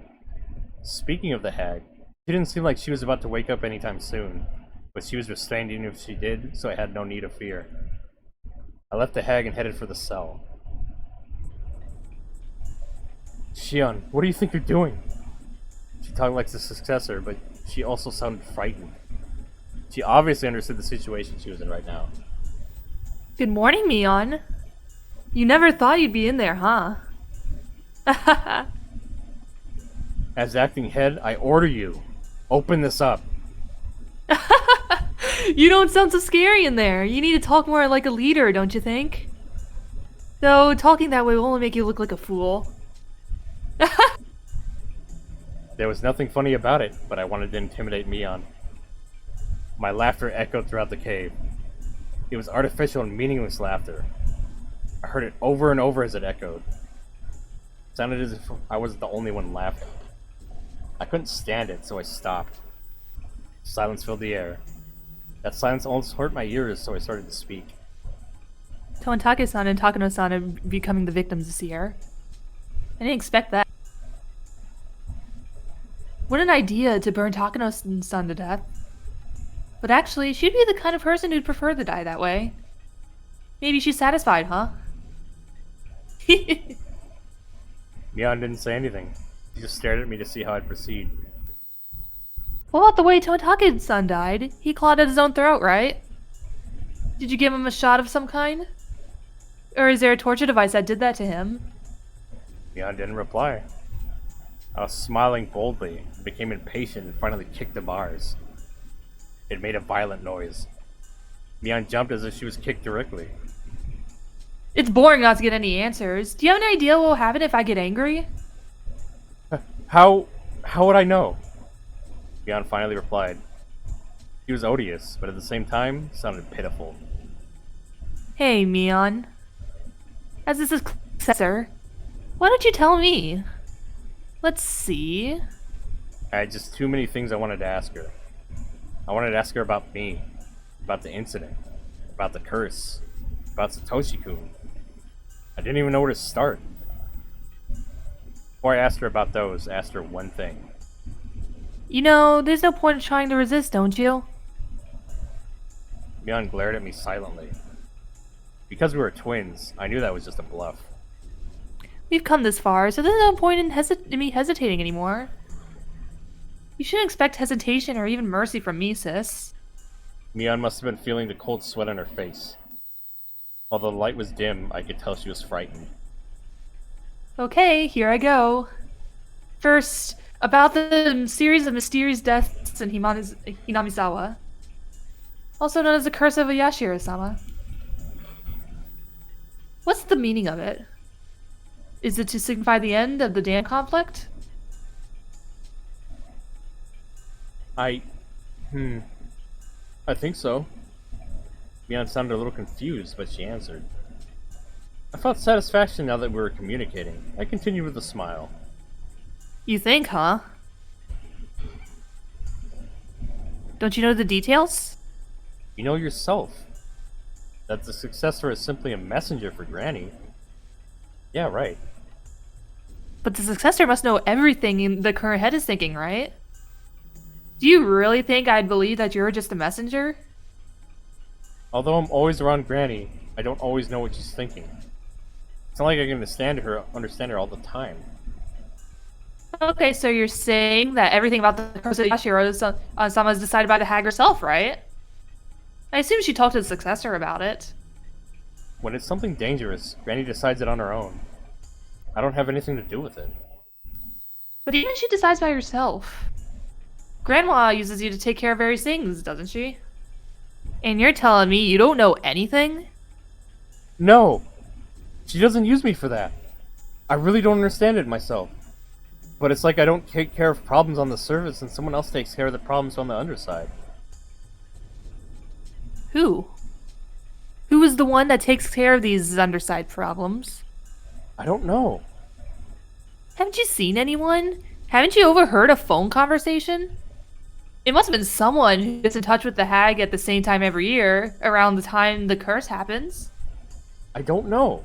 Speaking of the hag, she didn't seem like she was about to wake up anytime soon, but she was restrained even if she did, so I had no need of fear. I left the hag and headed for the cell. Shion, what do you think you're doing? She talked like the successor, but she also sounded frightened. She obviously understood the situation she was in right now. Good morning, Mion. You never thought you'd be in there, huh? As acting head, I order you. Open this up. You don't sound so scary in there. You need to talk more like a leader, don't you think? Though, talking that way will only make you look like a fool. There was nothing funny about it, but I wanted to intimidate Mion. My laughter echoed throughout the cave. It was artificial and meaningless laughter. I heard it over and over as it echoed. It sounded as if I wasn't the only one laughing. I couldn't stand it, so I stopped. Silence filled the air. That silence almost hurt my ears, so I started to speak. Tontake-san and Takano-san are becoming the victims this year. I didn't expect that. What an idea to burn Takano-san to death. But actually, she'd be the kind of person who'd prefer to die that way. Maybe she's satisfied, huh? Mion didn't say anything. He just stared at me to see how I'd proceed. What about the way Tontake-san died? He clawed at his own throat, right? Did you give him a shot of some kind? Or is there a torture device that did that to him? Mion didn't reply. I was smiling boldly, became impatient, and finally kicked the bars. It made a violent noise. Mion jumped as if she was kicked directly. It's boring not to get any answers. Do you have any idea what will happen if I get angry? How would I know? Mion finally replied. He was odious, but at the same time, sounded pitiful. Hey, Mion. As this is successor, why don't you tell me? Let's see. I had just too many things I wanted to ask her. I wanted to ask her about me, about the incident, about the curse, about Satoshi-kun. I didn't even know where to start. Before I asked her about those, I asked her one thing. You know, there's no point in trying to resist, don't you? Mion glared at me silently. Because we were twins, I knew that was just a bluff. We've come this far, so there's no point in me hesitating anymore. You shouldn't expect hesitation or even mercy from me, sis. Mion must have been feeling the cold sweat on her face. Although the light was dim, I could tell she was frightened. Okay, here I go. First, about the series of mysterious deaths in Hinamizawa, also known as the Curse of Yashiro-sama. What's the meaning of it? Is it to signify the end of the dam conflict? I think so. Mion sounded a little confused, but she answered. I felt satisfaction now that we were communicating. I continued with a smile. You think, huh? Don't you know the details? You know yourself. That the successor is simply a messenger for Granny. Yeah, right. But the successor must know everything the current head is thinking, right? Do you really think I'd believe that you're just a messenger? Although I'm always around Granny, I don't always know what she's thinking. It's not like I can understand her all the time. Okay, so you're saying that everything about the Curse of Yashiro-sama is decided by the hag herself, right? I assume she talked to the successor about it. When it's something dangerous, Granny decides it on her own. I don't have anything to do with it. But even she decides by herself. Grandma uses you to take care of various things, doesn't she? And you're telling me you don't know anything? No! She doesn't use me for that. I really don't understand it myself. But it's like I don't take care of problems on the surface and someone else takes care of the problems on the underside. Who? Who is the one that takes care of these underside problems? I don't know. Haven't you seen anyone? Haven't you overheard a phone conversation? It must have been someone who gets in touch with the hag at the same time every year, around the time the curse happens. I don't know.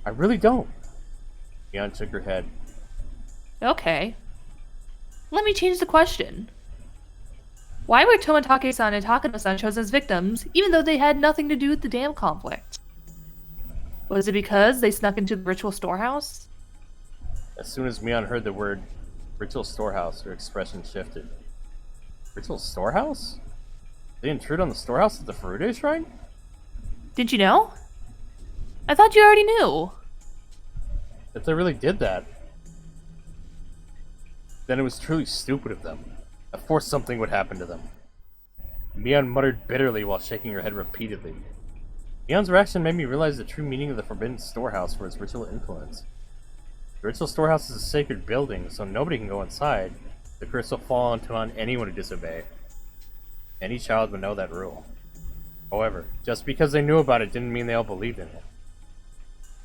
I really don't. Mion shook her head. Okay. Let me change the question. Why were Tomatake-san and Takano-san chosen as victims, even though they had nothing to do with the dam conflict? Was it because they snuck into the ritual storehouse? As soon as Mion heard the word ritual storehouse, her expression shifted. Ritual storehouse? They intrude on the storehouse at the Furude Shrine? Didn't you know? I thought you already knew. If they really did that, then it was truly stupid of them. Of course something would happen to them. Mion muttered bitterly while shaking her head repeatedly. Mion's reaction made me realize the true meaning of the Forbidden Storehouse for its ritual influence. The ritual storehouse is a sacred building, so nobody can go inside. The curse will fall on anyone who disobey. Any child would know that rule. However, just because they knew about it didn't mean they all believed in it.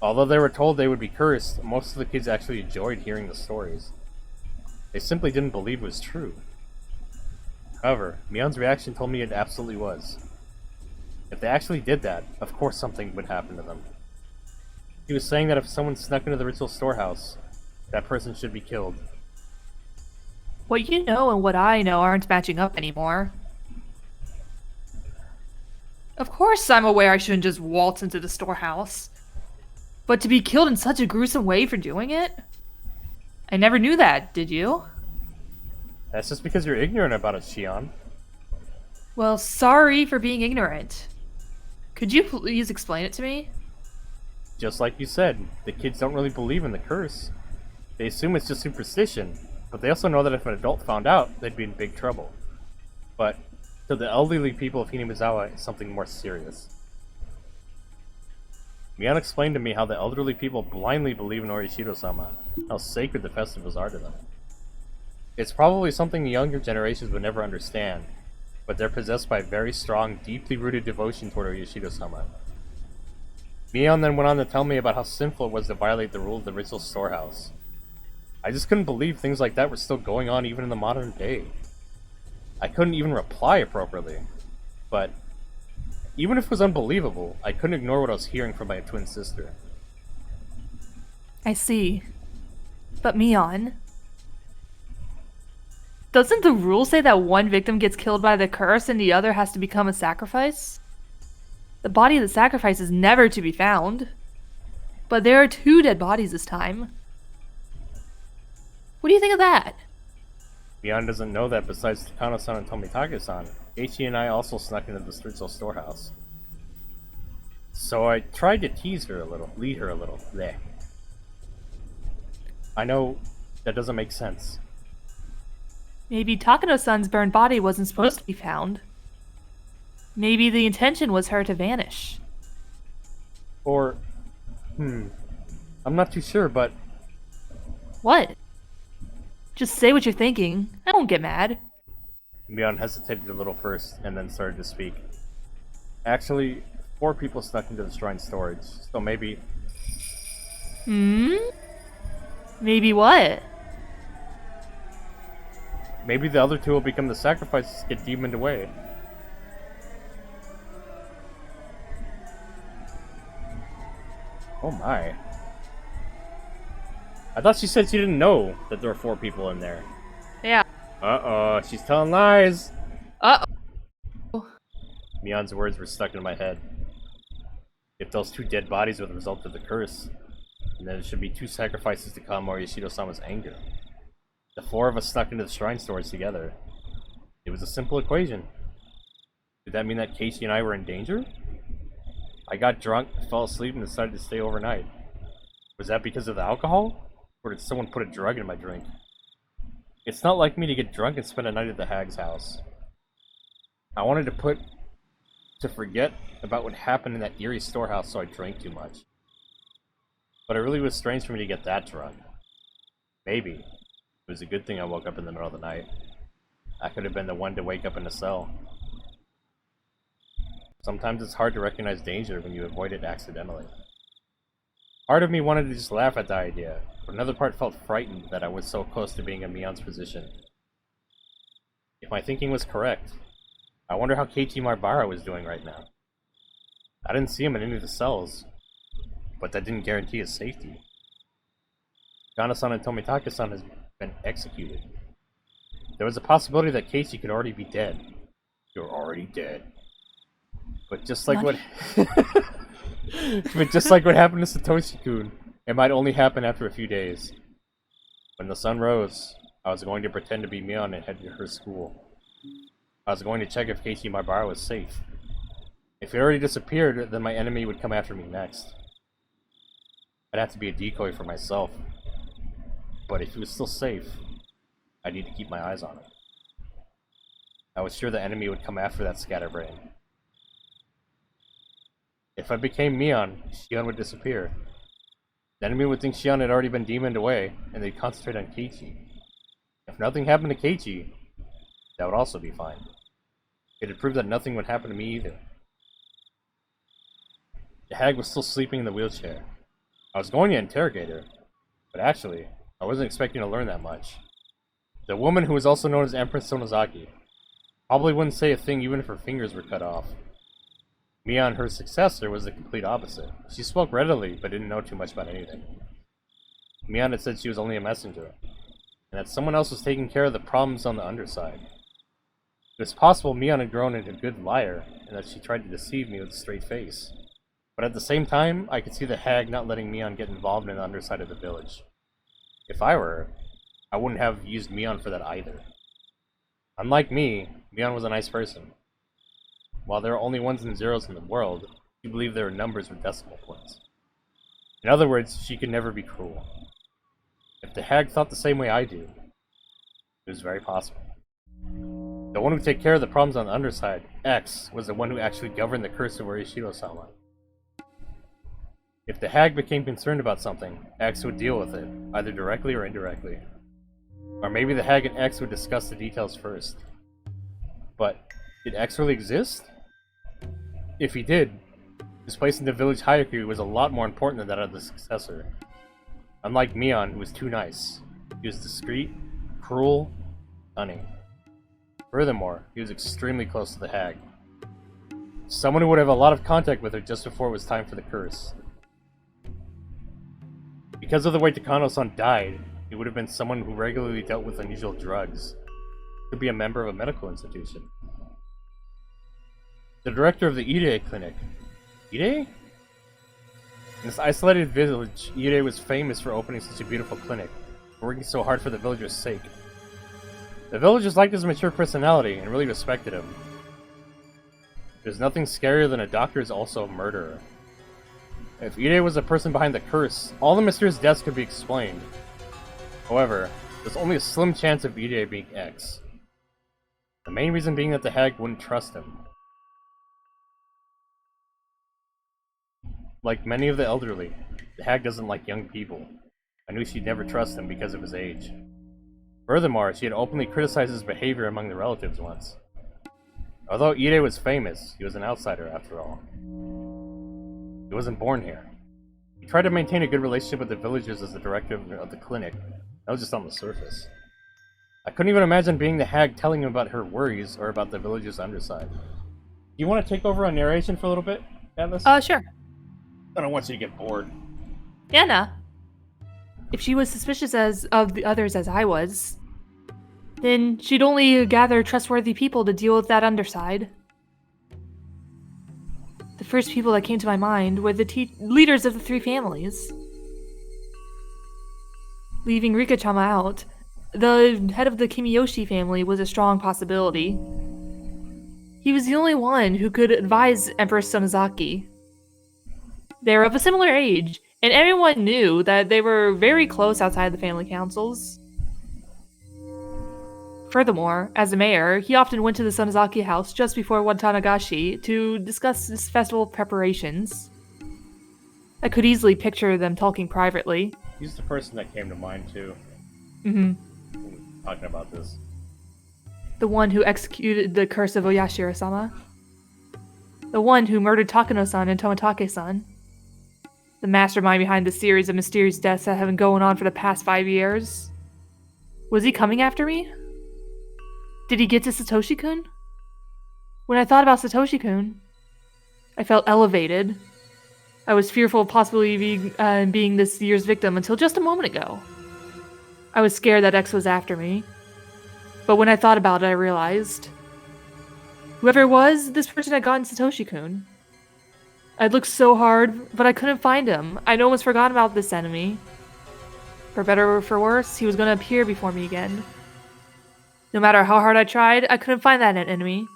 Although they were told they would be cursed, most of the kids actually enjoyed hearing the stories. They simply didn't believe it was true. However, Mion's reaction told me it absolutely was. If they actually did that, of course something would happen to them. He was saying that if someone snuck into the ritual storehouse, that person should be killed. What you know and what I know aren't matching up anymore. Of course I'm aware I shouldn't just waltz into the storehouse. But to be killed in such a gruesome way for doing it? I never knew that, did you? That's just because you're ignorant about it, Shion. Well, sorry for being ignorant. Could you please explain it to me? Just like you said, the kids don't really believe in the curse. They assume it's just superstition, but they also know that if an adult found out, they'd be in big trouble. But to the elderly people of Hinamizawa, it's something more serious. Mion explained to me how the elderly people blindly believe in Orishiro-sama, how sacred the festivals are to them. It's probably something the younger generations would never understand, but they're possessed by a very strong, deeply rooted devotion toward Orishiro-sama. Mion then went on to tell me about how sinful it was to violate the rule of the ritual storehouse. I just couldn't believe things like that were still going on even in the modern day. I couldn't even reply appropriately, but even if it was unbelievable, I couldn't ignore what I was hearing from my twin sister. I see. But Mion, doesn't the rule say that one victim gets killed by the curse and the other has to become a sacrifice? The body of the sacrifice is never to be found. But there are 2 dead bodies this time. What do you think of that? Mion doesn't know that besides Takano-san and Tomitake-san, Keiichi and I also snuck into the Stritzel storehouse. So I tried to tease her a little, lead her a little. Bleh. I know that doesn't make sense. Maybe Takano-san's burned body wasn't supposed to be found. Maybe the intention was her to vanish. Or, I'm not too sure, but... What? Just say what you're thinking. I won't get mad. Mion hesitated a little first, and then started to speak. Actually, 4 people snuck into the shrine storage, so maybe... Maybe what? Maybe the other 2 will become the sacrifices to get demoned away. Oh my. I thought she said she didn't know that there were 4 people in there. Yeah. Uh-oh, she's telling lies! Uh-oh. Mion's words were stuck in my head. If those 2 dead bodies were the result of the curse, then there should be 2 sacrifices to calm Morishiro-sama's anger. The 4 of us snuck into the shrine storage together. It was a simple equation. Did that mean that Keiichi and I were in danger? I got drunk, fell asleep, and decided to stay overnight. Was that because of the alcohol? Or did someone put a drug in my drink? It's not like me to get drunk and spend a night at the hag's house. I wanted to forget about what happened in that eerie storehouse, so I drank too much. But it really was strange for me to get that drunk. Maybe it was a good thing I woke up in the middle of the night. I could have been the one to wake up in a cell. Sometimes it's hard to recognize danger when you avoid it accidentally. Part of me wanted to just laugh at the idea, but another part felt frightened that I was so close to being in Mion's position. If my thinking was correct, I wonder how Keiichi Marbara was doing right now. I didn't see him in any of the cells, but that didn't guarantee his safety. Kana-san and Tomitake-san has been executed. There was a possibility that Keiichi could already be dead. You're already dead. But just like what happened to Satoshi-kun, it might only happen after a few days. When the sun rose, I was going to pretend to be Mion and head to her school. I was going to check if Keiichi Marbara was safe. If he already disappeared, then my enemy would come after me next. I'd have to be a decoy for myself. But if he was still safe, I need to keep my eyes on him. I was sure the enemy would come after that scatterbrain. If I became Mion, Shion would disappear. The enemy would think Shion had already been demoned away, and they'd concentrate on Keiichi. If nothing happened to Keiichi, that would also be fine. It'd prove that nothing would happen to me either. The hag was still sleeping in the wheelchair. I was going to interrogate her, but actually, I wasn't expecting to learn that much. The woman who was also known as Empress Sonozaki probably wouldn't say a thing even if her fingers were cut off. Mion, her successor, was the complete opposite. She spoke readily, but didn't know too much about anything. Mion had said she was only a messenger, and that someone else was taking care of the problems on the underside. It was possible Mion had grown into a good liar, and that she tried to deceive me with a straight face. But at the same time, I could see the hag not letting Mion get involved in the underside of the village. If I were her, I wouldn't have used Mion for that either. Unlike me, Mion was a nice person. While there are only ones and zeros in the world, she believed there were numbers with decimal points. In other words, she could never be cruel. If the hag thought the same way I do, it was very possible. The one who took care of the problems on the underside, X, was the one who actually governed the curse of Orishiro-sama. If the hag became concerned about something, X would deal with it, either directly or indirectly. Or maybe the hag and X would discuss the details first. But did X really exist? If he did, his place in the village hierarchy was a lot more important than that of the successor. Unlike Mion, who was too nice. He was discreet, cruel, cunning. Furthermore, he was extremely close to the hag. Someone who would have a lot of contact with her just before it was time for the curse. Because of the way Takano-san died, he would have been someone who regularly dealt with unusual drugs. Could be a member of a medical institution. The director of the Ide clinic. Ide? In this isolated village, Ide was famous for opening such a beautiful clinic. working so hard for the villagers' sake. The villagers liked his mature personality and really respected him. There's nothing scarier than a doctor is also a murderer. If Ide was the person behind the curse, all the mysterious deaths could be explained. However, there's only a slim chance of Ide being X. The main reason being that the hag wouldn't trust him. Like many of the elderly, the hag doesn't like young people. I knew she'd never trust him because of his age. Furthermore, she had openly criticized his behavior among the relatives once. Although Ide was famous, he was an outsider after all. He wasn't born here. He tried to maintain a good relationship with the villagers as the director of the clinic. That was just on the surface. I couldn't even imagine being the hag telling him about her worries or about the villagers' underside. Do you want to take over on narration for a little bit, Atlas? Sure. I don't want you to get bored. Yeah, nah. If she was suspicious of the others as I was, then she'd only gather trustworthy people to deal with that underside. The first people that came to my mind were the leaders of the three families. Leaving Rika-chama out, the head of the Kimiyoshi family was a strong possibility. He was the only one who could advise Empress Sonozaki. They were of a similar age, and everyone knew that they were very close outside the family councils. Furthermore, as a mayor, he often went to the Sonozaki house just before Watanagashi to discuss his festival preparations. I could easily picture them talking privately. He's the person that came to mind, too. Talking about this. The one who executed the curse of Oyashiro-sama. The one who murdered Takano-san and Tomitake-san. The mastermind behind the series of mysterious deaths that have been going on for the past 5 years. Was he coming after me? Did he get to Satoshi-kun? When I thought about Satoshi-kun, I felt elevated. I was fearful of possibly being this year's victim until just a moment ago. I was scared that X was after me. But when I thought about it, I realized, whoever it was, this person had gotten Satoshi-kun. I'd looked so hard, but I couldn't find him. I'd almost forgotten about this enemy. For better or for worse, he was going to appear before me again. No matter how hard I tried, I couldn't find that enemy.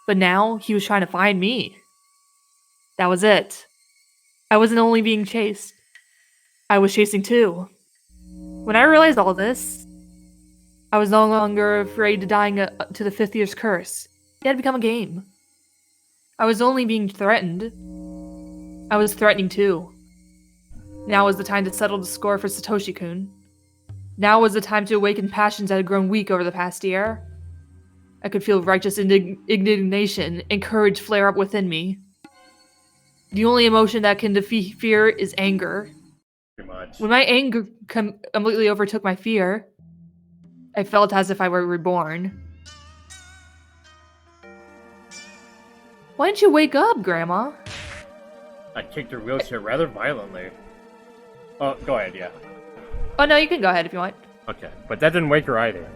But now, he was trying to find me. That was it. I wasn't only being chased. I was chasing too. When I realized all this, I was no longer afraid to dying to the 5th year's curse. It had become a game. I was only being threatened. I was threatening too. Now was the time to settle the score for Satoshi-kun. Now was the time to awaken passions that had grown weak over the past year. I could feel righteous indignation and courage flare up within me. The only emotion that can defeat fear is anger. Pretty much. When my anger completely overtook my fear, I felt as if I were reborn. Why didn't you wake up, Grandma? I kicked her wheelchair rather violently. Oh, go ahead, yeah. Oh no, you can go ahead if you want. Okay, but that didn't wake her either.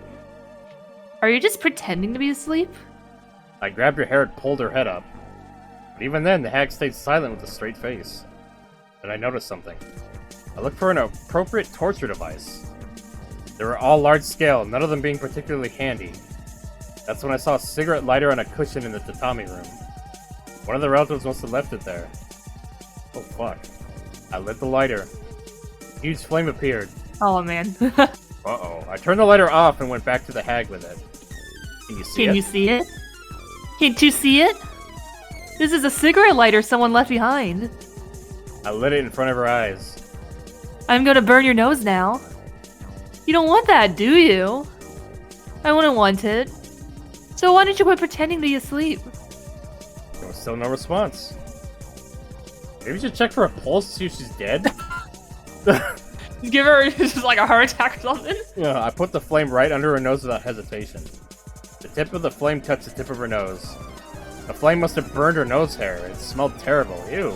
Are you just pretending to be asleep? I grabbed her hair and pulled her head up. But even then, the hag stayed silent with a straight face. Then I noticed something. I looked for an appropriate torture device. They were all large scale, none of them being particularly handy. That's when I saw a cigarette lighter on a cushion in the tatami room. One of the relatives must have left it there. Oh fuck. I lit the lighter. A huge flame appeared. Oh man. Uh-oh. I turned the lighter off and went back to the hag with it. Can you see it? Can you see it? Can't you see it? This is a cigarette lighter someone left behind. I lit it in front of her eyes. I'm gonna burn your nose now. You don't want that, do you? I wouldn't want it. So why don't you quit pretending to be asleep? There was still no response. Maybe we should check for a pulse to see if she's dead? Give her just like a heart attack or something? Yeah, I put the flame right under her nose without hesitation. The tip of the flame touched the tip of her nose. The flame must have burned her nose hair. It smelled terrible. Ew.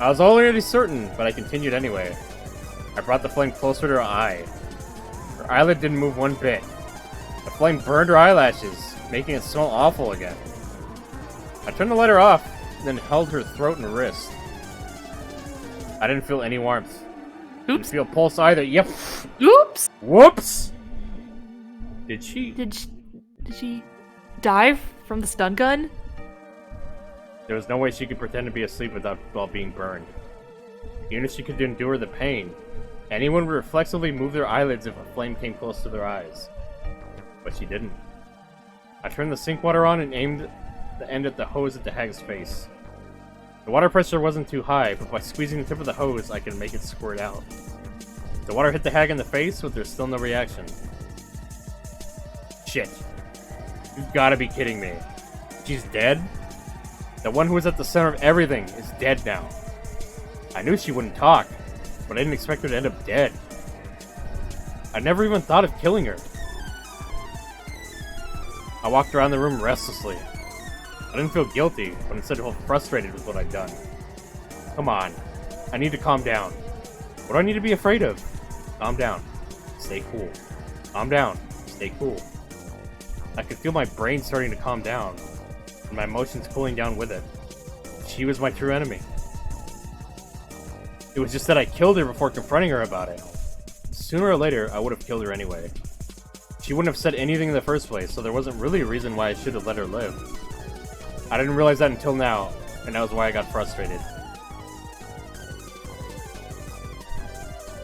I was already certain, but I continued anyway. I brought the flame closer to her eye. Her eyelid didn't move one bit. The flame burned her eyelashes, making it smell awful again. I turned the lighter off, then held her throat and wrist. I didn't feel any warmth. Didn't feel pulse either. Yep. Oops! Whoops! Did she? Did she die from the stun gun? There was no way she could pretend to be asleep while being burned. Even if she could endure the pain, anyone would reflexively move their eyelids if a flame came close to their eyes. But she didn't. I turned the sink water on and aimed the end of the hose at the hag's face. The water pressure wasn't too high, but by squeezing the tip of the hose, I could make it squirt out. The water hit the hag in the face, but there's still no reaction. Shit. You've gotta be kidding me. She's dead? The one who was at the center of everything is dead now. I knew she wouldn't talk, but I didn't expect her to end up dead. I never even thought of killing her. I walked around the room restlessly. I didn't feel guilty, but instead felt frustrated with what I'd done. Come on. I need to calm down. What do I need to be afraid of? Calm down. Stay cool. Calm down. Stay cool. I could feel my brain starting to calm down, and my emotions cooling down with it. She was my true enemy. It was just that I killed her before confronting her about it. Sooner or later, I would have killed her anyway. She wouldn't have said anything in the first place, so there wasn't really a reason why I should have let her live. I didn't realize that until now, and that was why I got frustrated.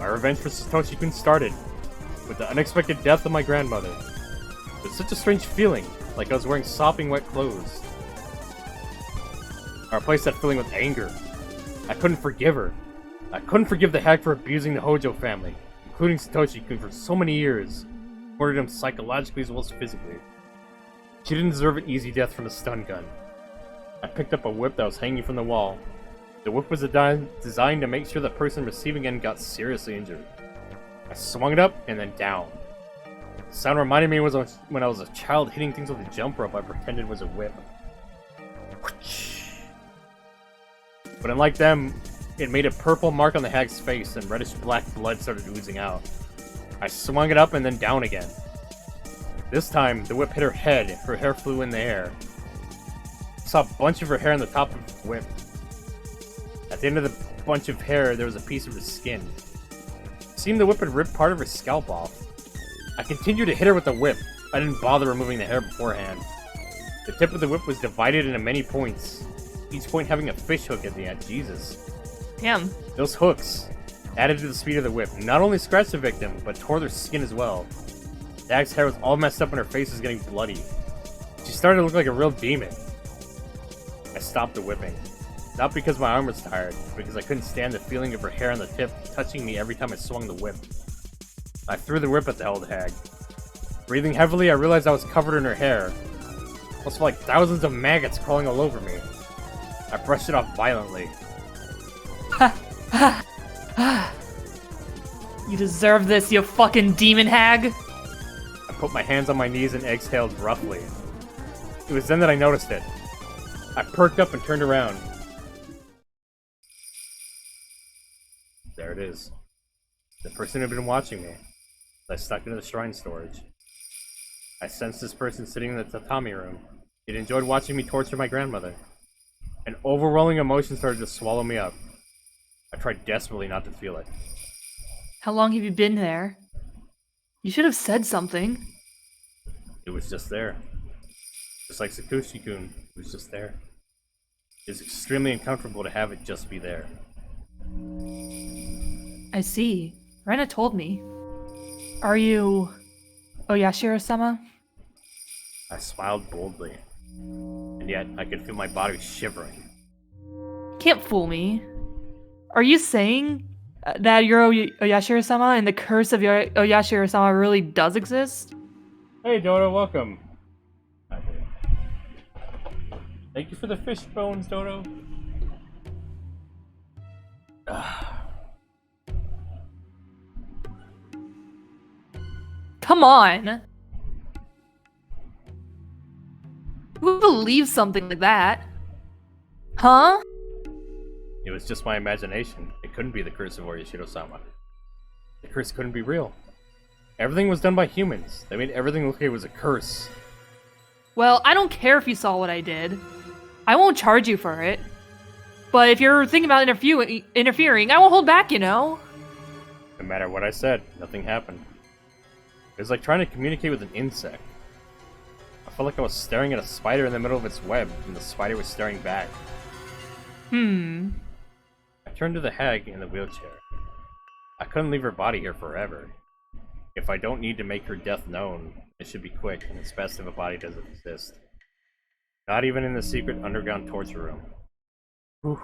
My revenge for Satoshi-kun started with the unexpected death of my grandmother. It was such a strange feeling, like I was wearing sopping wet clothes. I replaced that feeling with anger. I couldn't forgive her. I couldn't forgive the hag for abusing the Hojo family, including Satoshi-kun, for so many years. Murdered him psychologically as well as physically. She didn't deserve an easy death from a stun gun. I picked up a whip that was hanging from the wall. The whip was designed to make sure the person receiving it got seriously injured. I swung it up and then down. The sound reminded me when I was a child hitting things with a jump rope I pretended was a whip. But unlike them, it made a purple mark on the hag's face and reddish-black blood started oozing out. I swung it up and then down again. This time, the whip hit her head, her hair flew in the air. I saw a bunch of her hair on the top of the whip. At the end of the bunch of hair, there was a piece of her skin. It seemed the whip had ripped part of her scalp off. I continued to hit her with the whip. I didn't bother removing the hair beforehand. The tip of the whip was divided into many points, each point having a fish hook at the end. Jesus. Damn. Those hooks, added to the speed of the whip, not only scratched the victim, but tore their skin as well. The hag's hair was all messed up and her face was getting bloody. She started to look like a real demon. I stopped the whipping. Not because my arm was tired, but because I couldn't stand the feeling of her hair on the tip touching me every time I swung the whip. I threw the whip at the held hag. Breathing heavily, I realized I was covered in her hair. It almost felt like thousands of maggots crawling all over me. I brushed it off violently. You deserve this, you fucking demon hag! I put my hands on my knees and exhaled roughly. It was then that I noticed it. I perked up and turned around. There it is. The person who had been watching me. I stuck into the shrine storage. I sensed this person sitting in the tatami room. It enjoyed watching me torture my grandmother. An overwhelming emotion started to swallow me up. I tried desperately not to feel it. How long have you been there? You should have said something. It was just there. Just like Satoshi-kun, it was just there. It's extremely uncomfortable to have it just be there. I see. Rena told me. Are you Oyashiro-sama? I smiled boldly, and yet I could feel my body shivering. Can't fool me. Are you saying that you're Oyashiro-sama and the curse of your Oyashiro-sama really does exist? Hey Dodo, welcome. Thank you for the fish bones, Dodo. Come on! Who would believe something like that? Huh? It was just my imagination. It couldn't be the curse of Oyashiro-sama. The curse couldn't be real. Everything was done by humans. They made everything look like it was a curse. Well, I don't care if you saw what I did. I won't charge you for it. But if you're thinking about interfering, I won't hold back, you know? No matter what I said, nothing happened. It was like trying to communicate with an insect. I felt like I was staring at a spider in the middle of its web, and the spider was staring back. I turned to the hag in the wheelchair. I couldn't leave her body here forever. If I don't need to make her death known, it should be quick, and it's best if a body doesn't exist. Not even in the secret underground torture room. Whew.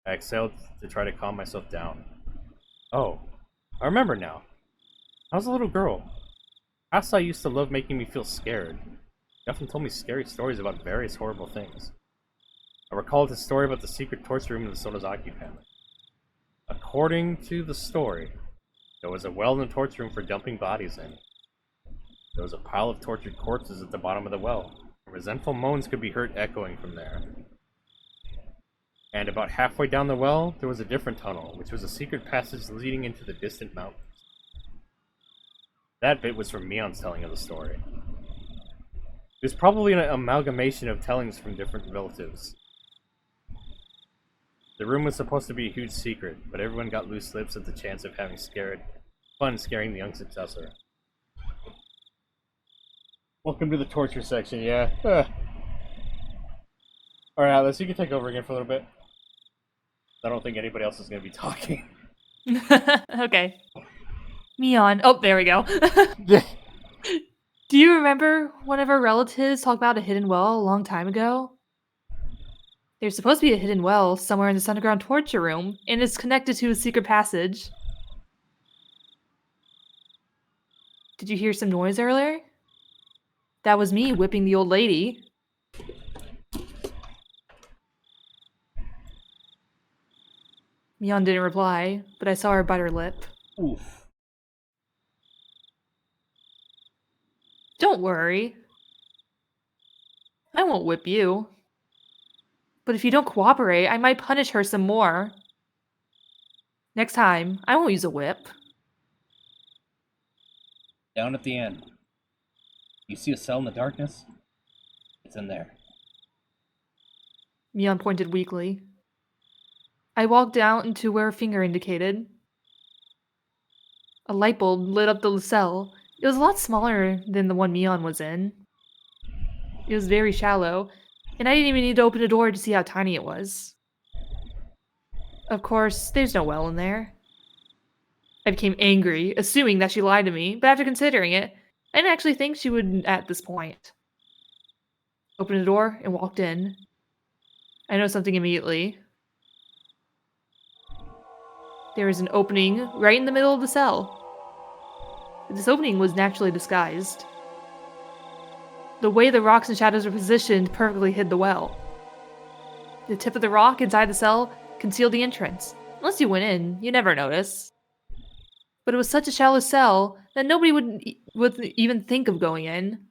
I exhaled to try to calm myself down. Oh, I remember now. I was a little girl. Asa used to love making me feel scared. He often told me scary stories about various horrible things. I recalled his story about the secret torture room in the Sonozaki family. According to the story, there was a well in the torture room for dumping bodies in. There was a pile of tortured corpses at the bottom of the well, and resentful moans could be heard echoing from there. And about halfway down the well, there was a different tunnel, which was a secret passage leading into the distant mountains. That bit was from Mion's telling of the story. It was probably an amalgamation of tellings from different relatives. The room was supposed to be a huge secret, but everyone got loose lips at the chance of having fun scaring the young successor. Welcome to the torture section, yeah. Alright, Atlas, you can take over again for a little bit. I don't think anybody else is going to be talking. Okay. Mion. Oh, there we go. Do you remember one of our relatives talked about a hidden well a long time ago? There's supposed to be a hidden well somewhere in this underground torture room, and it's connected to a secret passage. Did you hear some noise earlier? That was me whipping the old lady. Mion didn't reply, but I saw her bite her lip. Oof. Don't worry. I won't whip you. But if you don't cooperate, I might punish her some more. Next time, I won't use a whip. Down at the end. You see a cell in the darkness? It's in there. Mion pointed weakly. I walked out into where a finger indicated. A light bulb lit up the cell. It was a lot smaller than the one Mion was in. It was very shallow, and I didn't even need to open a door to see how tiny it was. Of course, there's no well in there. I became angry, assuming that she lied to me, but after considering it, I didn't actually think she would at this point. Opened the door and walked in. I noticed something immediately. There was an opening right in the middle of the cell. This opening was naturally disguised. The way the rocks and shadows were positioned perfectly hid the well. The tip of the rock inside the cell concealed the entrance. Unless you went in, you'd never notice. But it was such a shallow cell that nobody would even think of going in.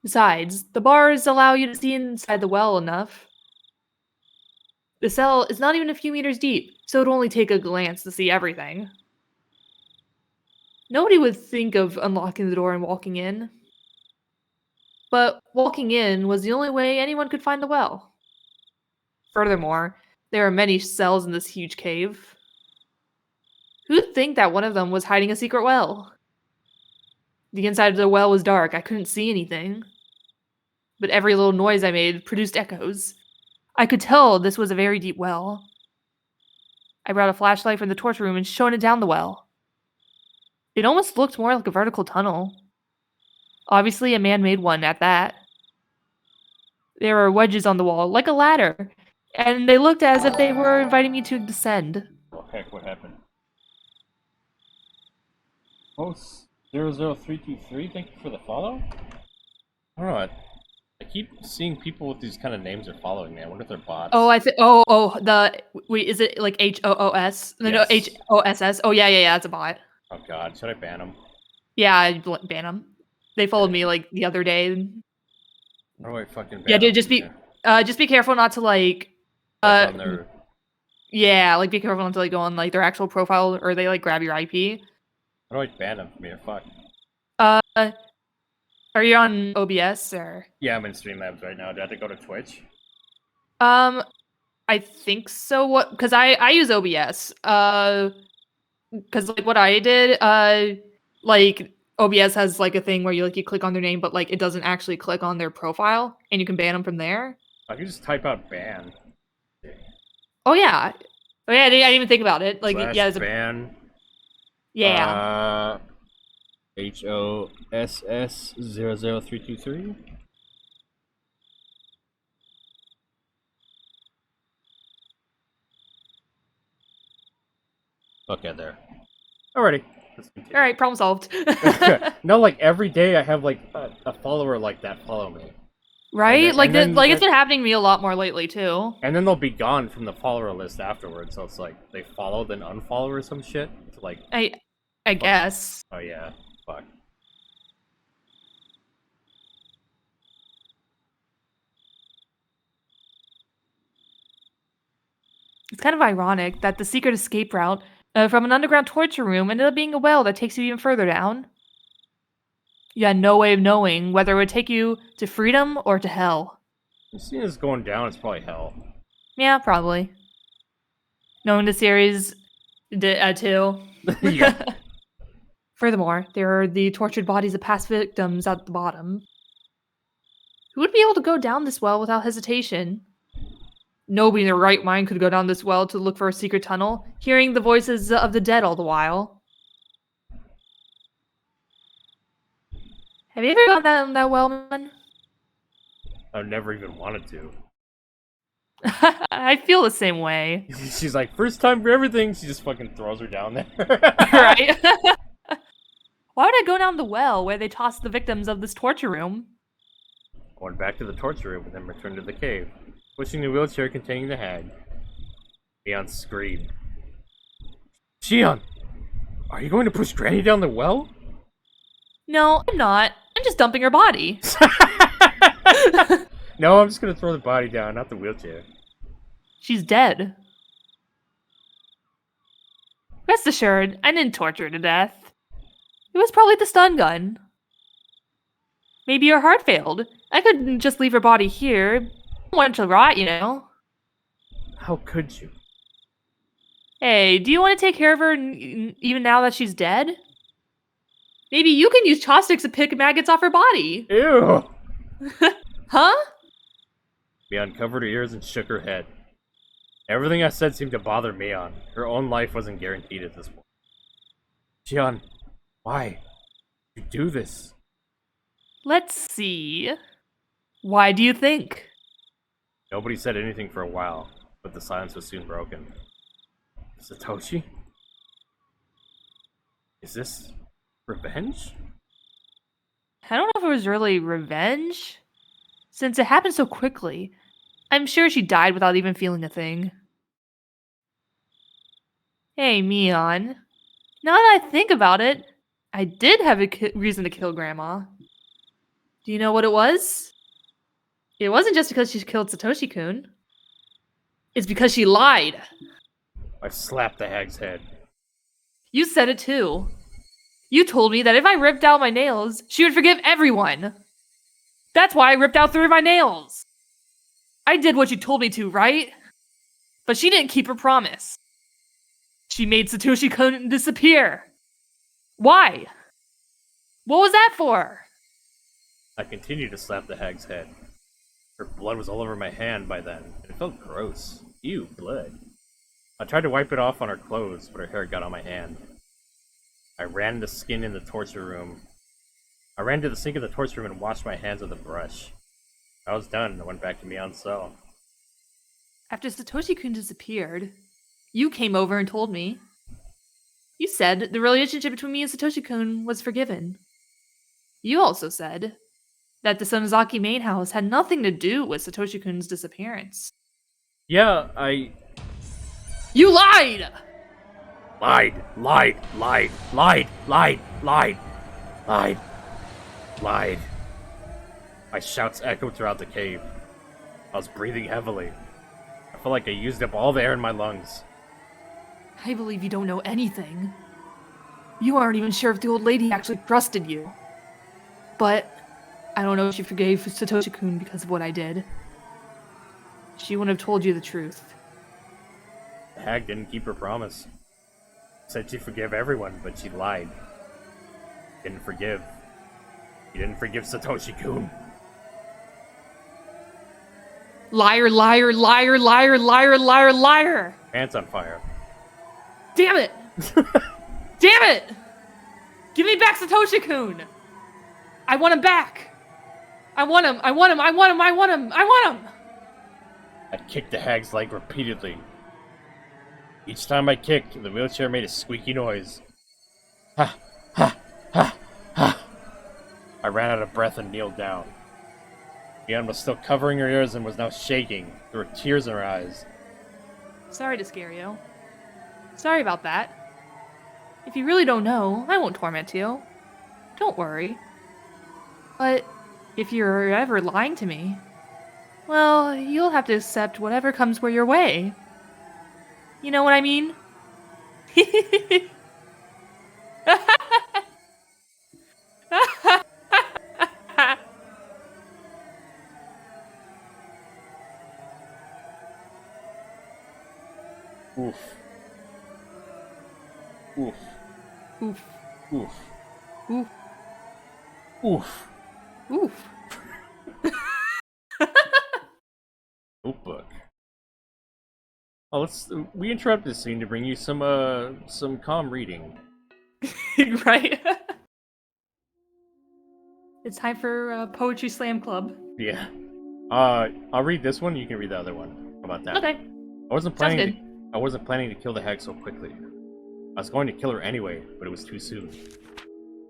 Besides, the bars allow you to see inside the well enough. The cell is not even a few meters deep, so it would only take a glance to see everything. Nobody would think of unlocking the door and walking in. But walking in was the only way anyone could find the well. Furthermore, there are many cells in this huge cave. Who'd think that one of them was hiding a secret well? The inside of the well was dark, I couldn't see anything. But every little noise I made produced echoes. I could tell this was a very deep well. I brought a flashlight from the torture room and shone it down the well. It almost looked more like a vertical tunnel. Obviously a man-made one at that. There were wedges on the wall, like a ladder, and they looked as if they were inviting me to descend. Oh heck, what happened? Host 00323, thank you for the follow? I don't know, I keep seeing people with these kind of names are following me. I wonder if they're bots. Oh, wait, is it like HOOS? No, Yes. no, HOSS. Oh, yeah, it's a bot. Oh god, should I ban them? Yeah, I'd ban them. They followed me like the other day. How do I fucking ban Yeah, them? dude, just be careful not to like, On their... yeah, like be careful not to like go on like their actual profile or they like grab your IP. How do I ban them from here? Fuck. Are you on OBS or? Yeah, I'm in Streamlabs right now. Do I have to go to Twitch? I think so. What? Because I use OBS. because like what I did, like OBS has like a thing where you click on their name, but like it doesn't actually click on their profile, and you can ban them from there. I can just type out ban. Oh yeah, I didn't even think about it. Like Slash yeah, there's a ban. yeah. HOSS00323. Okay, there. Alrighty. All right, problem solved. No, like every day I have like a follower like that follow me. Right? Then, it's been happening to me a lot more lately too. And then they'll be gone from the follower list afterwards, so it's like they follow then unfollow or some shit. To like I guess. Oh yeah. Fuck. It's kind of ironic that the secret escape route from an underground torture room ended up being a well that takes you even further down. You had no way of knowing whether it would take you to freedom or to hell. Seeing this going down, it's probably hell. Yeah, probably. Knowing the series too. Yeah. Furthermore, there are the tortured bodies of past victims at the bottom. Who would be able to go down this well without hesitation? Nobody in their right mind could go down this well to look for a secret tunnel, hearing the voices of the dead all the while. Have you ever gone down that well, man? I've never even wanted to. I feel the same way. She's like, first time for everything. She just fucking throws her down there. Right? Why would I go down the well where they tossed the victims of this torture room? I went back to the torture room and then returned to the cave, pushing the wheelchair containing the hag. Leon screamed. Shion! Are you going to push Granny down the well? No, I'm not. I'm just dumping her body. No, I'm just gonna throw the body down, not the wheelchair. She's dead. Rest assured, I didn't torture her to death. It was probably the stun gun. Maybe her heart failed. I couldn't just leave her body here. I want it to rot, you know. How could you? Hey, do you want to take care of her even now that she's dead? Maybe you can use chopsticks to pick maggots off her body. Ew! Huh? Mion covered her ears and shook her head. Everything I said seemed to bother Mion. Her own life wasn't guaranteed at this point. Shion, why? You do this? Let's see. Why do you think? Nobody said anything for a while, but the silence was soon broken. Satoshi? Is this revenge? I don't know if it was really revenge. Since it happened so quickly, I'm sure she died without even feeling a thing. Hey, Mion. Now that I think about it, I did have a reason to kill Grandma. Do you know what it was? It wasn't just because she killed Satoshi-kun. It's because she lied. I slapped the hag's head. You said it too. You told me that if I ripped out my nails, she would forgive everyone. That's why I ripped out 3 of my nails. I did what you told me to, right? But she didn't keep her promise. She made Satoshi-kun disappear. Why? What was that for? I continued to slap the hag's head. Her blood was all over my hand by then, and it felt gross. Ew, blood. I tried to wipe it off on her clothes, but her hair got on my hand. I ran to the sink in the torture room and washed my hands with a brush. I was done and I went back to Mion's cell. After Satoshi-kun disappeared, you came over and told me. You said the relationship between me and Satoshi-kun was forgiven. You also said that the Sonozaki main house had nothing to do with Satoshi-kun's disappearance. Yeah, You lied! Lied. My shouts echoed throughout the cave. I was breathing heavily. I felt like I used up all the air in my lungs. I believe you don't know anything. You aren't even sure if the old lady actually trusted you. But I don't know if she forgave Satoshi-kun because of what I did. She wouldn't have told you the truth. The hag didn't keep her promise. Said she'd forgive everyone, but she lied. Didn't forgive. She didn't forgive Satoshi-kun. Liar, liar, liar, liar, liar, liar, liar! Pants on fire. Damn it! Damn it! Give me back Satoshi-kun! I want him back! I want him, I want him, I want him, I want him, I want him! I kicked the hag's leg repeatedly. Each time I kicked, the wheelchair made a squeaky noise. Ha! Ha! Ha! Ha! I ran out of breath and kneeled down. Mion was still covering her ears and was now shaking. There were tears in her eyes. Sorry to scare you. Sorry about that. If you really don't know, I won't torment you. Don't worry. But if you're ever lying to me, well, you'll have to accept whatever comes your way. You know what I mean? Oof. Oof. Oof. Oof. Oof. Oof. Oof. Notebook. Oh, we interrupted this scene to bring you some calm reading. Right? It's time for Poetry Slam Club. Yeah. I'll read this one, you can read the other one. How about that? Okay. I wasn't planning to kill the hag so quickly. I was going to kill her anyway, but it was too soon.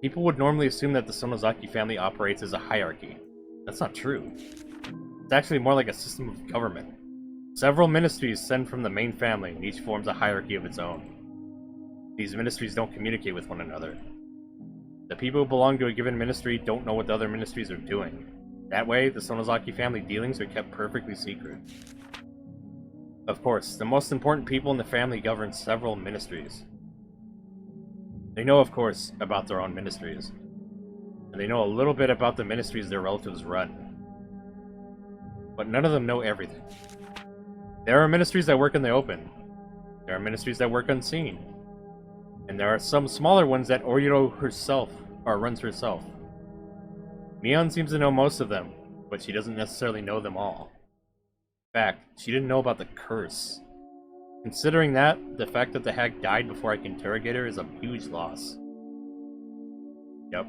People would normally assume that the Sonozaki family operates as a hierarchy. That's not true. It's actually more like a system of government. Several ministries send from the main family, and each forms a hierarchy of its own. These ministries don't communicate with one another. The people who belong to a given ministry don't know what the other ministries are doing. That way, the Sonozaki family dealings are kept perfectly secret. Of course, the most important people in the family govern several ministries. They know, of course, about their own ministries. And they know a little bit about the ministries their relatives run. But none of them know everything. There are ministries that work in the open. There are ministries that work unseen. And there are some smaller ones that Oriro herself, or runs herself. Mion seems to know most of them, but she doesn't necessarily know them all. In fact, she didn't know about the curse. Considering that, the fact that the hag died before I can interrogate her is a huge loss. Yep.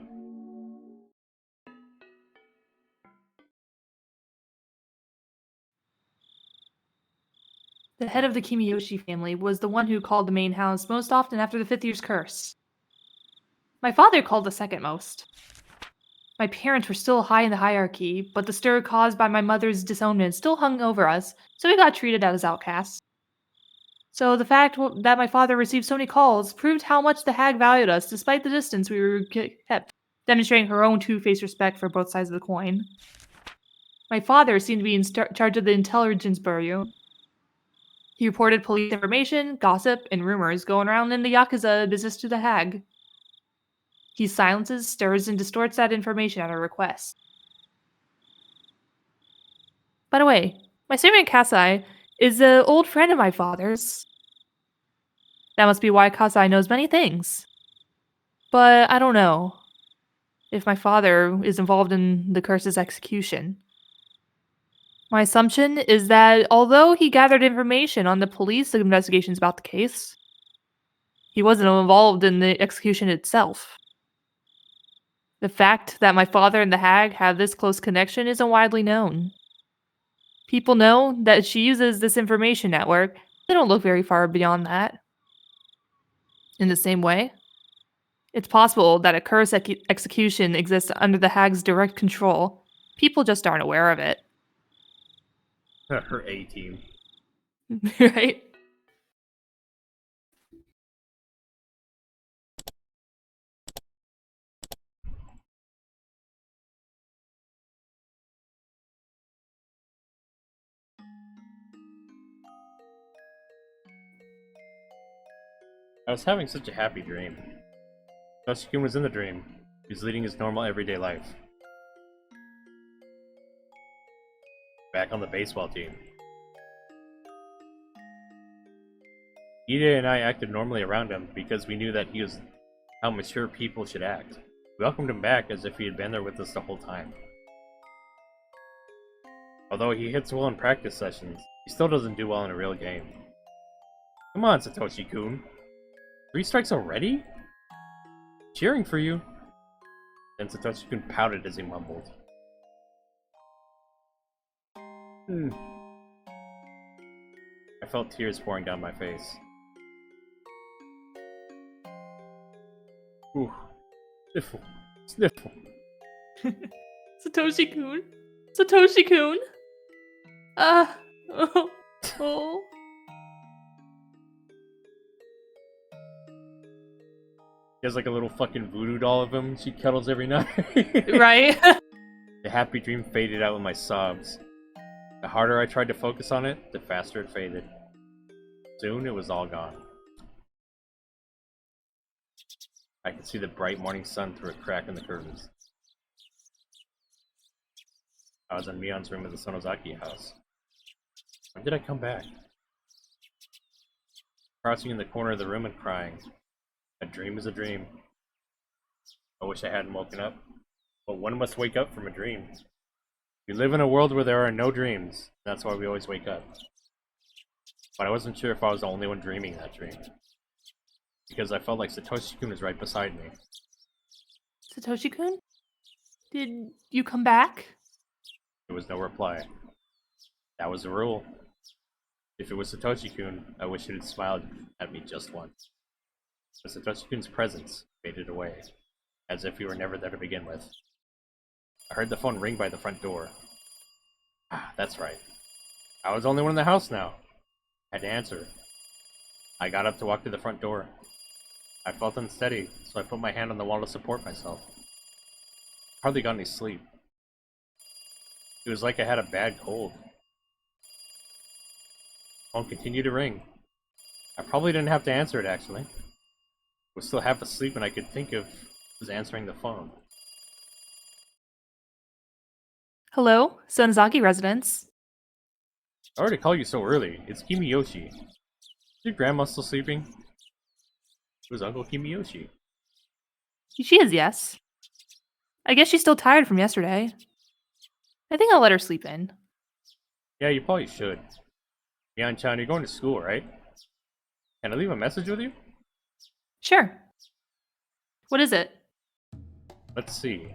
The head of the Kimiyoshi family was the one who called the main house most often after the 5th year's curse. My father called the second most. My parents were still high in the hierarchy, but the stir caused by my mother's disownment still hung over us, so we got treated as outcasts. So the fact that my father received so many calls proved how much the hag valued us despite the distance we were kept, demonstrating her own two-faced respect for both sides of the coin. My father seemed to be in charge of the intelligence bureau. He reported police information, gossip, and rumors going around in the Yakuza business to the hag. He silences, stirs, and distorts that information at our request. By the way, my servant Kasai is an old friend of my father's. That must be why Kasai knows many things. But I don't know if my father is involved in the curse's execution. My assumption is that although he gathered information on the police investigations about the case, he wasn't involved in the execution itself. The fact that my father and the hag have this close connection isn't widely known. People know that she uses this information network. They don't look very far beyond that. In the same way, it's possible that a curse execution exists under the hag's direct control. People just aren't aware of it. Her A-team. Right? I was having such a happy dream. Satoshi-kun was in the dream. He was leading his normal everyday life. Back on the baseball team. Ida and I acted normally around him because we knew that he was how mature people should act. We welcomed him back as if he had been there with us the whole time. Although he hits well in practice sessions, he still doesn't do well in a real game. Come on, Satoshi-kun. 3 strikes already? Cheering for you. Then Satoshi-kun pouted as he mumbled. I felt tears pouring down my face. Ooh. Sniffle. Sniffle. Satoshi-kun? Satoshi-kun? Oh. He has like a little fucking voodoo doll of him she cuddles every night. Right? The happy dream faded out with my sobs. The harder I tried to focus on it, the faster it faded. Soon it was all gone. I could see the bright morning sun through a crack in the curtains. I was in Mion's room at the Sonozaki house. When did I come back? Crouching in the corner of the room and crying. A dream is a dream. I wish I hadn't woken up. But one must wake up from a dream. We live in a world where there are no dreams. That's why we always wake up. But I wasn't sure if I was the only one dreaming that dream. Because I felt like Satoshi-kun was right beside me. Satoshi-kun? Did you come back? There was no reply. That was the rule. If it was Satoshi-kun, I wish it had smiled at me just once. But Satoshi-kun's presence faded away, as if he were never there to begin with. I heard the phone ring by the front door. Ah, that's right. I was the only one in the house now. I had to answer. I got up to walk to the front door. I felt unsteady, so I put my hand on the wall to support myself. Hardly got any sleep. It was like I had a bad cold. The phone continued to ring. I probably didn't have to answer it, actually. I was still half asleep and I could think of was answering the phone. Hello? Sonozaki residence. Sorry to call you so early. It's Kimiyoshi. Is your grandma still sleeping? It was Uncle Kimiyoshi. She is, yes. I guess she's still tired from yesterday. I think I'll let her sleep in. Yeah, you probably should. Mian-chan, you're going to school, right? Can I leave a message with you? Sure. What is it? Let's see.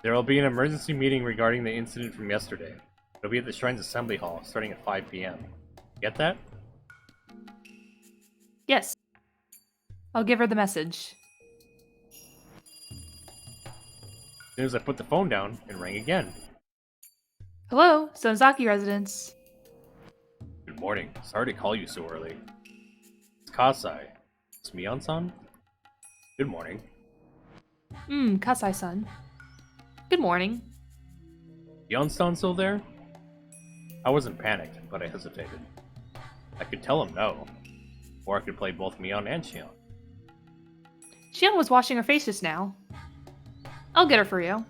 There will be an emergency meeting regarding the incident from yesterday. It'll be at the Shrine's Assembly Hall, starting at 5 p.m. Get that? Yes. I'll give her the message. As soon as I put the phone down, it rang again. Hello? Sonozaki residence. Good morning. Sorry to call you so early. It's Kasai. It's Mion-san? Good morning. Kasai-san. Good morning. Mion-san still there? I wasn't panicked, but I hesitated. I could tell him no. Or I could play both Mion and Shion. Shion was washing her face just now. I'll get her for you.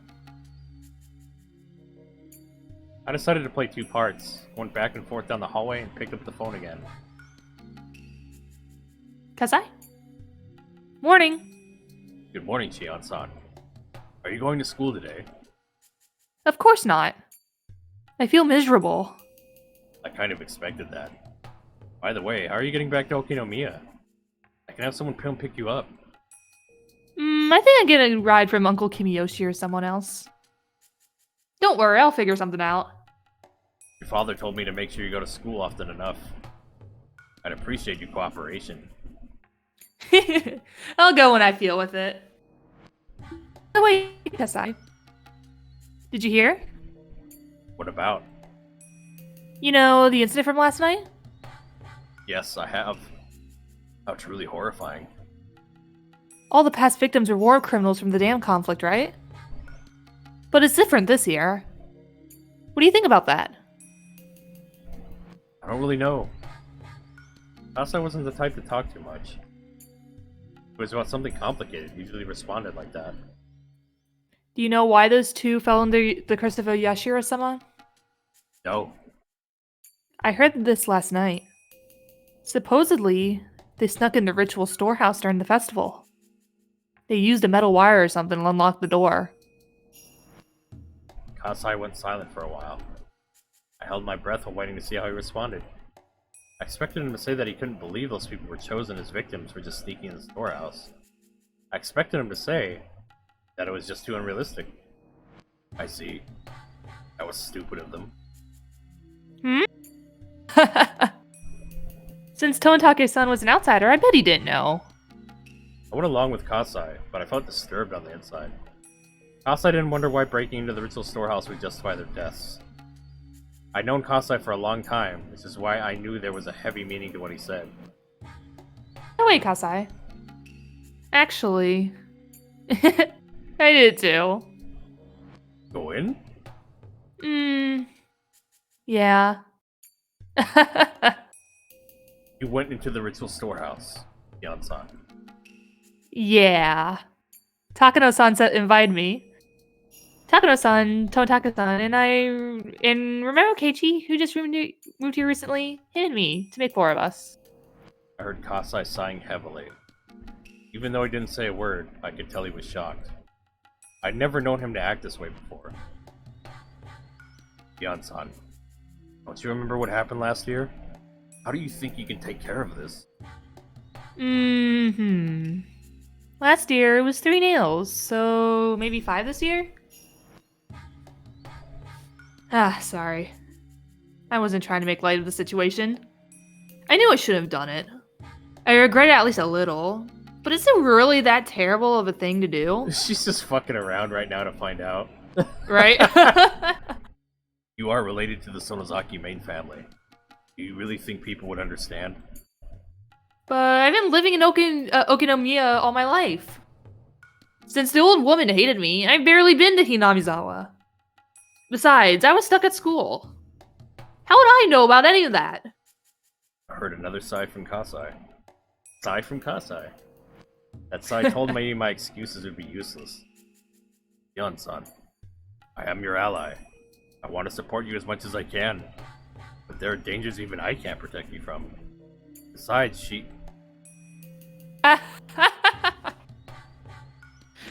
I decided to play 2 parts. Went back and forth down the hallway and picked up the phone again. Kasai? Morning. Good morning, Shion-san. Are you going to school today? Of course not. I feel miserable. I kind of expected that. By the way, how are you getting back to Okinomiya? I can have someone come pick you up. I think I get a ride from Uncle Kimiyoshi or someone else. Don't worry, I'll figure something out. Your father told me to make sure you go to school often enough. I'd appreciate your cooperation. I'll go when I feel with it. Oh wait, Kasai. Did you hear? What about? You know, the incident from last night? Yes, I have. How truly horrifying. All the past victims were war criminals from the dam conflict, right? But it's different this year. What do you think about that? I don't really know. Kasai wasn't the type to talk too much. If it was about something complicated, he usually responded like that. Do you know why those 2 fell under the curse of Yashiro-sama? No. I heard this last night. Supposedly, they snuck in the ritual storehouse during the festival. They used a metal wire or something to unlock the door. Kasai went silent for a while. I held my breath while waiting to see how he responded. I expected him to say that he couldn't believe those people were chosen as victims for just sneaking in the storehouse. I expected him to say that it was just too unrealistic. I see. That was stupid of them. Since Tontake-san was an outsider, I bet he didn't know. I went along with Kasai, but I felt disturbed on the inside. Kasai didn't wonder why breaking into the ritual storehouse would justify their deaths. I'd known Kasai for a long time, which is why I knew there was a heavy meaning to what he said. Oh wait, Kasai. Actually, I did too. Go in? Yeah. You went into the ritual storehouse, Yan-san. Yeah. Takano-san invited me. Takano-san, Tontaka-san, and Romero Keiichi, who just moved here recently, hinted me to make 4 of us. I heard Kasai sighing heavily. Even though he didn't say a word, I could tell he was shocked. I'd never known him to act this way before. Yan-san, don't you remember what happened last year? How do you think you can take care of this? Last year it was 3 nails, so maybe 5 this year? Sorry. I wasn't trying to make light of the situation. I knew I should have done it. I regret it at least a little. But is it really that terrible of a thing to do? She's just fucking around right now to find out. Right? You are related to the Sonozaki main family. Do you really think people would understand? But I've been living in Okinomiya all my life. Since the old woman hated me, I've barely been to Hinamizawa. Besides, I was stuck at school. How would I know about any of that? I heard another sigh from Kasai. Sigh from Kasai. That sigh told me my excuses would be useless. Yan-san, I am your ally. I want to support you as much as I can. But there are dangers even I can't protect you from. Besides,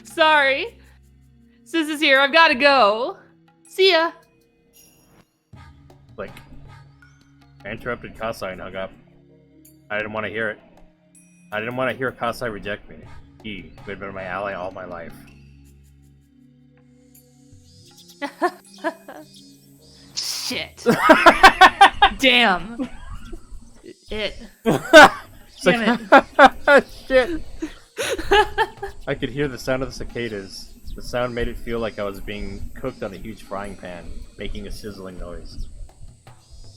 Sorry. Sis is here, I've gotta go. See ya. Like, I interrupted Kasai and hung up. I didn't want to hear it. I didn't want to hear Kasai reject me. He, who had been my ally all my life. Shit. Damn. It. Damn it. Shit. I could hear the sound of the cicadas. The sound made it feel like I was being cooked on a huge frying pan, making a sizzling noise.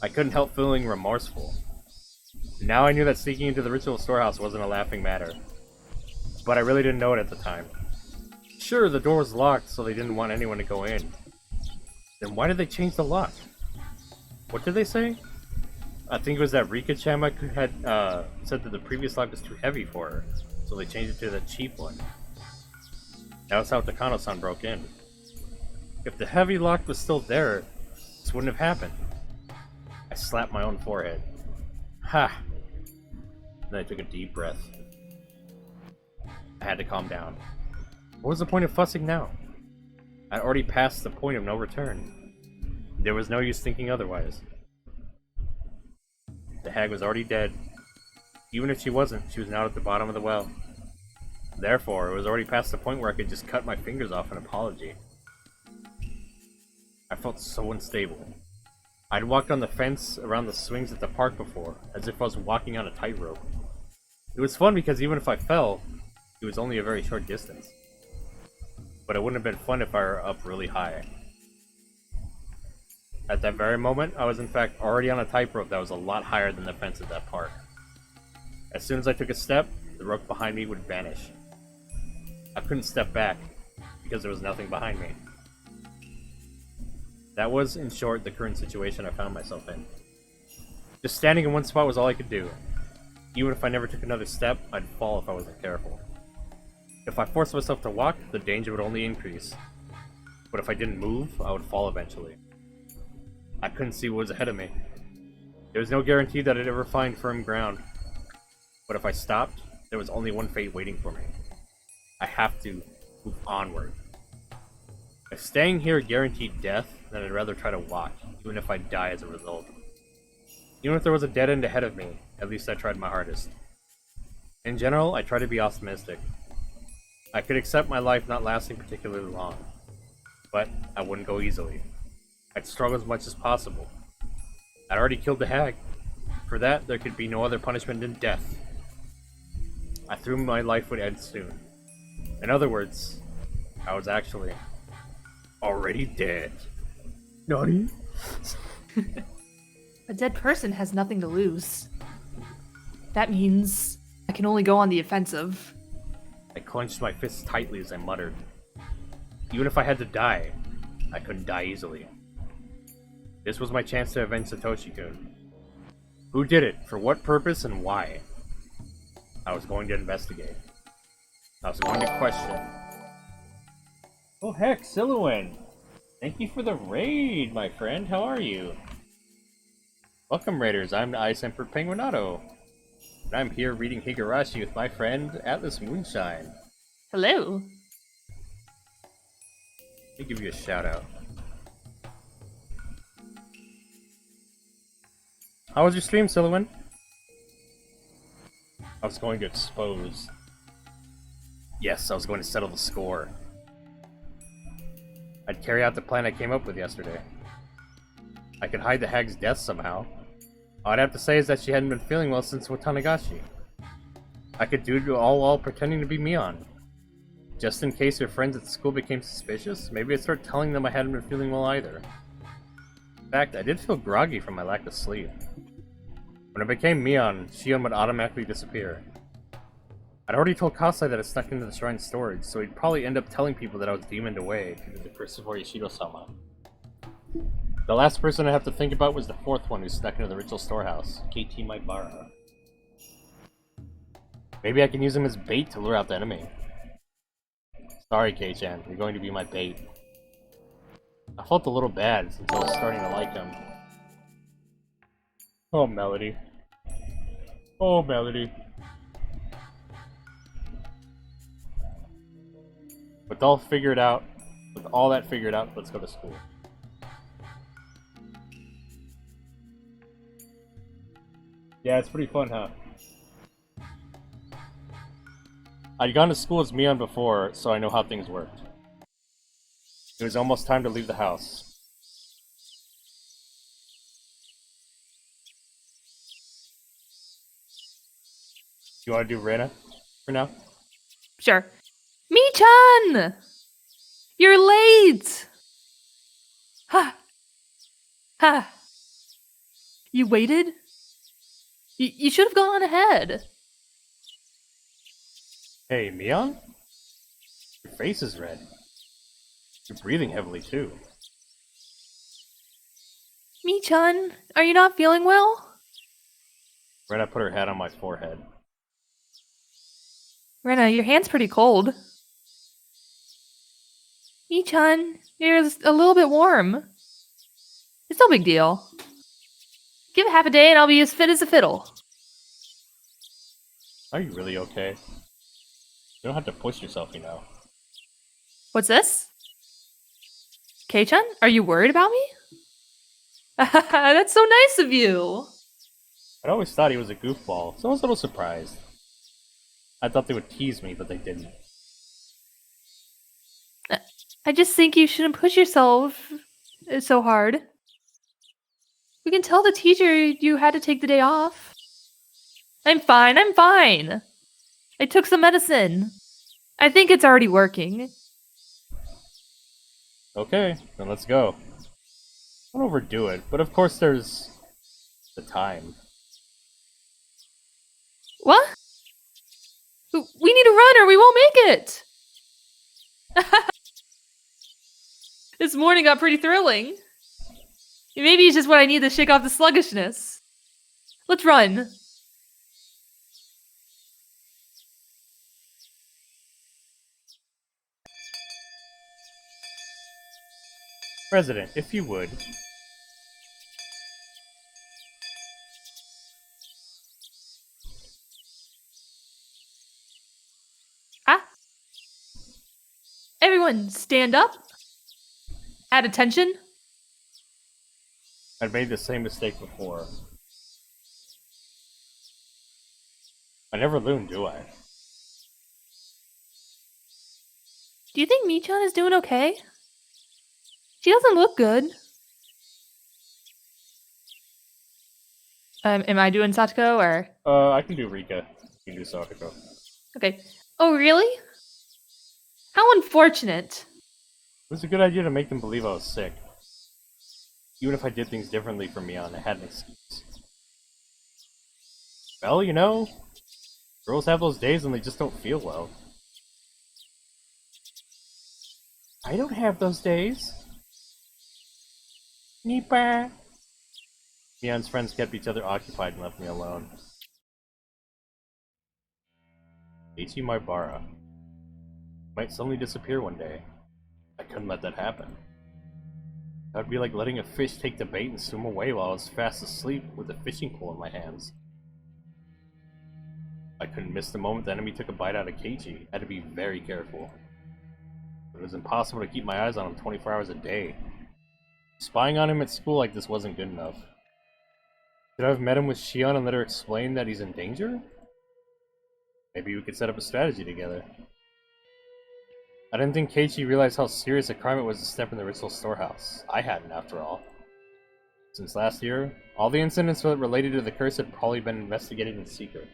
I couldn't help feeling remorseful. Now I knew that sneaking into the ritual storehouse wasn't a laughing matter. But I really didn't know it at the time. Sure, the door was locked, so they didn't want anyone to go in. Then why did they change the lock? What did they say? I think it was that Rika-chan had said that the previous lock was too heavy for her, so they changed it to the cheap one. That's how Takano-san broke in. If the heavy lock was still there, this wouldn't have happened. I slapped my own forehead. Ha! Then I took a deep breath. I had to calm down. What was the point of fussing now? I'd already passed the point of no return. There was no use thinking otherwise. The hag was already dead. Even if she wasn't, she was now at the bottom of the well. Therefore, it was already past the point where I could just cut my fingers off an apology. I felt so unstable. I'd walked on the fence around the swings at the park before, as if I was walking on a tightrope. It was fun because even if I fell, it was only a very short distance. But it wouldn't have been fun if I were up really high. At that very moment, I was in fact already on a tightrope that was a lot higher than the fence at that park. As soon as I took a step, the rope behind me would vanish. I couldn't step back, because there was nothing behind me. That was, in short, the current situation I found myself in. Just standing in one spot was all I could do. Even if I never took another step, I'd fall if I wasn't careful. If I forced myself to walk, the danger would only increase. But if I didn't move, I would fall eventually. I couldn't see what was ahead of me. There was no guarantee that I'd ever find firm ground. But if I stopped, there was only one fate waiting for me. I have to move onward. If staying here guaranteed death, then I'd rather try to watch, even if I die as a result. Even if there was a dead end ahead of me, at least I tried my hardest. In general, I try to be optimistic. I could accept my life not lasting particularly long, but I wouldn't go easily. I'd struggle as much as possible. I'd already killed the hag. For that, there could be no other punishment than death. I threw my life would end soon. In other words, I was actually already dead. Naughty? A dead person has nothing to lose. That means I can only go on the offensive. I clenched my fists tightly as I muttered. Even if I had to die, I couldn't die easily. This was my chance to avenge Satoshi-kun. Who did it, for what purpose, and why? I was going to investigate. I was going to question. Oh heck, Siluan! Thank you for the raid, my friend. How are you? Welcome, Raiders. I'm the Ice Emperor Penguinato. And I'm here reading Higurashi with my friend, Atlas Moonshine. Hello. Let me give you a shout out. How was your stream, Siluan? I was going to expose. Yes, I was going to settle the score. I'd carry out the plan I came up with yesterday. I could hide the hag's death somehow. All I'd have to say is that she hadn't been feeling well since Watanagashi. I could do it all while pretending to be Mion. Just in case her friends at school became suspicious, maybe I'd start telling them I hadn't been feeling well either. In fact, I did feel groggy from my lack of sleep. When I became Mion, Shion would automatically disappear. I'd already told Kasai that I snuck into the shrine storage, so he'd probably end up telling people that I was demoned away due to the Christopher Yoshido-sama. The last person I'd have to think about was the fourth one who snuck into the ritual storehouse, KT Maibara. Maybe I can use him as bait to lure out the enemy. Sorry, K-chan, you're going to be my bait. I felt a little bad since I was starting to like him. Oh, Melody. Oh, Melody. With all that figured out, let's go to school. Yeah, it's pretty fun, huh? I'd gone to school as Mion before, so I know how things worked. It was almost time to leave the house. You want to do Rena for now? Sure. Mi-chan! You're late! Ha! Ha! You waited? You should have gone ahead. Hey, Mion? Your face is red. You're breathing heavily, too. Mi-chan, are you not feeling well? Rena put her hand on my forehead. Rena, your hand's pretty cold. Mi-chan, you're a little bit warm. It's no big deal. Give it half a day and I'll be as fit as a fiddle. Are you really okay? You don't have to push yourself, you know. What's this? Kei-chan, are you worried about me? That's so nice of you. I'd always thought he was a goofball, so I was a little surprised. I thought they would tease me, but they didn't. I just think you shouldn't push yourself so hard. We can tell the teacher you had to take the day off. I'm fine, I'm fine. I took some medicine. I think it's already working. Okay, then let's go. Don't overdo it, but of course there's the time. What? We need to run or we won't make it! This morning got pretty thrilling. Maybe it's just what I need to shake off the sluggishness. Let's run. President, if you would. doing? Stand up? Add attention? I'd made the same mistake before. I never learn, do I? Do you think Michan is doing okay? She doesn't look good. Am I doing Satoko or? I can do Rika. You can do Satoko. Okay. Oh, really? How unfortunate. It was a good idea to make them believe I was sick. Even if I did things differently from Mion, I had an excuse. Well, you know, girls have those days when they just don't feel well. I don't have those days. Nipa. Mion's friends kept each other occupied and left me alone. Ichi Maibara might suddenly disappear one day. I couldn't let that happen. That would be like letting a fish take the bait and swim away while I was fast asleep with a fishing pole in my hands. I couldn't miss the moment the enemy took a bite out of Keiichi. I had to be very careful. But it was impossible to keep my eyes on him 24 hours a day. Spying on him at school like this wasn't good enough. Should I have met him with Shion and let her explain that he's in danger? Maybe we could set up a strategy together. I didn't think Keiichi realized how serious a crime it was to step in the ritual storehouse. I hadn't, after all. Since last year, all the incidents related to the curse had probably been investigated in secret.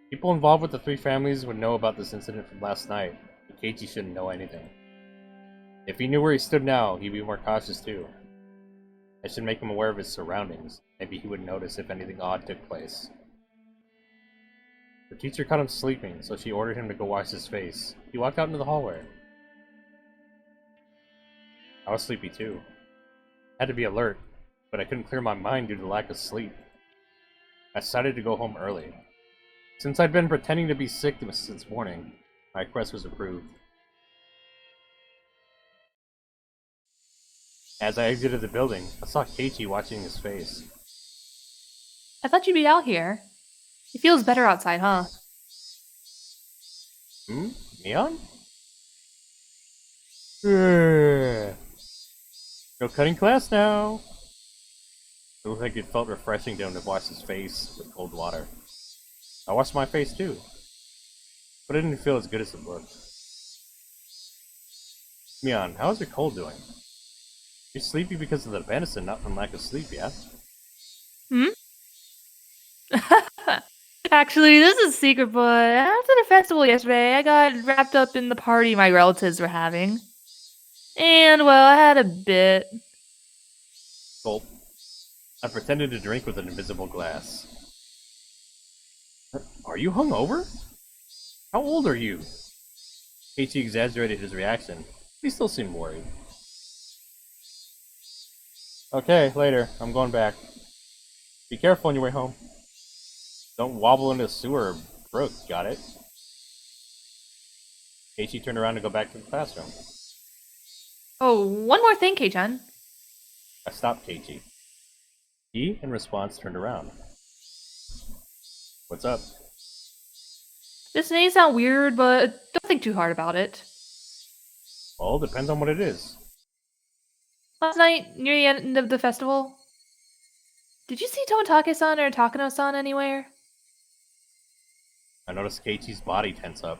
People involved with the three families would know about this incident from last night, but Keiichi shouldn't know anything. If he knew where he stood now, he'd be more cautious too. I should make him aware of his surroundings. Maybe he would notice if anything odd took place. The teacher caught him sleeping, so she ordered him to go wash his face. He walked out into the hallway. I was sleepy too. I had to be alert, but I couldn't clear my mind due to lack of sleep. I decided to go home early. Since I'd been pretending to be sick since morning, my request was approved. As I exited the building, I saw Keiichi watching his face. I thought you'd be out here. It feels better outside, huh? Neon? No cutting class now! It looked like it felt refreshing to him to wash his face with cold water. I washed my face too, but it didn't feel as good as it looked. Mion, how is your cold doing? You're sleepy because of the medicine, not from lack of sleep, yeah? Actually, this is a secret, but after the festival yesterday, I got wrapped up in the party my relatives were having. And, well, I had a bit. Gulp. I pretended to drink with an invisible glass. Are you hungover? How old are you? Keiichi exaggerated his reaction. He still seemed worried. Okay, later. I'm going back. Be careful on your way home. Don't wobble into a sewer or brook, got it? Keiichi turned around to go back to the classroom. Oh, one more thing, Kei-chan. I stopped Keiichi. He, in response, turned around. What's up? This may sound weird, but don't think too hard about it. Well, depends on what it is. Last night, near the end of the festival, did you see Tomitake-san or Takano-san anywhere? I noticed Keiichi's body tense up.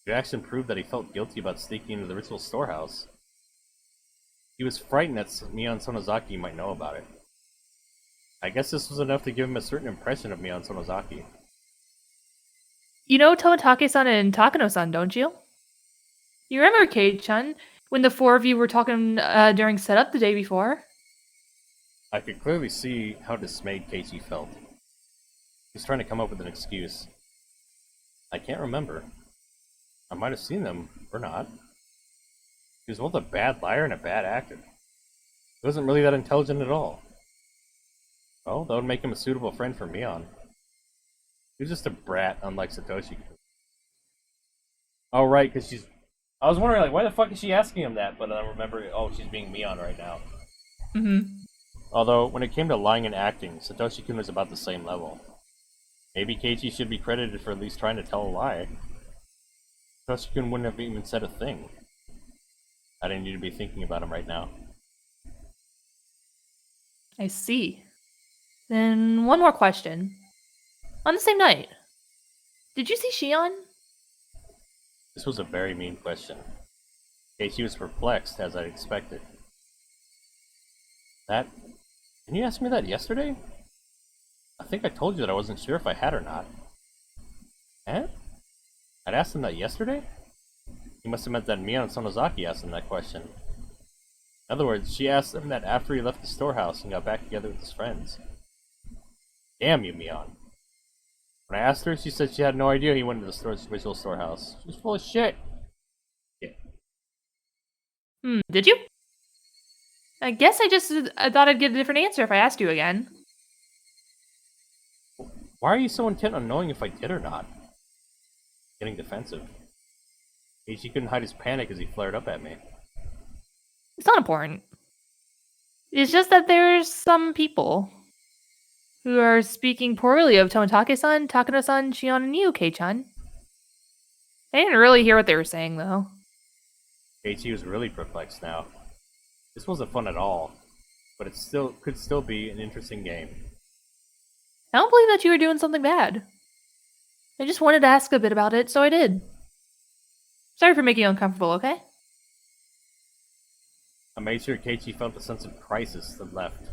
The reaction proved that he felt guilty about sneaking into the ritual storehouse. He was frightened that Mion Sonozaki might know about it. I guess this was enough to give him a certain impression of Mion Sonozaki. You know Tomitake-san and Takano-san, don't you? You remember, Kei-chan, when the four of you were talking during setup the day before? I could clearly see how dismayed Keiichi felt. He was trying to come up with an excuse. I can't remember. I might have seen them, or not. He was both a bad liar and a bad actor. He wasn't really that intelligent at all. Well, that would make him a suitable friend for Mion. He was just a brat, unlike Satoshi. Oh, right, because she's... I was wondering, like, why the fuck is she asking him that? But I remember, oh, she's being Mion right now. Although, when it came to lying and acting, Satoshi-kun was about the same level. Maybe Keiichi should be credited for at least trying to tell a lie. Toshikun wouldn't have even said a thing. I didn't need to be thinking about him right now. I see. Then one more question. On the same night, did you see Shion? This was a very mean question. Keiichi was perplexed, as I'd expected. Didn't you ask me that yesterday? I think I told you that I wasn't sure if I had or not. Eh? I'd asked him that yesterday? He must have meant that Mion and Sonozaki asked him that question. In other words, she asked him that after he left the storehouse and got back together with his friends. Damn you, Mion. When I asked her, she said she had no idea he went to the visual storehouse. She was full of shit. Yeah. Did you? I guess I thought I'd get a different answer if I asked you again. Why are you so intent on knowing if I did or not? Getting defensive. Keiichi couldn't hide his panic as he flared up at me. It's not important. It's just that there's some people who are speaking poorly of Tomitake-san, Takano-san, Shion, and you, Kei-chan. I didn't really hear what they were saying, though. Keiichi was really perplexed now. This wasn't fun at all, but it could still be an interesting game. I don't believe that you were doing something bad. I just wanted to ask a bit about it, so I did. Sorry for making you uncomfortable, okay? I made sure Keiichi felt a sense of crisis that left.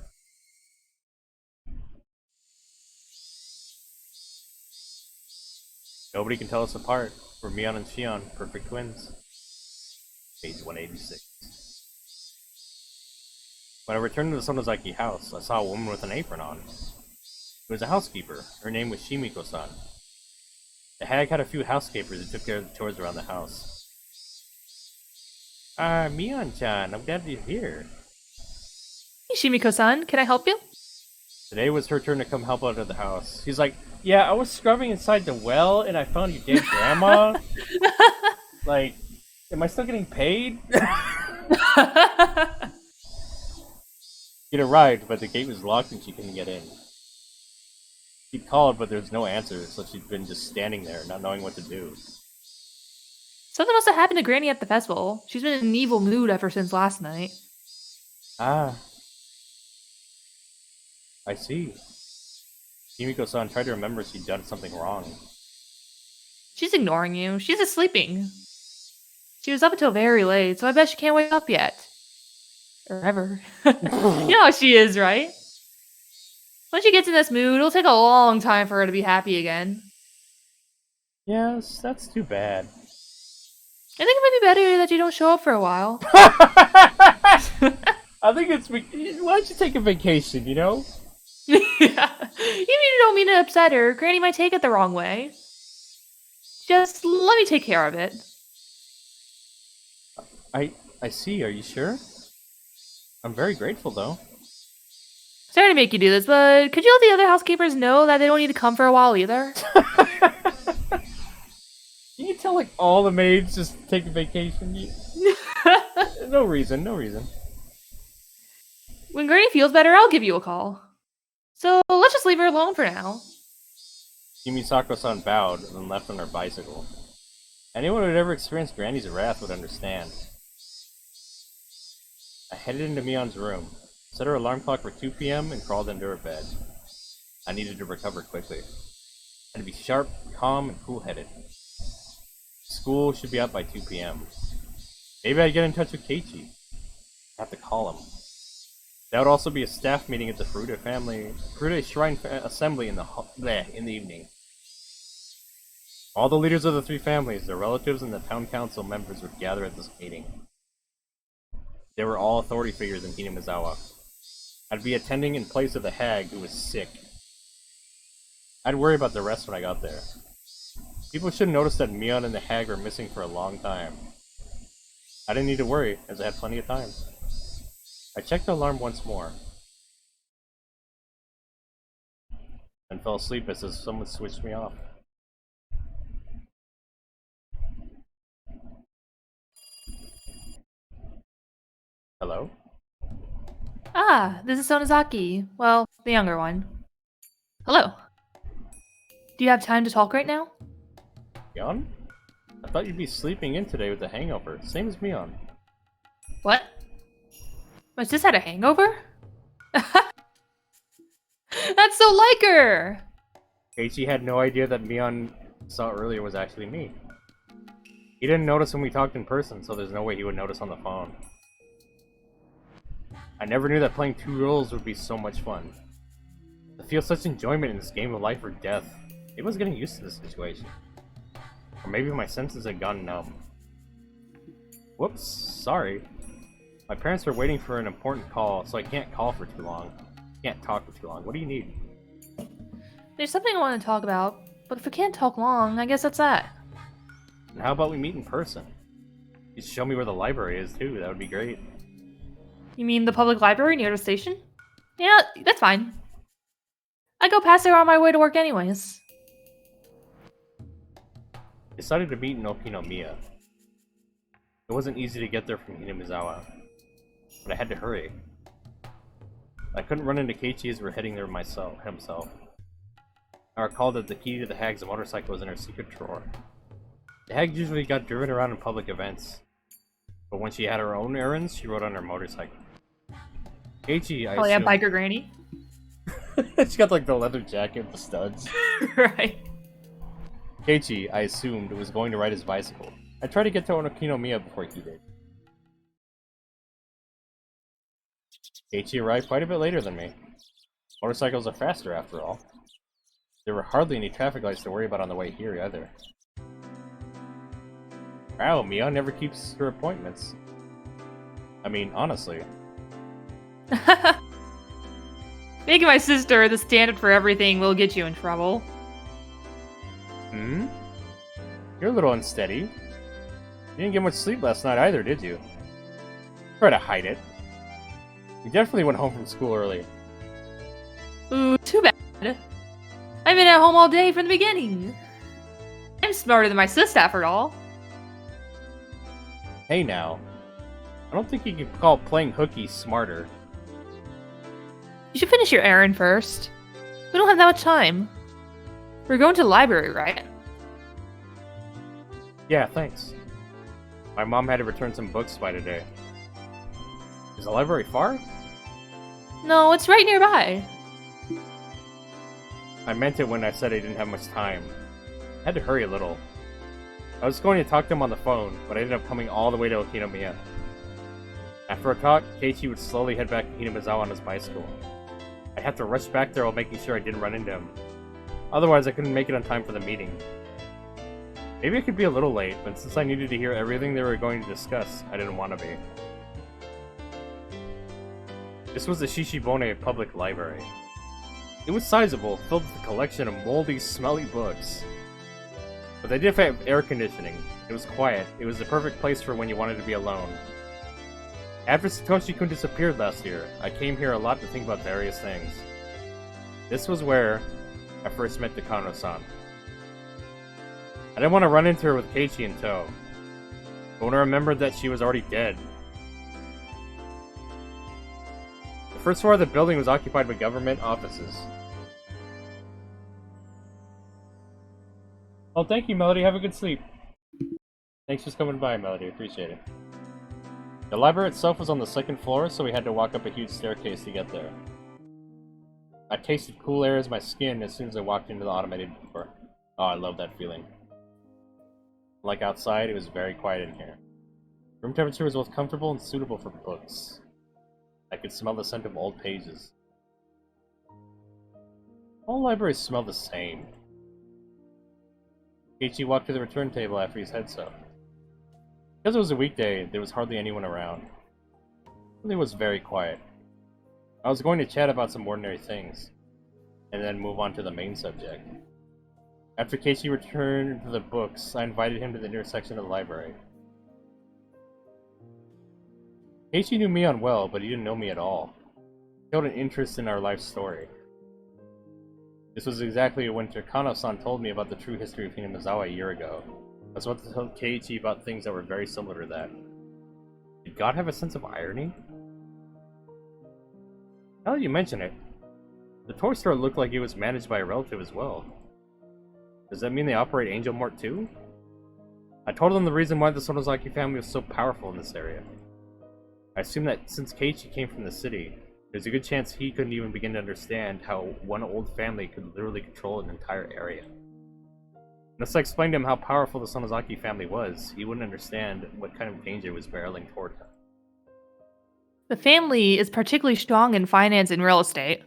Nobody can tell us apart. We're Mion and Shion, perfect twins. Page 186. When I returned to the Sonozaki house, I saw a woman with an apron on. It was a housekeeper. Her name was Shimiko-san. The hag had a few housekeepers who took care of the chores around the house. Mion-chan, I'm glad you're here. Hey, Shimiko-san, can I help you? Today was her turn to come help out at the house. She's like, yeah, I was scrubbing inside the well and I found your dead grandma. Like, am I still getting paid? It arrived, but the gate was locked and she couldn't get in. She'd called, but there was no answer, so she'd been just standing there, not knowing what to do. Something must have happened to Granny at the festival. She's been in an evil mood ever since last night. Ah. I see. Kimiko-san tried to remember if she'd done something wrong. She's ignoring you. She's just sleeping. She was up until very late, so I bet she can't wake up yet. Or ever. You know how she is, right? Once she gets in this mood, it'll take a long time for her to be happy again. Yes, that's too bad. I think it might be better that you don't show up for a while. I think it's... Why don't you take a vacation, you know? Yeah. Even if you don't mean to upset her, Granny might take it the wrong way. Just let me take care of it. I see, are you sure? I'm very grateful, though. Sorry to make you do this, but could you let the other housekeepers know that they don't need to come for a while either? You can tell, like, all the maids just take a vacation. No reason. When Granny feels better, I'll give you a call. So let's just leave her alone for now. Kimisako-san bowed and then left on her bicycle. Anyone who had ever experienced Granny's wrath would understand. I headed into Mion's room, set her alarm clock for 2 p.m. and crawled into her bed. I needed to recover quickly. I had to be sharp, calm, and cool-headed. School should be out by 2 p.m. Maybe I'd get in touch with Keiichi. I have to call him. There would also be a staff meeting at the Furuta Shrine Assembly in the evening. All the leaders of the 3 families, their relatives, and the town council members would gather at this meeting. They were all authority figures in Hinamizawa. I'd be attending in place of the hag who was sick. I'd worry about the rest when I got there. People should notice that Mion and the hag were missing for a long time. I didn't need to worry, as I had plenty of time. I checked the alarm once more, and fell asleep as if someone switched me off. Hello? Ah, this is Sonozaki. Well, the younger one. Hello. Do you have time to talk right now? Mion? I thought you'd be sleeping in today with a hangover, same as Mion. What? My sis had a hangover? That's so like her! Keiichi had no idea that Mion saw earlier was actually me. He didn't notice when we talked in person, so there's no way he would notice on the phone. I never knew that playing two roles would be so much fun. I feel such enjoyment in this game of life or death. Maybe I was getting used to this situation. Or maybe my senses had gone numb. Whoops, sorry. My parents are waiting for an important call, so I can't call for too long. Can't talk for too long. What do you need? There's something I want to talk about, but if we can't talk long, I guess that's that. And how about we meet in person? You show me where the library is too, that would be great. You mean the public library near the station? Yeah, that's fine. I go past there on my way to work anyways. Decided to meet in Okinomiya. It wasn't easy to get there from Hinamizawa, but I had to hurry. I couldn't run into Keiichi as we're heading there himself. I recalled that the key to the hag's motorcycle was in her secret drawer. The hag usually got driven around in public events, but when she had her own errands, she rode on her motorcycle. Keiichi, I Oh yeah, assumed... biker granny. She got like the leather jacket with the studs. Right. Keiichi, I assumed, was going to ride his bicycle. I tried to get to Okinomiya before he did. Keiichi arrived quite a bit later than me. Motorcycles are faster, after all. There were hardly any traffic lights to worry about on the way here, either. Wow, Mia never keeps her appointments. I mean, honestly. Making my sister the standard for everything will get you in trouble. Hmm? You're a little unsteady. You didn't get much sleep last night either, did you? Try to hide it. You definitely went home from school early. Ooh, too bad. I've been at home all day from the beginning. I'm smarter than my sister, after all. Hey now. I don't think you can call playing hooky smarter. You should finish your errand first. We don't have that much time. We're going to the library, right? Yeah, thanks. My mom had to return some books by today. Is the library far? No, it's right nearby. I meant it when I said I didn't have much time. I had to hurry a little. I was going to talk to him on the phone, but I ended up coming all the way to Okinomiya. After a talk, Keiichi would slowly head back to Hinamizawa on his bicycle. I'd have to rush back there while making sure I didn't run into him. Otherwise, I couldn't make it on time for the meeting. Maybe I could be a little late, but since I needed to hear everything they were going to discuss, I didn't want to be. This was the Shishibone Public Library. It was sizable, filled with a collection of moldy, smelly books. But they did have air conditioning. It was quiet. It was the perfect place for when you wanted to be alone. After Satoshi-kun disappeared last year, I came here a lot to think about various things. This was where I first met Takano-san. I didn't want to run into her with Keiichi in tow, but when I remembered that she was already dead. The first floor of the building was occupied by government offices. Oh, thank you, Melody. Have a good sleep. Thanks for coming by, Melody. Appreciate it. The library itself was on the second floor, so we had to walk up a huge staircase to get there. I tasted cool air as my skin as soon as I walked into the automated door. Oh, I love that feeling. Like outside, it was very quiet in here. Room temperature was both comfortable and suitable for books. I could smell the scent of old pages. All libraries smell the same. Keiichi walked to the return table after he said so. Because it was a weekday, there was hardly anyone around. It was very quiet. I was going to chat about some ordinary things, and then move on to the main subject. After Keiichi returned to the books, I invited him to the near section of the library. Keiichi knew Mion well, but he didn't know me at all. He showed an interest in our life story. This was exactly when Takano-san told me about the true history of Hinamizawa a year ago. I was about to tell Keiichi about things that were very similar to that. Did God have a sense of irony? Now that you mention it, the toy store looked like it was managed by a relative as well. Does that mean they operate Angel Mart too? I told him the reason why the Sonozaki family was so powerful in this area. I assumed that since Keiichi came from the city, there's a good chance he couldn't even begin to understand how one old family could literally control an entire area. Unless I explained to him how powerful the Sonozaki family was, he wouldn't understand what kind of danger was barreling toward him. The family is particularly strong in finance and real estate.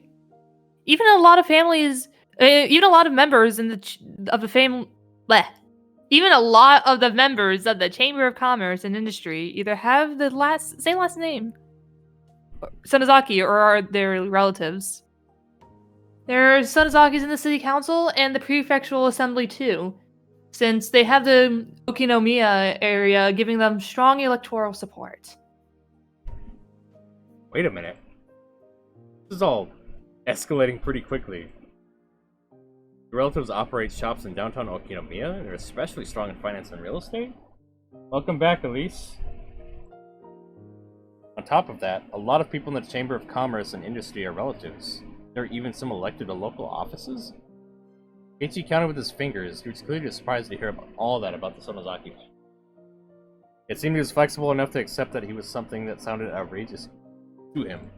Even a lot of members of the family, even a lot of the members of the Chamber of Commerce and Industry either have the same last name, Sonozaki, or are their relatives. There are Sonozakis in the city council and the prefectural assembly too, since they have the Okinomiya area giving them strong electoral support. Wait a minute. This is all escalating pretty quickly. The relatives operate shops in downtown Okinomiya and are especially strong in finance and real estate? Welcome back, Elise. On top of that, a lot of people in the Chamber of Commerce and Industry are relatives. There are even some elected to local offices? Keiichi counted with his fingers. He was clearly surprised to hear about all that about the Sonozaki family. It seemed he was flexible enough to accept that he was something that sounded outrageous to him.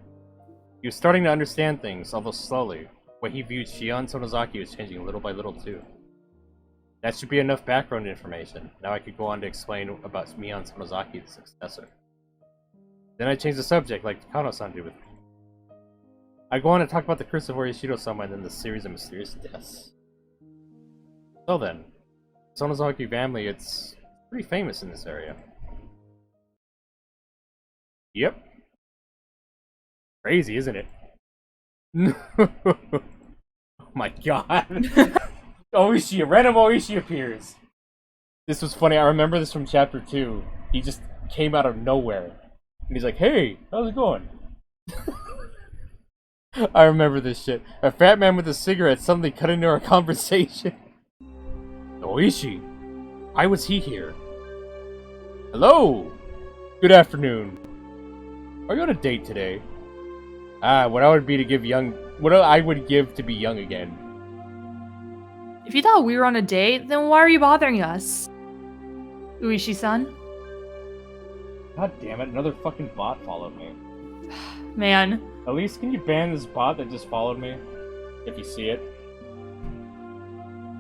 He was starting to understand things, although slowly. The way he viewed Shion Sonozaki was changing little by little too. That should be enough background information. Now I could go on to explain about Mion Sonozaki, the successor. Then I changed the subject, like Takano-san did with me. I go on to talk about the curse of Orishiro-sama and then the series of mysterious deaths. So then, Sonozaki family, it's pretty famous in this area. Yep. Crazy, isn't it? Oh my god. Oishi, a random Oishi appears. This was funny, I remember this from chapter 2. He just came out of nowhere. And he's like, hey, how's it going? I remember this shit. A fat man with a cigarette suddenly cut into our conversation. Oishi, why was he here? Hello! Good afternoon. Are you on a date today? What I would give to be young again. If you thought we were on a date, then why are you bothering us? Uishi-san? God damn it, another fucking bot followed me. Man. At least can you ban this bot that just followed me? If you see it.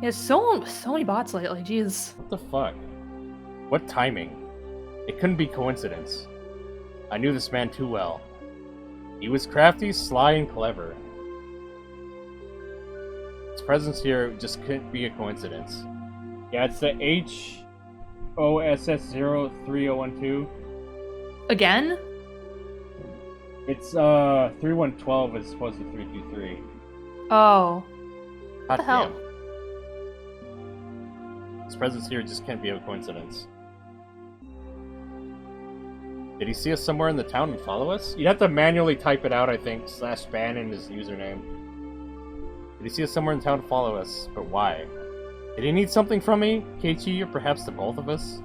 Yeah, so many bots lately, jeez. What the fuck? What timing? It couldn't be coincidence. I knew this man too well. He was crafty, sly, and clever. His presence here just couldn't be a coincidence. Yeah, it's the HOSS03012. Again? It's 3112 as opposed to 323. Oh. What the hell? Damn. His presence here just can't be a coincidence. Did he see us somewhere in the town and follow us? You'd have to manually type it out, I think, /ban in his username. Did he see us somewhere in town to follow us? But why? Did he need something from me, Keiichi, or perhaps the both of us?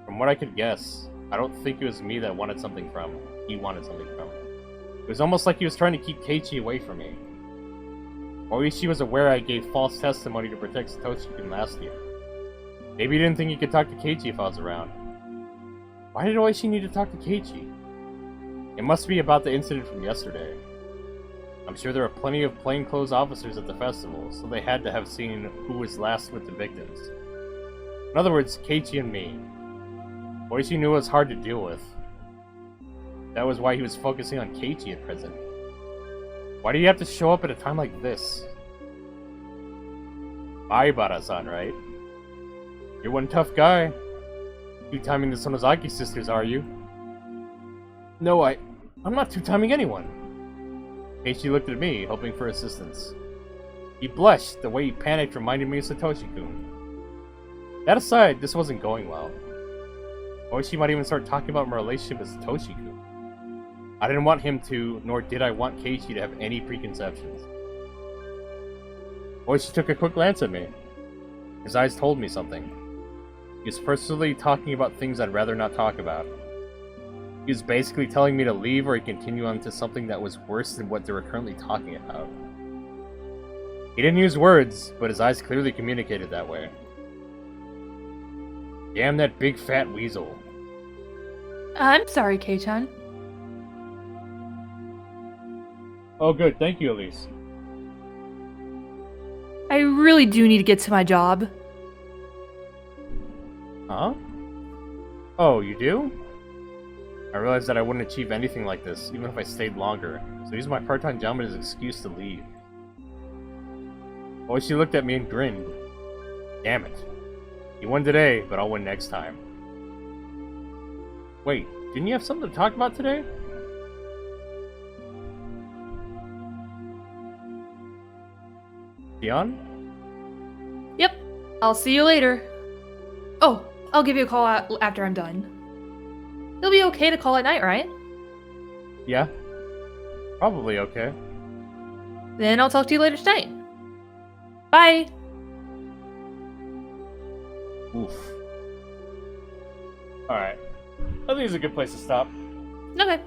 From what I could guess, I don't think it was me that wanted something from him. He wanted something from him. It was almost like he was trying to keep Keiichi away from me. Oishi was aware I gave false testimony to protect Satoshi-kun last year. Maybe he didn't think he could talk to Keiichi if I was around. Why did Oishi need to talk to Keiichi? It must be about the incident from yesterday. I'm sure there are plenty of plainclothes officers at the festival, so they had to have seen who was last with the victims. In other words, Keiichi and me. Oishi knew it was hard to deal with. That was why he was focusing on Keiichi at present. Why do you have to show up at a time like this? Aibara-san, right? You're one tough guy. Two-timing the Sonozaki sisters, are you? No, I'm not two-timing anyone. Keiichi looked at me, hoping for assistance. He blushed. The way he panicked reminded me of Satoshi-kun. That aside, this wasn't going well. Oishi might even start talking about my relationship with Satoshi-kun. I didn't want him to, nor did I want Keiichi to have any preconceptions. Oishi took a quick glance at me. His eyes told me something. He was personally talking about things I'd rather not talk about. He was basically telling me to leave or continue on to something that was worse than what they were currently talking about. He didn't use words, but his eyes clearly communicated that way. Damn that big fat weasel. I'm sorry, Kei-chan. Oh, good. Thank you, Elise. I really do need to get to my job. Huh? Oh, you do? I realized that I wouldn't achieve anything like this, even if I stayed longer. So use my part-time job as an excuse to leave. Oh, she looked at me and grinned. Damn it. You won today, but I'll win next time. Wait, didn't you have something to talk about today? Dion? Yep. I'll see you later. Oh, I'll give you a call after I'm done. It'll be okay to call at night, right? Yeah. Probably okay. Then I'll talk to you later tonight. Bye. Oof. Alright. I think it's a good place to stop. Okay.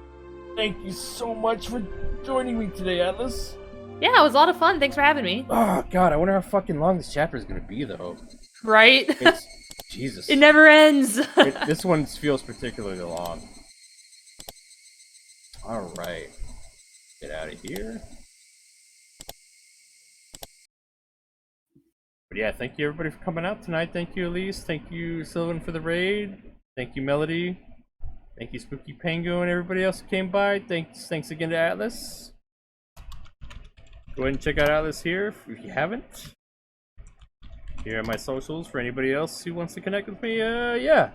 Thank you so much for joining me today, Atlas. Yeah, it was a lot of fun. Thanks for having me. Oh, God, I wonder how fucking long this chapter is going to be, though. Right? Jesus. It never ends. This one feels particularly long. Alright. Get out of here. But yeah, thank you everybody for coming out tonight. Thank you, Elise. Thank you, Sylvan, for the raid. Thank you, Melody. Thank you, Spooky Pango, and everybody else who came by. Thanks again to Atlas. Go ahead and check out Atlas here if you haven't. Here are my socials for anybody else who wants to connect with me. Yeah.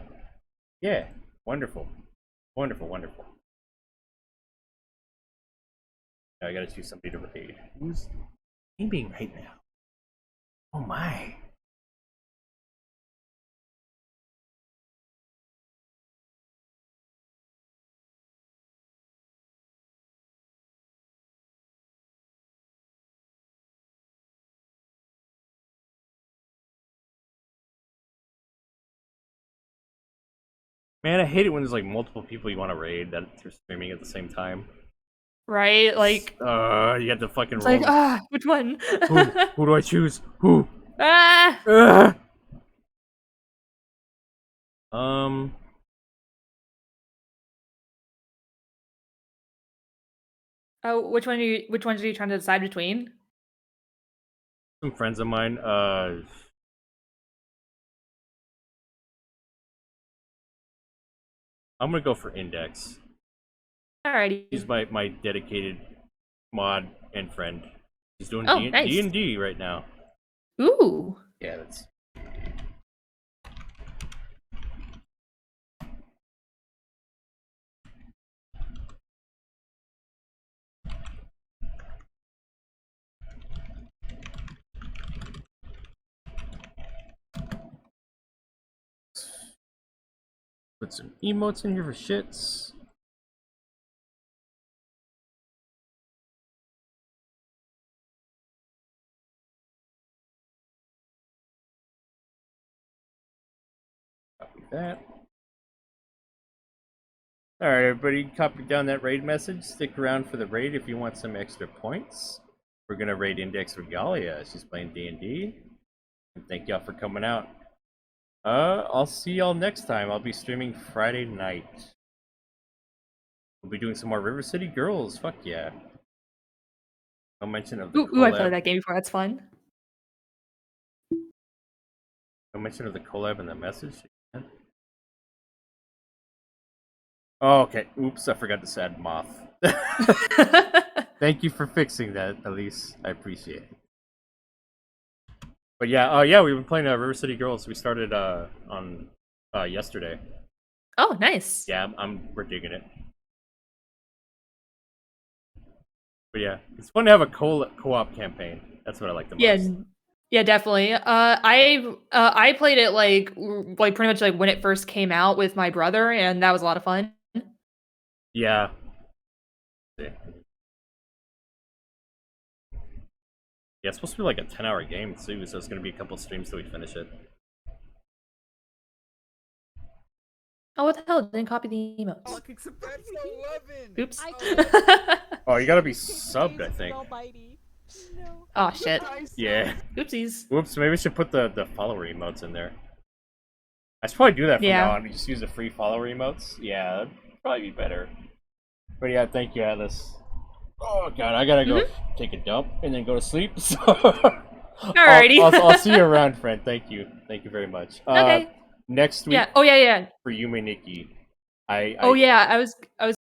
Wonderful. Wonderful. Now I gotta choose somebody to raid. Who's aiming right now? Oh my. Man, I hate it when there's like multiple people you want to raid that are streaming at the same time. Right? Like, you have to fucking it's roll. like, which one? Who do I choose? Who? Ah! Oh, which ones are you trying to decide between? Some friends of mine, I'm gonna go for Index. Alrighty. He's my dedicated mod and friend. He's doing nice. D&D right now. Ooh. Yeah, that's... Put some emotes in here for shits. Copy that. Alright, everybody, copy down that raid message. Stick around for the raid if you want some extra points. We're gonna raid Index Regalia. She's playing D&D. And thank y'all for coming out. I'll see y'all next time. I'll be streaming Friday night. We'll be doing some more River City Girls. Fuck yeah. No mention of the Ooh, I played that game before. That's fun. No mention of the collab in the message. Oh, okay. Oops, I forgot to add Moth. Thank you for fixing that, Elise. I appreciate it. But yeah, we've been playing River City Girls. We started on yesterday. Oh, nice. Yeah, we're digging it. But yeah, it's fun to have a co-op campaign. That's what I like the most. Yeah, definitely. I played it like pretty much like when it first came out with my brother, and that was a lot of fun. Yeah. Yeah, it's supposed to be like a 10-hour game too, so it's gonna be a couple streams till we finish it. Oh, what the hell? Didn't copy the emotes. Oops. Oh, you gotta be subbed, I think. Oh, shit. Yeah. Oopsies. Whoops, maybe we should put the follower emotes in there. I should probably do that from Yeah. now on. We just use the free follower emotes. Yeah, that'd probably be better. But yeah, thank you, Atlas. Oh god, I gotta go take a dump and then go to sleep. So Alrighty. I'll see you around, friend. Thank you very much. Okay. Next week Yeah. Oh yeah. for Yume Nikki. I was